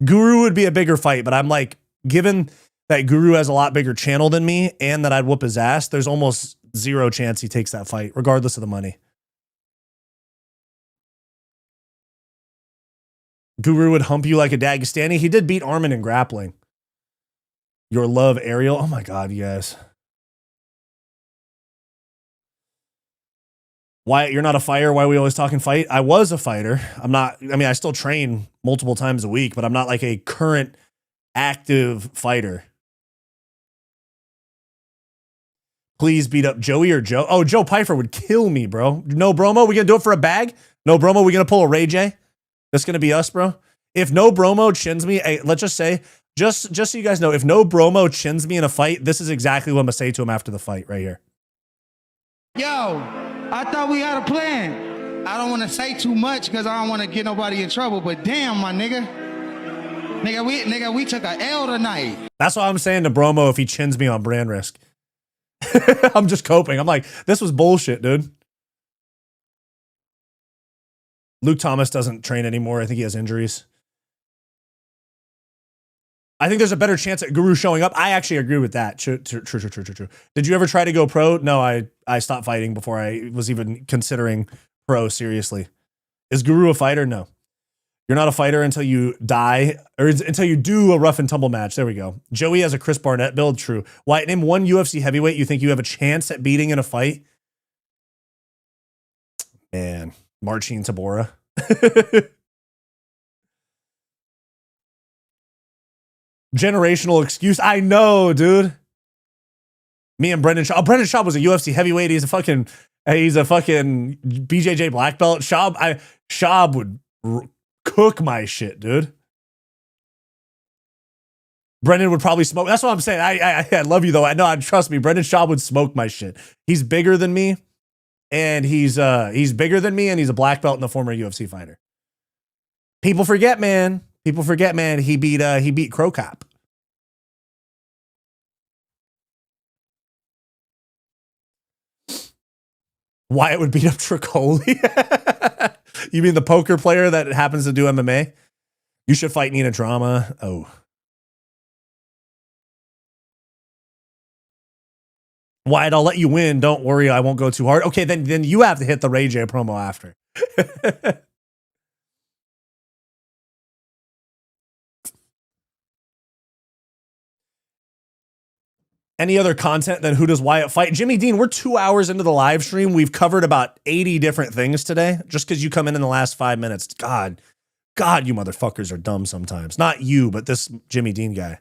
Guru would be a bigger fight, but I'm like, given that Guru has a lot bigger channel than me and that I'd whoop his ass, there's almost zero chance he takes that fight, regardless of the money. Guru would hump you like a Dagestani. He did beat Armin in grappling. Your love, Ariel. Oh my God, you guys. Wyatt, you're not a fighter. Why are we always talking fight? I was a fighter. I'm not, I mean, I still train multiple times a week, but I'm not like a current active fighter. Please beat up Joey or Joe. Oh, Joe Pfeiffer would kill me, bro. No bromo. We gonna do it for a bag? No bromo. We gonna pull a Ray J? That's gonna be us, bro. If No Bromo chins me, hey, let's just say, just so you guys know, if No Bromo chins me in a fight, this is exactly what I'm gonna say to him after the fight right here. Yo, I thought we had a plan. I don't want to say too much because I don't want to get nobody in trouble, but damn, my nigga. We took a L tonight. That's what I'm saying to Bromo if he chins me on Brandrisk. I'm just coping. I'm like, this was bullshit, dude. Luke Thomas doesn't train anymore. I think he has injuries. I think there's a better chance at Guru showing up. I actually agree with that. True. Did you ever try to go pro? No, I stopped fighting before I was even considering pro seriously. Is Guru a fighter? No. You're not a fighter until you die, or until you do a rough and tumble match. There we go. Joey has a Chris Barnett build. True. Why, name one UFC heavyweight you think you have a chance at beating in a fight? Man, Marcin Tabora. Generational excuse. I know, dude. Me and Brendan Schaub. Oh, Brendan Schaub was a UFC heavyweight. He's a fucking BJJ black belt. Schaub would cook my shit, dude. Brendan would probably smoke. That's what I'm saying. I love you though. I know. Trust me. Brendan Schaub would smoke my shit. He's bigger than me, and he's bigger than me, and he's a black belt and a former UFC fighter. People forget, man. People forget, man. He beat Crow Cop. Wyatt would beat up Tricoli. You mean the poker player that happens to do MMA? You should fight Nina Drama. Oh. Wyatt, I'll let you win. Don't worry, I won't go too hard. Okay, then you have to hit the Ray J promo after. Any other content than who does Wyatt fight? Jimmy Dean, we're 2 hours into the live stream. We've covered about 80 different things today. Just because you come in the last 5 minutes. God, you motherfuckers are dumb sometimes. Not you, but this Jimmy Dean guy.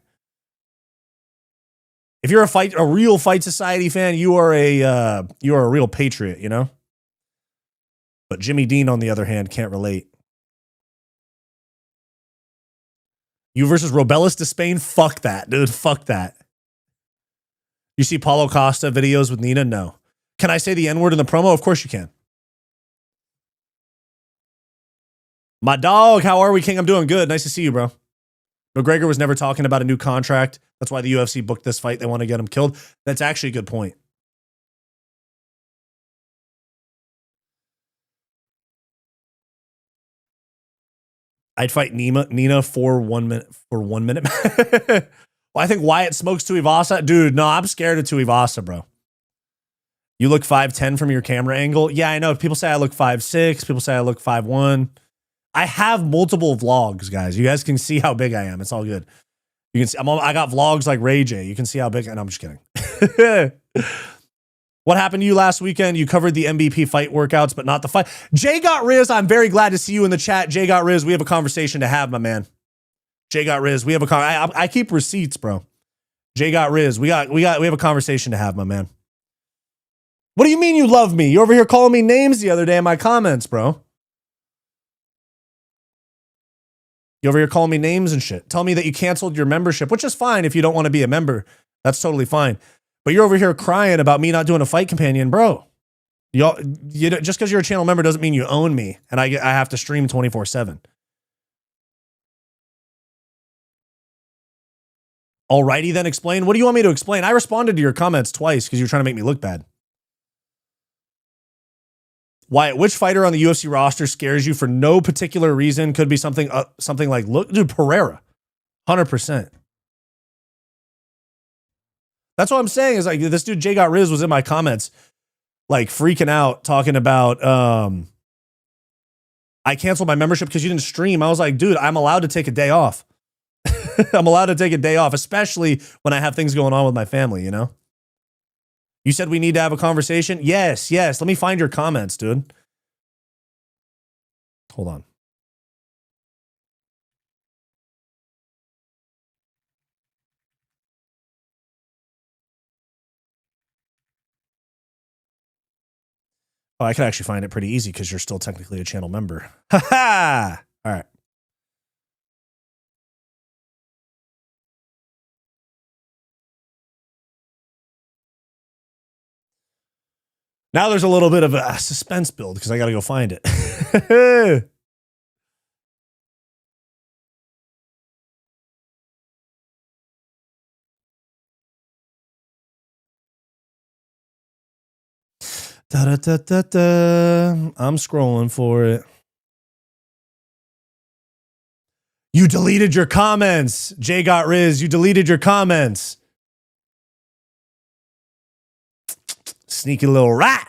If you're a real Fight Society fan, you are a real patriot, you know? But Jimmy Dean, on the other hand, can't relate. You versus Wildest to Spain? Fuck that, dude. Fuck that. You see Paulo Costa videos with Nina? No. Can I say the N-word in the promo? Of course you can. My dog, how are we, King? I'm doing good. Nice to see you, bro. McGregor was never talking about a new contract. That's why the UFC booked this fight. They want to get him killed. That's actually a good point. I'd fight Nina for 1 minute. For 1 minute. Well, I think Wyatt smokes Tuivasa. Dude, no, I'm scared of Tuivasa, bro. You look 5'10" from your camera angle. Yeah, I know. People say I look 5'6". People say I look 5'1". I have multiple vlogs, guys. You guys can see how big I am. It's all good. You can see I got vlogs like Ray J. You can see how big. And I'm just kidding. What happened to you last weekend? You covered the MVP fight workouts, but not the fight. Jay Got Riz, I'm very glad to see you in the chat. Jay Got Riz, we have a conversation to have, my man. Jay Got Riz, we have a I keep receipts, bro. Jay Got Riz, we have a conversation to have, my man. What do you mean you love me? You're over here calling me names the other day in my comments, bro. You over here calling me names and shit. Tell me that you canceled your membership, which is fine if you don't want to be a member. That's totally fine. But you're over here crying about me not doing a fight companion, bro. Just because you're a channel member doesn't mean you own me, and I have to stream 24/7. Alrighty, then explain. What do you want me to explain? I responded to your comments twice because you're trying to make me look bad. Wyatt, which fighter on the UFC roster scares you for no particular reason? Could be something like, look, dude, Pereira, 100%. That's what I'm saying. Is like this dude Jay Got Riz was in my comments, like freaking out, talking about I canceled my membership because you didn't stream. I was like, dude, I'm allowed to take a day off. I'm allowed to take a day off, especially when I have things going on with my family, you know? You said we need to have a conversation? Yes. Let me find your comments, dude. Hold on. Oh, I can actually find it pretty easy because you're still technically a channel member. Ha ha! All right. Now there's a little bit of a suspense build because I got to go find it. Da, da, da, da, da. I'm scrolling for it. You deleted your comments. Jay got Riz. You deleted your comments. Sneaky little rat.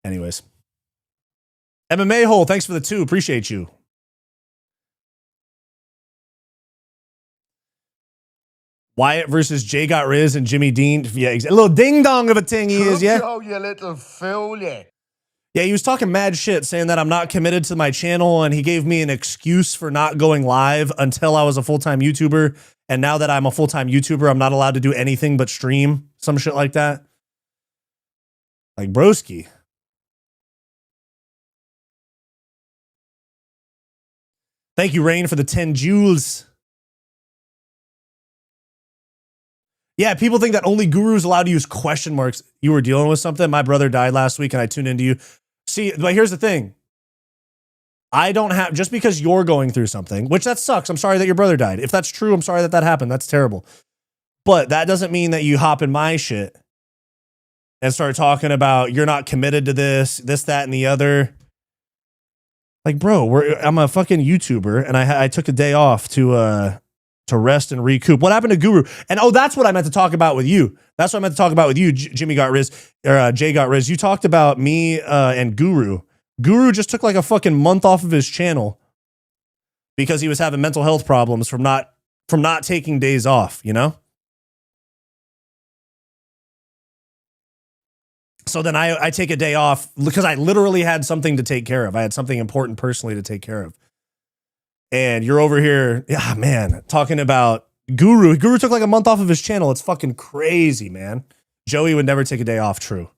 Anyways. MMA hole. Thanks for the 2. Appreciate you. Wyatt versus Jay got Riz and Jimmy Dean. Yeah, a little ding dong of a thing he is, yeah. Oh, you little fool, yeah. Yeah, he was talking mad shit, saying that I'm not committed to my channel, and he gave me an excuse for not going live until I was a full-time YouTuber. And now that I'm a full-time YouTuber, I'm not allowed to do anything but stream. Some shit like that. Like, broski. Thank you, Rain, for the 10 joules. Yeah, people think that only Guru's allowed to use question marks. You were dealing with something. My brother died last week and I tuned into you. See, but here's the thing. I don't have, just because you're going through something, which that sucks. I'm sorry that your brother died. If that's true, I'm sorry that that happened. That's terrible. But that doesn't mean that you hop in my shit and start talking about you're not committed to this, that, and the other. Like, bro, I'm a fucking YouTuber and I took a day off to rest and recoup. What happened to Guru? And oh, that's what I meant to talk about with you. That's what I meant to talk about with you, Jimmy got Riz, or Jay got Riz. You talked about me and Guru. Guru just took like a fucking month off of his channel because he was having mental health problems from not taking days off, you know? So then I take a day off because I literally had something to take care of. I had something important personally to take care of. And you're over here, yeah, man, talking about Guru. Guru took like a month off of his channel. It's fucking crazy, man. Joey would never take a day off, true.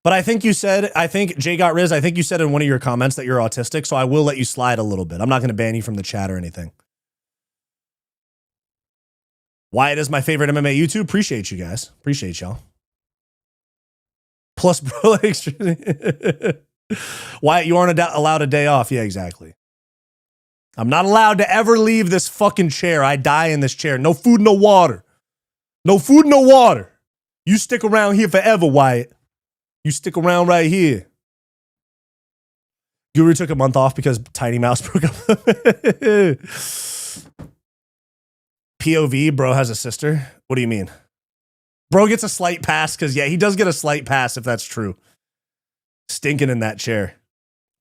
But I think Jay got Riz, I think you said in one of your comments that you're autistic, so I will let you slide a little bit. I'm not going to ban you from the chat or anything. Wyatt is my favorite MMA YouTube. Appreciate you guys. Appreciate y'all. Plus, bro, Wyatt, you aren't allowed a day off. Yeah, exactly. I'm not allowed to ever leave this fucking chair. I die in this chair. No food, no water. No food, no water. You stick around here forever, Wyatt. You stick around right here. Guru took a month off because Tiny Mouse broke up. POV, bro has a sister. What do you mean? Bro gets a slight pass because, yeah, he does get a slight pass if that's true. Stinking in that chair.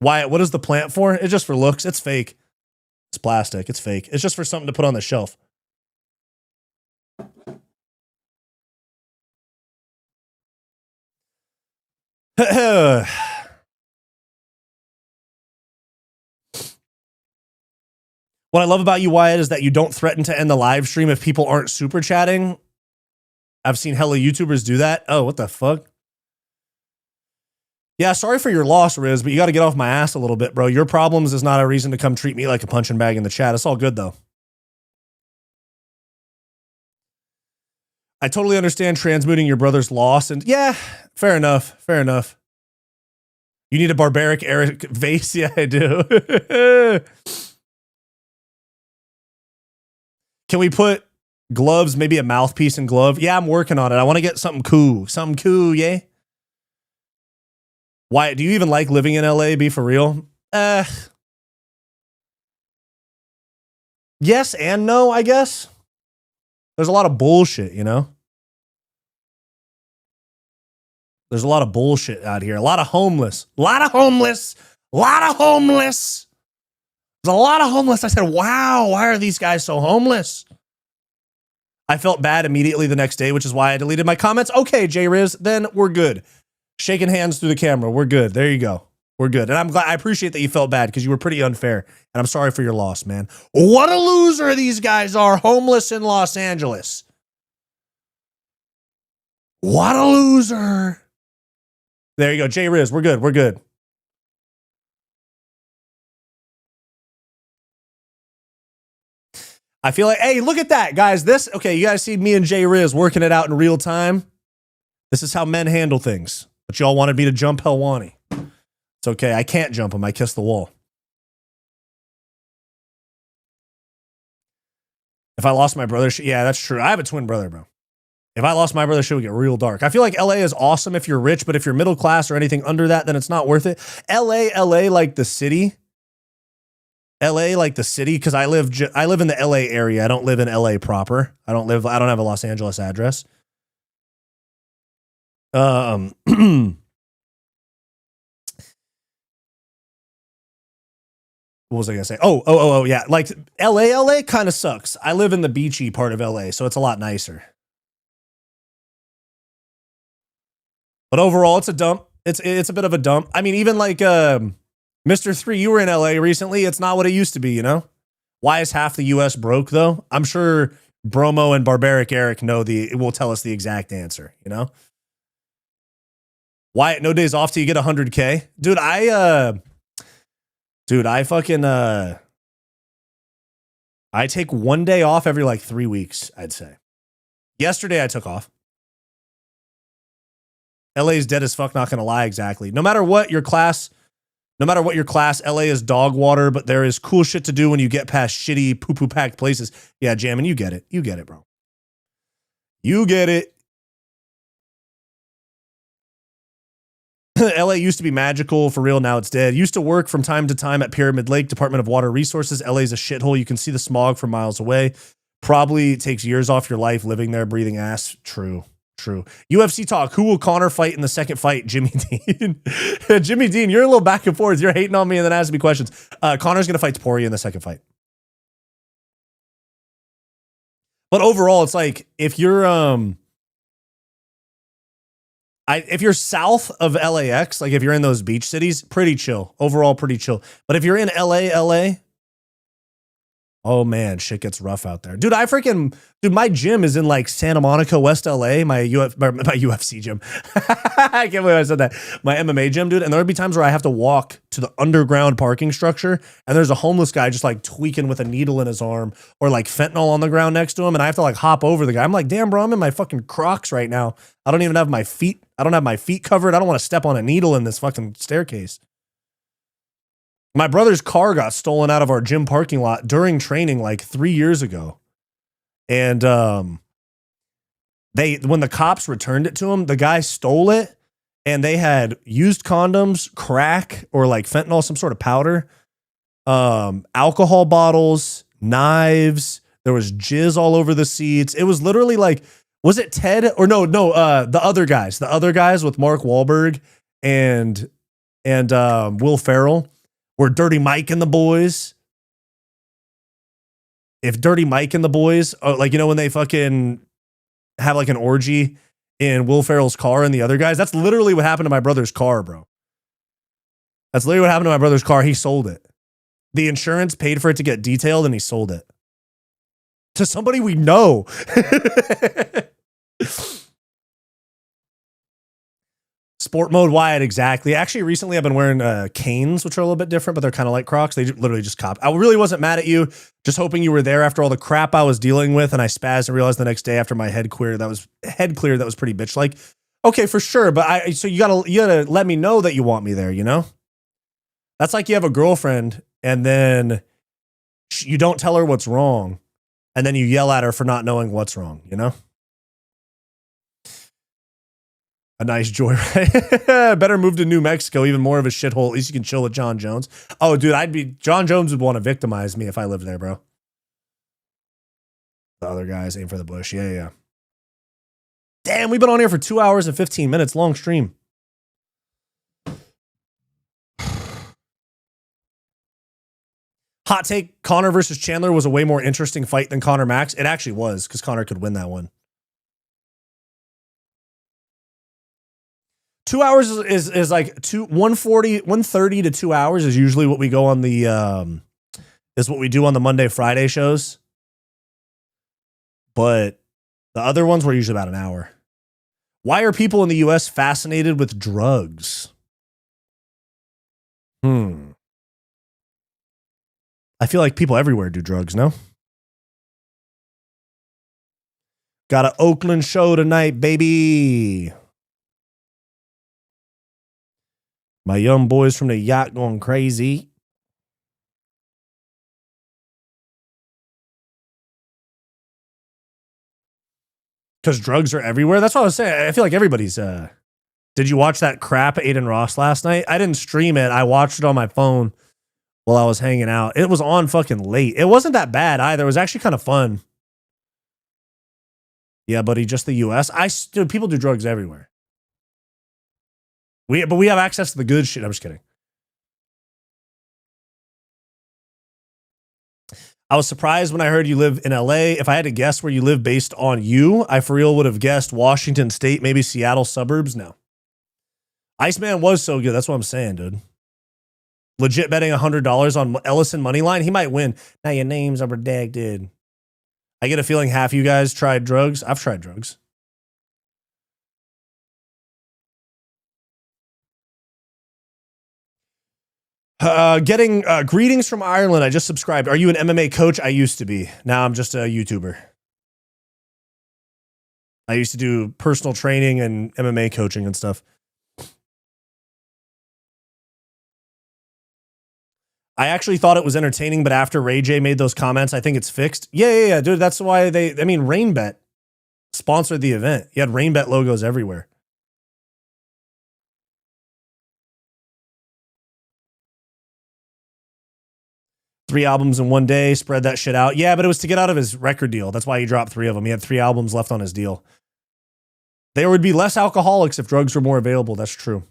Wyatt, what is the plant for? It's just for looks. It's fake. It's plastic. It's fake. It's just for something to put on the shelf. What I love about you, Wyatt, is that you don't threaten to end the live stream if people aren't super chatting. I've seen hella YouTubers do that. Oh, what the fuck? Yeah, sorry for your loss, Riz, but you got to get off my ass a little bit, bro. Your problems is not a reason to come treat me like a punching bag in the chat. It's all good, though. I totally understand transmuting your brother's loss. And yeah, fair enough. Fair enough. You need a barbaric Eric vase? Yeah, I do. Can we put gloves, maybe a mouthpiece and glove? Yeah, I'm working on it. I want to get something cool. Something cool, yeah? Wyatt, do you even like living in LA? Be for real? Yes and no, I guess. There's a lot of bullshit, you know? There's a lot of bullshit out here. A lot of homeless. A lot of homeless. A lot of homeless. There's a lot of homeless. I said, wow, why are these guys so homeless? I felt bad immediately the next day, which is why I deleted my comments. Okay, J-Riz, then we're good. Shaking hands through the camera. We're good. There you go. We're good. And I'm glad, I appreciate that you felt bad because you were pretty unfair. And I'm sorry for your loss, man. What a loser these guys are, homeless in Los Angeles. What a loser. There you go, J-Riz. We're good. We're good. I feel like, hey, look at that, guys. Okay, you guys see me and Jay Riz working it out in real time. This is how men handle things. But y'all wanted me to jump Helwani. It's okay. I can't jump him. I kissed the wall. If I lost my brother, yeah, that's true. I have a twin brother, bro. If I lost my brother, shit would get real dark. I feel like LA is awesome if you're rich, but if you're middle class or anything under that, then it's not worth it. LA like the city. LA like the city, because I live in the LA area. I don't live in LA proper. I don't have a Los Angeles address. What was I gonna say? Oh, yeah. Like LA kind of sucks. I live in the beachy part of LA, so it's a lot nicer. But overall, it's a dump. It's a bit of a dump. I mean, even like Mr. 3, you were in LA recently. It's not what it used to be, you know? Why is half the US broke though? I'm sure Bromo and Barbaric Eric will tell us the exact answer, you know? Wyatt, no days off till you get 100K. Dude, I take 1 day off every like 3 weeks, I'd say. Yesterday I took off. LA's dead as fuck, not gonna lie, exactly. No matter what your class, LA is dog water, but there is cool shit to do when you get past shitty poo-poo packed places. Yeah, Jammin', you get it. You get it, bro. You get it. LA used to be magical, for real, now it's dead. Used to work from time to time at Pyramid Lake, Department of Water Resources. LA's a shithole. You can see the smog from miles away. Probably takes years off your life living there, breathing ass. True. UFC talk. Who will Conor fight in the second fight? Jimmy Dean. Jimmy Dean, you're a little back and forth. You're hating on me and then asking me questions. Conor's going to fight Poirier in the second fight. But overall, it's like, if you're south of LAX, like if you're in those beach cities, pretty chill. Overall, pretty chill. But if you're in LA, oh man, shit gets rough out there. Dude, my gym is in like Santa Monica, West LA, my UFC gym. I can't believe I said that. My MMA gym, dude. And there would be times where I have to walk to the underground parking structure and there's a homeless guy just like tweaking with a needle in his arm or like fentanyl on the ground next to him. And I have to like hop over the guy. I'm like, damn, bro, I'm in my fucking Crocs right now. I don't even have my feet. I don't have my feet covered. I don't want to step on a needle in this fucking staircase. My brother's car got stolen out of our gym parking lot during training like 3 years ago. And when the cops returned it to him, the guy stole it and they had used condoms, crack, or like fentanyl, some sort of powder, alcohol bottles, knives. There was jizz all over the seats. It was literally like, was it Ted or no, the other guys with Mark Wahlberg and Will Ferrell. Were Dirty Mike and the boys. If Dirty Mike and the boys, like, you know, when they fucking have like an orgy in Will Ferrell's car and the other guys, that's literally what happened to my brother's car, bro. That's literally what happened to my brother's car. He sold it. The insurance paid for it to get detailed and he sold it to somebody we know. Sport mode Wyatt, exactly. Actually, recently I've been wearing Canes, which are a little bit different, but they're kind of like Crocs. They literally just cop. I really wasn't mad at you, just hoping you were there after all the crap I was dealing with, and I spazzed and realized the next day after my head clear that was pretty bitch like. Okay, for sure, but so you gotta let me know that you want me there, you know? That's like you have a girlfriend and then you don't tell her what's wrong, and then you yell at her for not knowing what's wrong, you know? A nice joyride. Better move to New Mexico, even more of a shithole. At least you can chill with John Jones. Oh, dude, John Jones would want to victimize me if I lived there, bro. The other guys aim for the bush. Yeah. Damn, we've been on here for 2 hours and 15 minutes. Long stream. Hot take, Conor versus Chandler was a way more interesting fight than Conor Max. It actually was, because Conor could win that one. 2 hours is like 130 to 2 hours is usually what we go on the is what we do on the Monday Friday shows. But the other ones were usually about an hour. Why are people in the US fascinated with drugs? I feel like people everywhere do drugs, no? Got an Oakland show tonight, baby. My young boys from the yacht going crazy. Because drugs are everywhere. That's what I was saying. I feel like everybody's. Did you watch that crap Aiden Ross last night? I didn't stream it. I watched it on my phone while I was hanging out. It was on fucking late. It wasn't that bad either. It was actually kind of fun. Yeah, buddy, just the U.S. Dude, people do drugs everywhere. But we have access to the good shit. I'm just kidding. I was surprised when I heard you live in LA. If I had to guess where you live based on you, I for real would have guessed Washington State, maybe Seattle suburbs. No. Iceman was so good. That's what I'm saying, dude. Legit betting $100 on Ellison money line. He might win. Now your names are redacted. I get a feeling half you guys tried drugs. I've tried drugs. Getting greetings from Ireland. I just subscribed. Are you an MMA coach? I used to be. Now I'm just a YouTuber. I used to do personal training and MMA coaching and stuff. I actually thought it was entertaining, but after Ray J made those comments, I think it's fixed. Yeah, dude. That's why RainBet sponsored the event. You had RainBet logos everywhere. Three albums in one day, spread that shit out. Yeah, but it was to get out of his record deal. That's why he dropped 3 of them. He had 3 albums left on his deal. There would be less alcoholics if drugs were more available. That's true.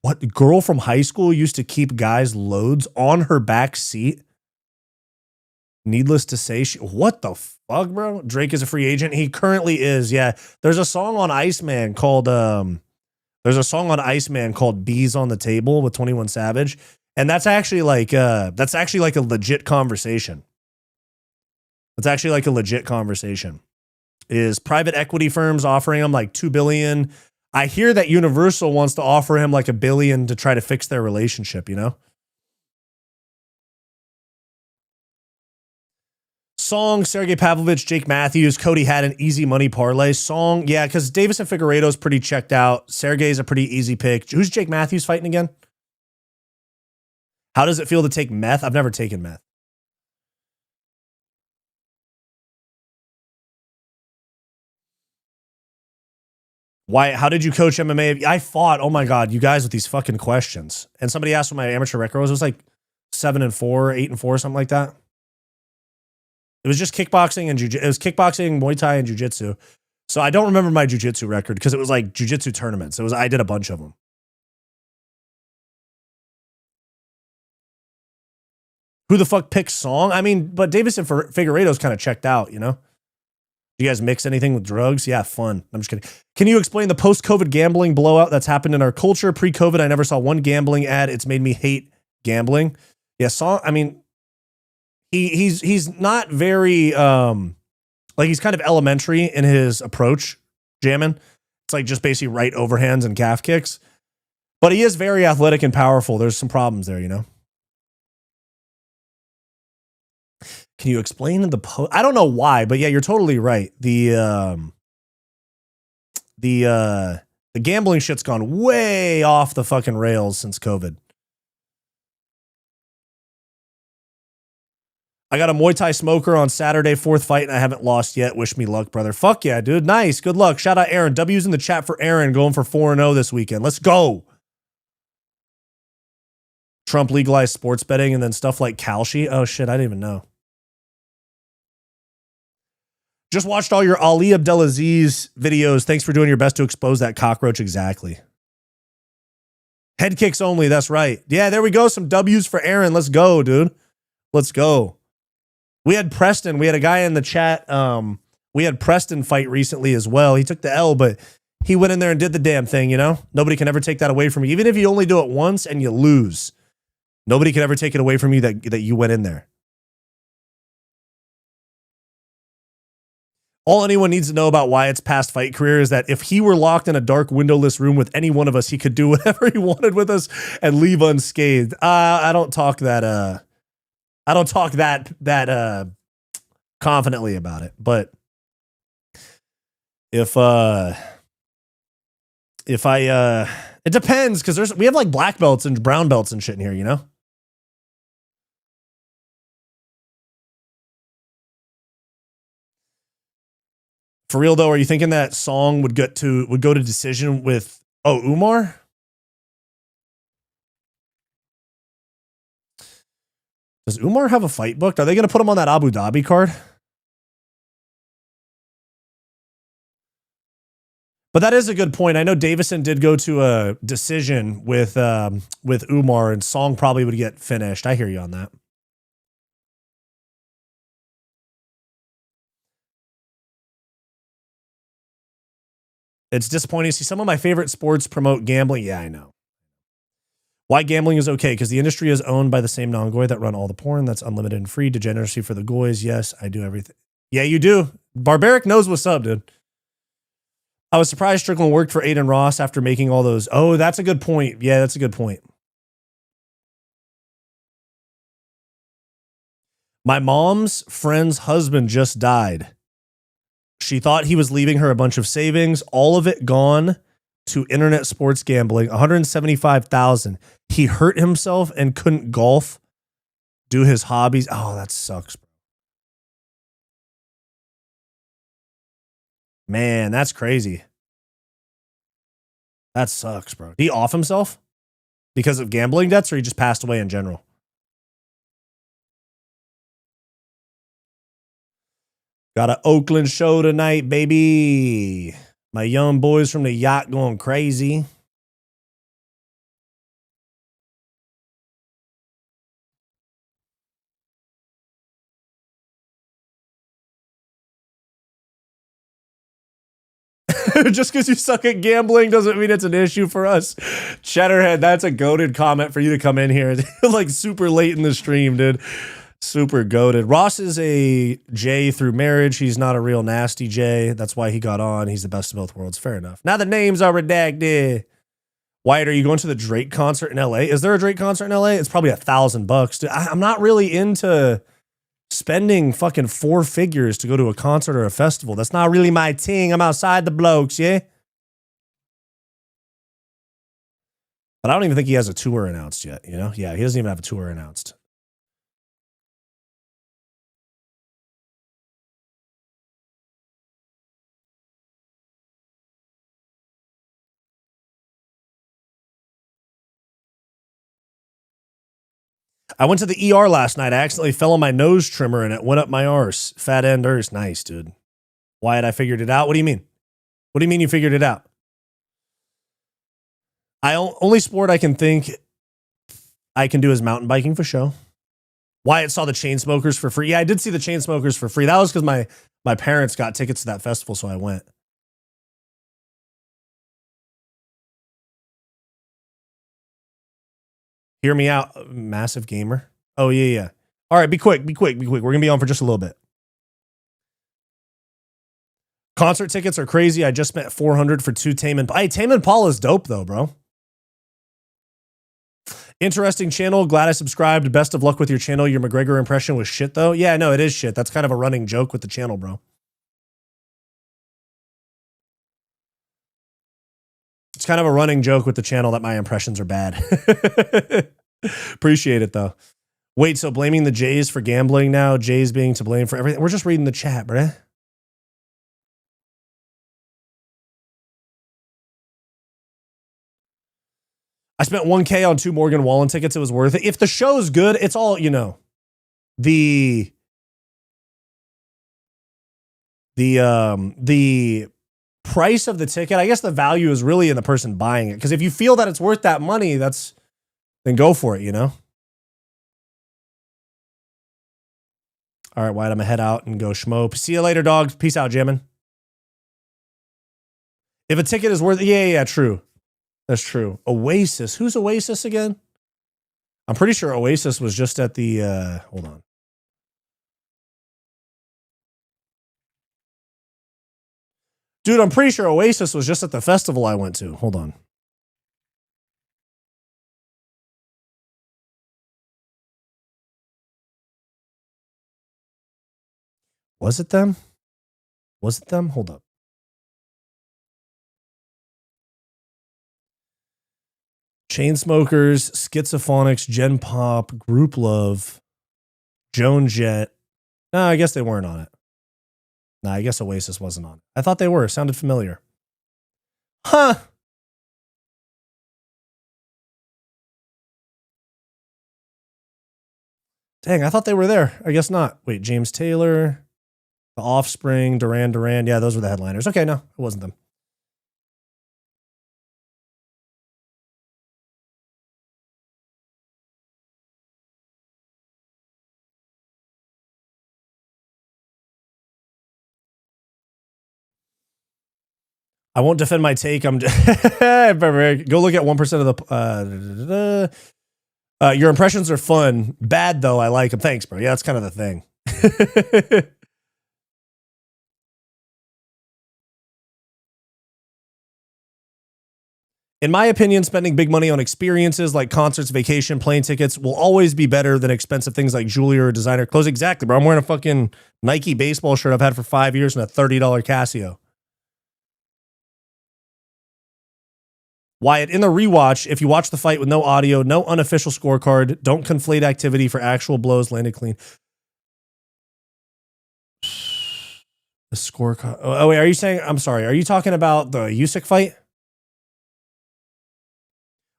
What? The girl from high school used to keep guys' loads on her back seat? Needless to say, what the fuck, bro? Drake is a free agent. He currently is, yeah. There's a song on Iceman called Bees on the Table with 21 Savage. And that's actually like a legit conversation. It's actually like a legit conversation. Is private equity firms offering him like $2 billion? I hear that Universal wants to offer him like $1 billion to try to fix their relationship, you know? Song, Sergey Pavlovich, Jake Matthews, Cody had an easy money parlay. Song, yeah, because Davis and Figueiredo's pretty checked out. Sergey's a pretty easy pick. Who's Jake Matthews fighting again? How does it feel to take meth? I've never taken meth. Why? How did you coach MMA? I fought. Oh my God, you guys with these fucking questions. And somebody asked what my amateur record was. It was like 7-4, 8-4, something like that. It was just kickboxing and it was kickboxing, Muay Thai, and jiu-jitsu. So I don't remember my jiu-jitsu record because it was like jiu-jitsu tournaments. I did a bunch of them. Who the fuck picks Song? I mean, but Davis and Figueiredo's kind of checked out, you know? Do you guys mix anything with drugs? Yeah, fun. I'm just kidding. Can you explain the post-COVID gambling blowout that's happened in our culture? Pre-COVID, I never saw one gambling ad. It's made me hate gambling. Yeah, Song, I mean, he's not very, like he's kind of elementary in his approach, jamming. It's like just basically right overhands and calf kicks. But he is very athletic and powerful. There's some problems there, you know? Can you explain in the post? I don't know why, but yeah, you're totally right. The gambling shit's gone way off the fucking rails since COVID. I got a Muay Thai smoker on Saturday, 4th fight, and I haven't lost yet. Wish me luck, brother. Fuck yeah, dude. Nice. Good luck. Shout out Aaron. W's in the chat for Aaron, going for 4-0 this weekend. Let's go. Trump legalized sports betting and then stuff like Kalshi. Oh shit, I didn't even know. Just watched all your Ali Abdelaziz videos. Thanks for doing your best to expose that cockroach. Exactly. Head kicks only. That's right. Yeah, there we go. Some W's for Aaron. Let's go, dude. Let's go. We had Preston. We had a guy in the chat. We had Preston fight recently as well. He took the L, but he went in there and did the damn thing, you know? Nobody can ever take that away from you. Even if you only do it once and you lose, nobody can ever take it away from you that you went in there. All anyone needs to know about Wyatt's past fight career is that if he were locked in a dark windowless room with any one of us, he could do whatever he wanted with us and leave unscathed. I don't talk that confidently about it. But if it depends, because we have like black belts and brown belts and shit in here, you know? For real though, are you thinking that song would go to decision with Umar? Does Umar have a fight booked? Are they going to put him on that Abu Dhabi card? But that is a good point. I know Davison did go to a decision with Umar, and Song probably would get finished. I hear you on that. It's disappointing to see some of my favorite sports promote gambling. Yeah, I know. Why gambling is okay? Because the industry is owned by the same non-goy that run all the porn. That's unlimited and free. Degeneracy for the goys. Yes, I do everything. Yeah, you do. Barbaric knows what's up, dude. I was surprised Strickland worked for Aiden Ross after making all those. Oh, that's a good point. Yeah, that's a good point. My mom's friend's husband just died. She thought he was leaving her a bunch of savings, all of it gone to internet sports gambling, $175,000. He hurt himself and couldn't golf, do his hobbies. Oh, that sucks, bro. Man, that's crazy. That sucks, bro. Did he off himself because of gambling debts, or he just passed away in general? Got an Oakland show tonight, baby. My young boys from the yacht going crazy. Just because you suck at gambling doesn't mean it's an issue for us. Cheddarhead, that's a goated comment for you to come in here like super late in the stream, dude. Super goated. Ross is a J through marriage. He's not a real nasty J. That's why he got on. He's the best of both worlds. Fair enough. Now the names are redacted. Wyatt, are you going to the Drake concert in LA? Is there a Drake concert in LA? It's probably $1,000. Dude, I'm not really into spending fucking 4 figures to go to a concert or a festival. That's not really my thing. I'm outside the blokes, yeah? But I don't even think he has a tour announced yet, you know? Yeah, he doesn't even have a tour announced. I went to the ER last night. I accidentally fell on my nose trimmer and it went up my arse. Fat end arse. Nice, dude. Wyatt, I figured it out. What do you mean? What do you mean you figured it out? Only sport I can think I can do is mountain biking for show. Wyatt saw the Chainsmokers for free. Yeah, I did see the Chainsmokers for free. That was because my parents got tickets to that festival, so I went. Hear me out, massive gamer. Oh, yeah. All right, be quick. We're going to be on for just a little bit. Concert tickets are crazy. I just spent $400 for 2 Tame Impala. Hey, Tame Impala is dope, though, bro. Interesting channel. Glad I subscribed. Best of luck with your channel. Your McGregor impression was shit, though. Yeah, no, it is shit. That's kind of a running joke with the channel, bro. It's kind of a running joke with the channel that my impressions are bad. Appreciate it, though. Wait, so blaming the Jays for gambling now? Jays being to blame for everything? We're just reading the chat, bruh. I spent $1K on 2 Morgan Wallen tickets. It was worth it. If the show's good, it's all, you know, the price of the ticket, I guess the value is really in the person buying it. Because if you feel that it's worth that money, then go for it, you know? All right, Wyatt, I'm going to head out and go schmo. See you later, dogs. Peace out, Jimin. If a ticket is worth, yeah, true. That's true. Oasis. Who's Oasis again? I'm pretty sure Oasis was just at the, hold on. Dude, I'm pretty sure Oasis was just at the festival I went to. Hold on. Was it them? Was it them? Hold up. Chainsmokers, Schizophonics, Gen Pop, Group Love, Joan Jett. No, I guess they weren't on it. No, I guess Oasis wasn't on it. I thought they were. Sounded familiar. Huh. Dang, I thought they were there. I guess not. Wait, James Taylor, The Offspring, Duran Duran. Yeah, those were the headliners. Okay, no, it wasn't them. I won't defend my take. I'm just go look at 1% of the your impressions are fun. Bad though, I like them. Thanks, bro. Yeah, that's kind of the thing. In my opinion, spending big money on experiences like concerts, vacation, plane tickets will always be better than expensive things like jewelry or designer clothes. Exactly, bro. I'm wearing a fucking Nike baseball shirt I've had for 5 years and a $30 Casio. Wyatt, in the rewatch, if you watch the fight with no audio, no unofficial scorecard, don't conflate activity for actual blows landed clean. The scorecard. Oh, wait, are you saying, I'm sorry, are you talking about the Usyk fight?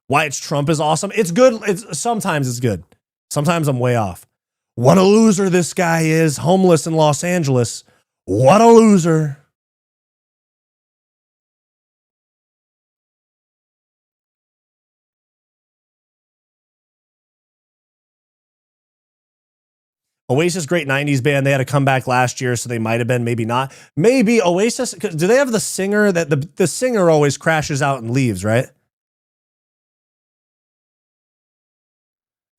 Wyatt's Trump is awesome. It's good. Sometimes it's good. Sometimes I'm way off. What a loser this guy is. Homeless in Los Angeles. What a loser. Oasis, great 90s band. They had a comeback last year, so they might have been, maybe not. Maybe Oasis, do they have the singer that the singer always crashes out and leaves, right?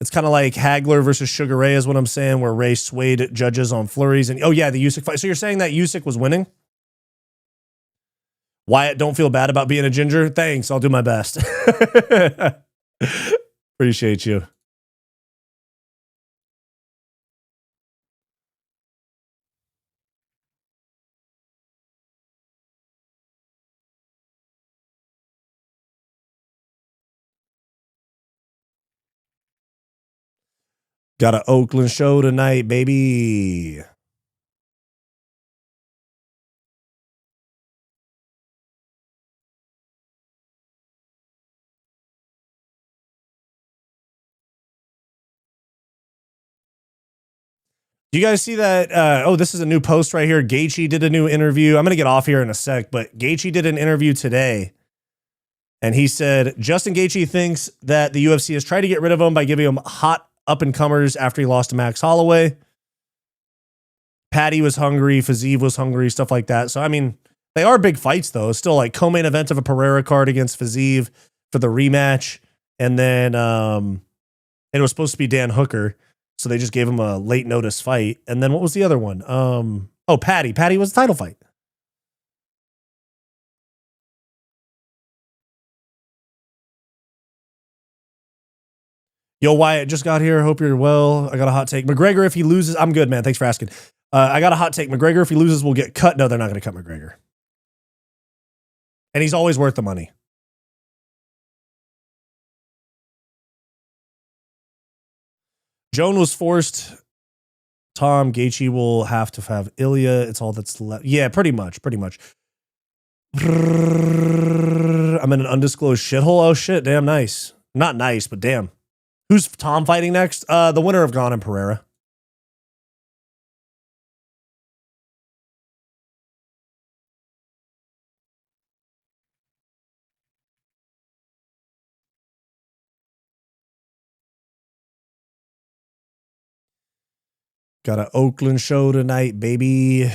It's kind of like Hagler versus Sugar Ray is what I'm saying, where Ray swayed judges on flurries. And oh yeah, the Usyk fight. So you're saying that Usyk was winning? Wyatt, don't feel bad about being a ginger. Thanks, I'll do my best. Appreciate you. Got an Oakland show tonight, baby. Do you guys see that? Oh, this is a new post right here. Gaethje did a new interview. I'm going to get off here in a sec, but Gaethje did an interview today. And he said, Justin Gaethje thinks that the UFC has tried to get rid of him by giving him hot up-and-comers after he lost to Max Holloway. Patty was hungry. Fiziev was hungry, stuff like that. So, I mean, they are big fights, though. It's still like co-main event of a Pereira card against Fiziev for the rematch. And then it was supposed to be Dan Hooker. So they just gave him a late notice fight. And then what was the other one? Oh, Patty. Patty was the title fight. Yo, Wyatt, just got here. Hope you're well. I got a hot take. McGregor, if he loses, I'm good, man. Thanks for asking. I got a hot take. McGregor, if he loses, will get cut. No, they're not going to cut McGregor. And he's always worth the money. Joan was forced. Tom Gaethje will have to have Ilya. It's all that's left. Yeah, pretty much. Pretty much. I'm in an undisclosed shithole. Oh, shit. Damn nice. Not nice, but damn. Who's Tom fighting next? The winner of Gane and Pereira. Got an Oakland show tonight, baby.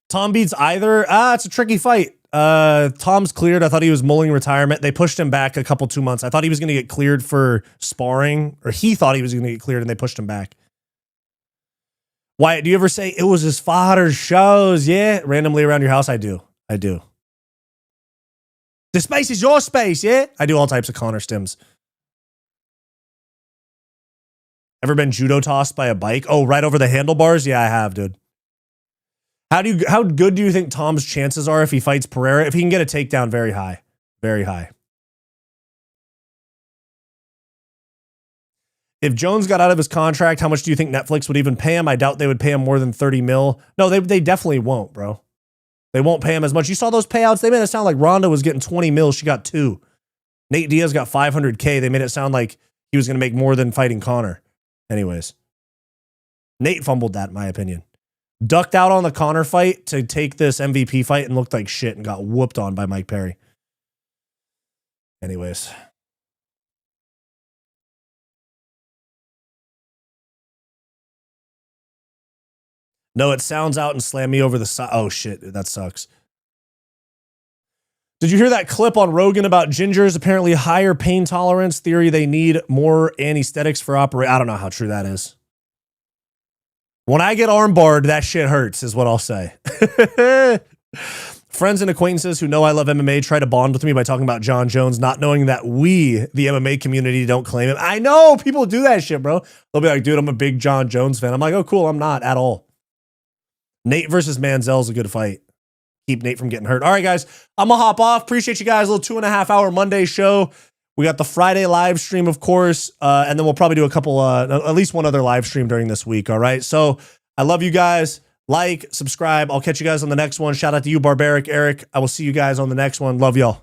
Tom beats either. It's a tricky fight. Tom's cleared. I thought he was mulling retirement. They pushed him back a couple 2 months. I thought he was going to get cleared for sparring, or he thought he was going to get cleared, and they pushed him back. Wyatt, do you ever say it was his father's shows? Yeah, randomly around your house. I do. The space is your space, yeah? I do all types of Connor stims. Ever been judo tossed by a bike? Oh, right over the handlebars? Yeah, I have, dude. How good do you think Tom's chances are if he fights Pereira? If he can get a takedown, very high. Very high. If Jones got out of his contract, how much do you think Netflix would even pay him? I doubt they would pay him more than 30 mil. No, they definitely won't, bro. They won't pay him as much. You saw those payouts? They made it sound like Ronda was getting 20 mil. She got 2. Nate Diaz got 500K. They made it sound like he was going to make more than fighting Conor. Anyways. Nate fumbled that, in my opinion. Ducked out on the Conor fight to take this MVP fight and looked like shit and got whooped on by Mike Perry. Anyways. No, it sounds out and slam me over the side. Oh, shit. That sucks. Did you hear that clip on Rogan about gingers? Apparently higher pain tolerance theory. They need more anesthetics for operation. I don't know how true that is. When I get armbarred, that shit hurts is what I'll say. Friends and acquaintances who know I love MMA try to bond with me by talking about John Jones, not knowing that we, the MMA community, don't claim him. I know people do that shit, bro. They'll be like, dude, I'm a big John Jones fan. I'm like, oh, cool. I'm not at all. Nate versus Manziel is a good fight. Keep Nate from getting hurt. All right, guys, I'm going to hop off. Appreciate you guys. A little 2.5 hour Monday show. We got the Friday live stream, of course, and then we'll probably do a couple, at least one other live stream during this week. All right. So I love you guys. Like, subscribe. I'll catch you guys on the next one. Shout out to you, Barbaric Eric. I will see you guys on the next one. Love y'all.